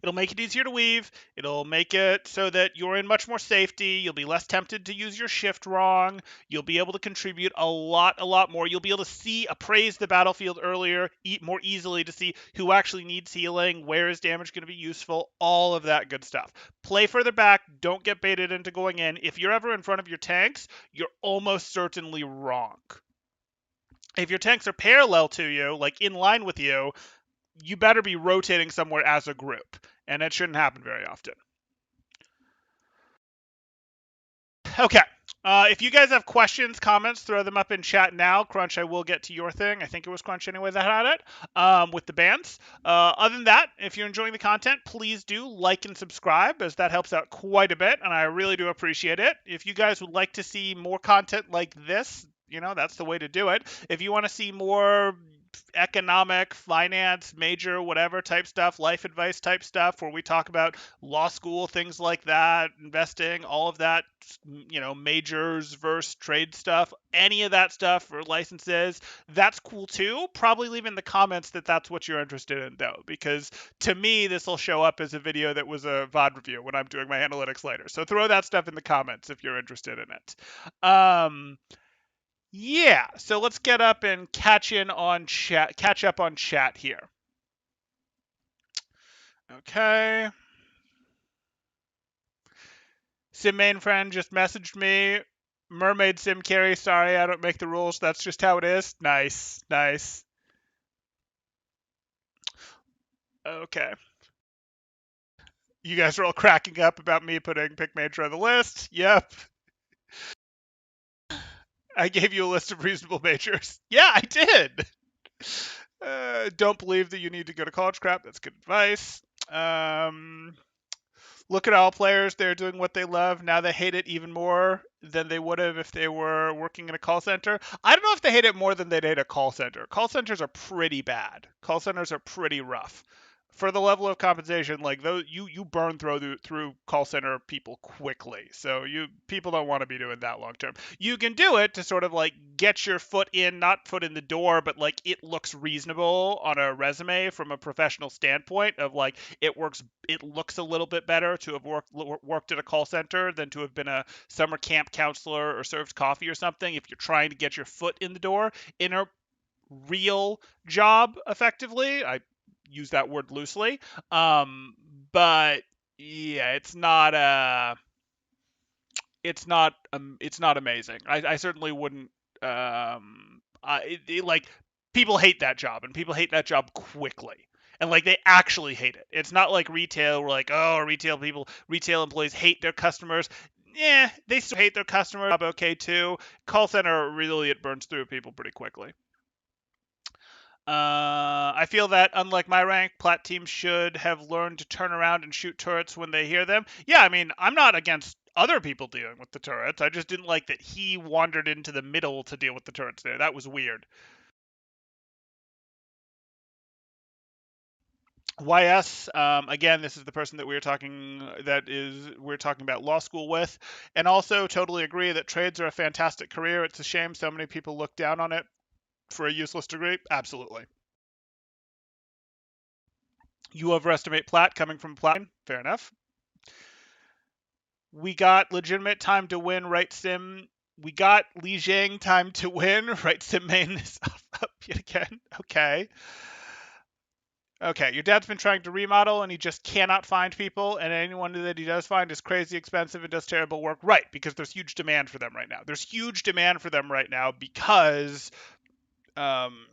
[SPEAKER 1] It'll make it easier to weave. It'll make it so that you're in much more safety. You'll be less tempted to use your shift wrong. You'll be able to contribute a lot more. You'll be able to appraise the battlefield earlier, more easily to see who actually needs healing, where is damage going to be useful, all of that good stuff. Play further back. Don't get baited into going in. If you're ever in front of your tanks, you're almost certainly wrong. If your tanks are parallel to you, like in line with you, you better be rotating somewhere as a group, and that shouldn't happen very often. Okay. If you guys have questions, comments, throw them up in chat now. Crunch, I will get to your thing. I think it was Crunch anyway that had it, with the bands. Other than that, if you're enjoying the content, please do like and subscribe, as that helps out quite a bit, and I really do appreciate it. If you guys would like to see more content like this, that's the way to do it. If you want to see more economic, finance, major, whatever type stuff, life advice type stuff, where we talk about law school, things like that, investing, all of that, majors versus trade stuff, any of that stuff, or licenses, that's cool too. Probably leave in the comments that that's what you're interested in, though, because to me, this will show up as a video that was a VOD review when I'm doing my analytics later. So throw that stuff in the comments if you're interested in it. Yeah, so let's get up and catch up on chat here. Okay. Sim main friend just messaged me. Mermaid sim carry, sorry, I don't make the rules. That's just how it is. Nice. Okay. You guys are all cracking up about me putting pick major on the list. Yep. I gave you a list of reasonable majors. Yeah, I did. Don't believe that you need to go to college crap. That's good advice. Look at all players. They're doing what they love. Now they hate it even more than they would have if they were working in a call center. I don't know if they hate it more than they'd hate a call center. Call centers are pretty bad. Call centers are pretty rough. For the level of compensation, like those, you burn through call center people quickly. So people don't want to be doing that long term. You can do it to sort of like get your foot in, not foot in the door, but like it looks reasonable on a resume from a professional standpoint of like it looks a little bit better to have worked at a call center than to have been a summer camp counselor or served coffee or something. If you're trying to get your foot in the door in a real job effectively, I use that word loosely. But yeah, it's not amazing. I certainly wouldn't. Like people hate that job, and people hate that job quickly. And like they actually hate it. It's not like retail where like, oh, retail employees hate their customers. Yeah, they still hate their customers. Okay, too. Call center, really, it burns through people pretty quickly. I feel that, unlike my rank, Plat teams should have learned to turn around and shoot turrets when they hear them. Yeah, I mean, I'm not against other people dealing with the turrets. I just didn't like that he wandered into the middle to deal with the turrets there. That was weird. YS, again, this is the person that we're talking about law school with, and also totally agree that trades are a fantastic career. It's a shame so many people look down on it for a useless degree. Absolutely. You overestimate Plat coming from Plat. Fair enough. We got legitimate time to win, right sim. We got Li Jiang time to win, right sim main is up yet again. Okay. Okay, your dad's been trying to remodel and he just cannot find people, and anyone that he does find is crazy expensive and does terrible work. Right, because there's huge demand for them right now. There's huge demand for them right now um,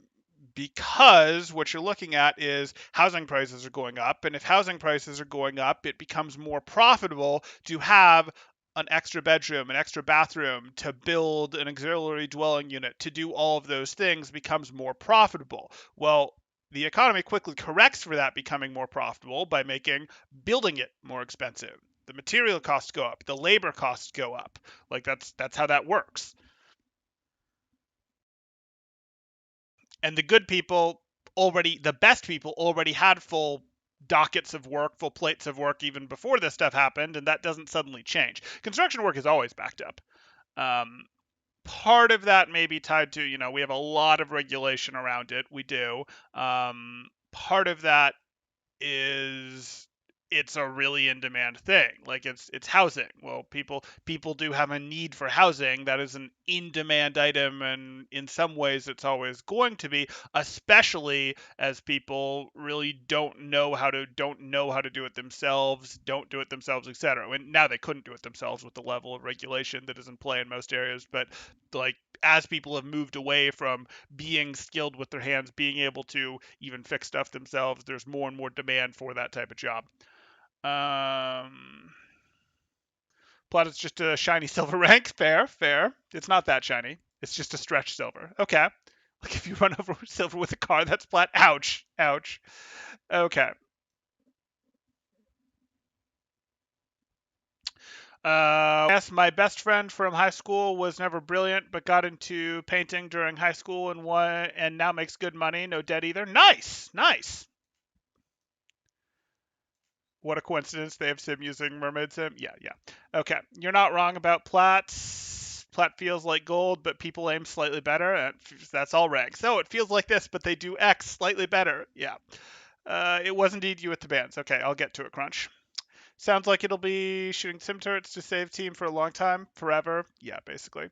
[SPEAKER 1] because what you're looking at is housing prices are going up, and if housing prices are going up, it becomes more profitable to have an extra bedroom, an extra bathroom, to build an auxiliary dwelling unit, to do all of those things becomes more profitable. Well, the economy quickly corrects for that becoming more profitable by making building it more expensive. The material costs go up, the labor costs go up. Like that's how that works. And the best people already had full dockets of work, full plates of work even before this stuff happened, and that doesn't suddenly change. Construction work is always backed up. Um, Part of that may be tied to, we have a lot of regulation around it. We do. Part of that is it's a really in demand thing. Like it's housing. Well, people do have a need for housing. That is an in demand item, and in some ways it's always going to be, especially as people really don't know how to do it themselves, don't do it themselves, etc. And now they couldn't do it themselves with the level of regulation that is in play in most areas, but like as people have moved away from being skilled with their hands, being able to even fix stuff themselves, there's more and more demand for that type of job. Um, Plat is just a shiny silver rank. Fair, fair. It's not that shiny. It's just a stretch silver. Okay. Like if you run over silver with a car, that's Plat. Ouch. Ouch. Okay. Yes, my best friend from high school was never brilliant, but got into painting during high school and now makes good money. No debt either. Nice, nice. What a coincidence. They have Sim using Mermaid Sim. Yeah, yeah. Okay. You're not wrong about Platts. Plat feels like gold, but people aim slightly better. That's all rank. So it feels like this, but they do X slightly better. Yeah. It was indeed you with the bands. Okay, I'll get to it, Crunch. Sounds like it'll be shooting sim turrets to save team for a long time, forever. Yeah, basically.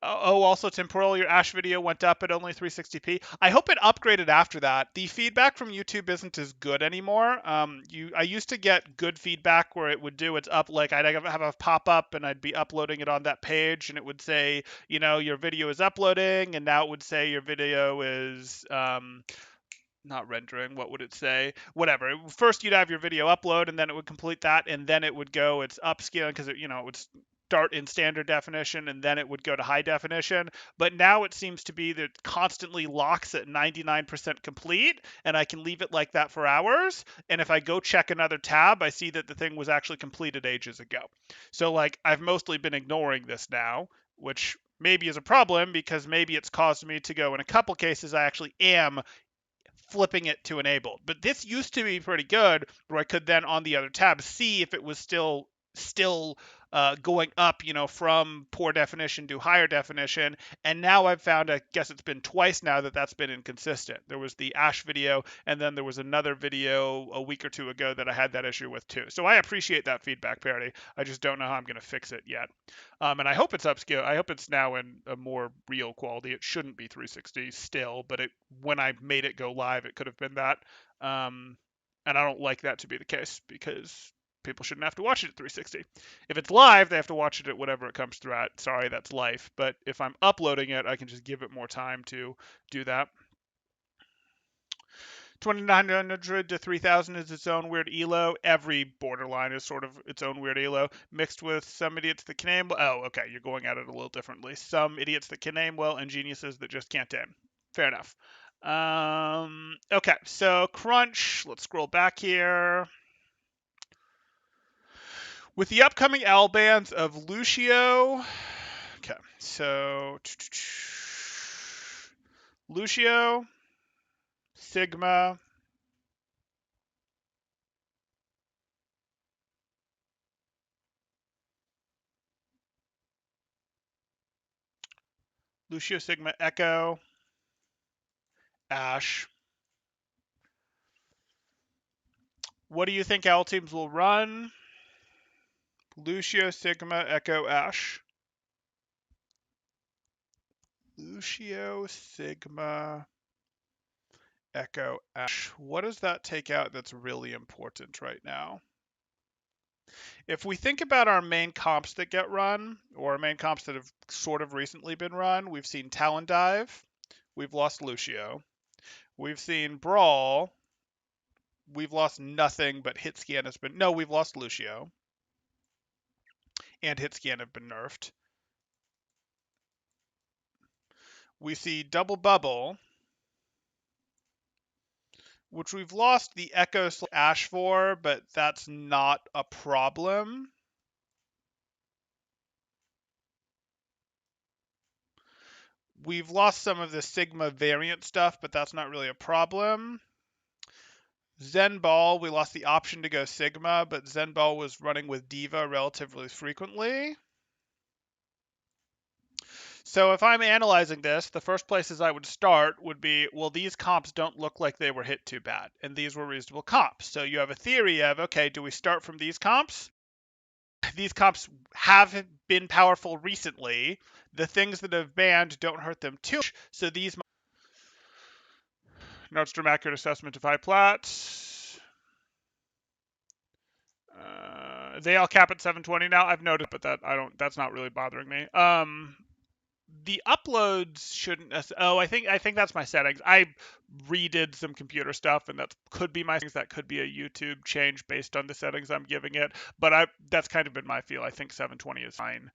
[SPEAKER 1] Oh, also temporal. Your Ash video went up at only 360p. I hope it upgraded after that. The feedback from YouTube isn't as good anymore. I used to get good feedback where it would do its up, like I'd have a pop up and I'd be uploading it on that page, and it would say, your video is uploading, and now it would say your video is not rendering, what would it say? Whatever. First, you'd have your video upload, and then it would complete that, and then it would go, it's upscaling because it would start in standard definition, and then it would go to high definition. But now it seems to be that it constantly locks at 99% complete, and I can leave it like that for hours. And if I go check another tab, I see that the thing was actually completed ages ago. So, like, I've mostly been ignoring this now, which maybe is a problem because maybe it's caused me to go, in a couple cases, I actually am flipping it to enabled. But this used to be pretty good, where I could then on the other tab see if it was still going up, from poor definition to higher definition. And now I've found, I guess it's been twice now that's been inconsistent. There was the Ash video, and then there was another video a week or two ago that I had that issue with too. So I appreciate that feedback, Parody. I just don't know how I'm going to fix it yet. And I hope it's upscale. I hope it's now in a more real quality. It shouldn't be 360 still, but when I made it go live, it could have been that. And I don't like that to be the case because people shouldn't have to watch it at 360. If it's live, they have to watch it at whatever it comes through at. Sorry, that's life. But if I'm uploading it, I can just give it more time to do that. 2900 to 3000 is its own weird elo. Every borderline is sort of its own weird elo, mixed with some idiots that can aim well. Oh, okay, you're going at it a little differently. Some idiots that can aim well and geniuses that just can't aim. Fair enough. Okay, so Crunch, let's scroll back here. With the upcoming L bands of Lucio, okay, so Lucio, Sigma, Lucio Sigma Echo Ash. What do you think L teams will run? Lucio Sigma Echo Ash. Lucio Sigma Echo Ash. What does that take out that's really important right now? If we think about our main comps that get run, or our main comps that have sort of recently been run, we've seen Talon Dive, we've lost Lucio. We've seen Brawl, we've lost nothing, but Hit Scan has been, no, we've lost Lucio. And Hit Scan have been nerfed. We see Double Bubble, which we've lost the Echo Ash for, but that's not a problem. We've lost some of the Sigma variant stuff, but that's not really a problem. Zen Ball, we lost the option to go Sigma, but Zen Ball was running with Diva relatively frequently. So if I'm analyzing this, the first places I would start would be, well, these comps don't look like they were hit too bad, and these were reasonable comps. So you have a theory of, okay, do we start from these comps? These comps have been powerful recently. The things that have banned don't hurt them too much, so these... Nordstrom accurate assessment of high Plat. They all cap at 720 now. I've noticed, but that's not really bothering me. The uploads shouldn't. Oh, I think that's my settings. I redid some computer stuff, and that could be my settings. That could be a YouTube change based on the settings I'm giving it. But that's kind of been my feel. I think 720 is fine.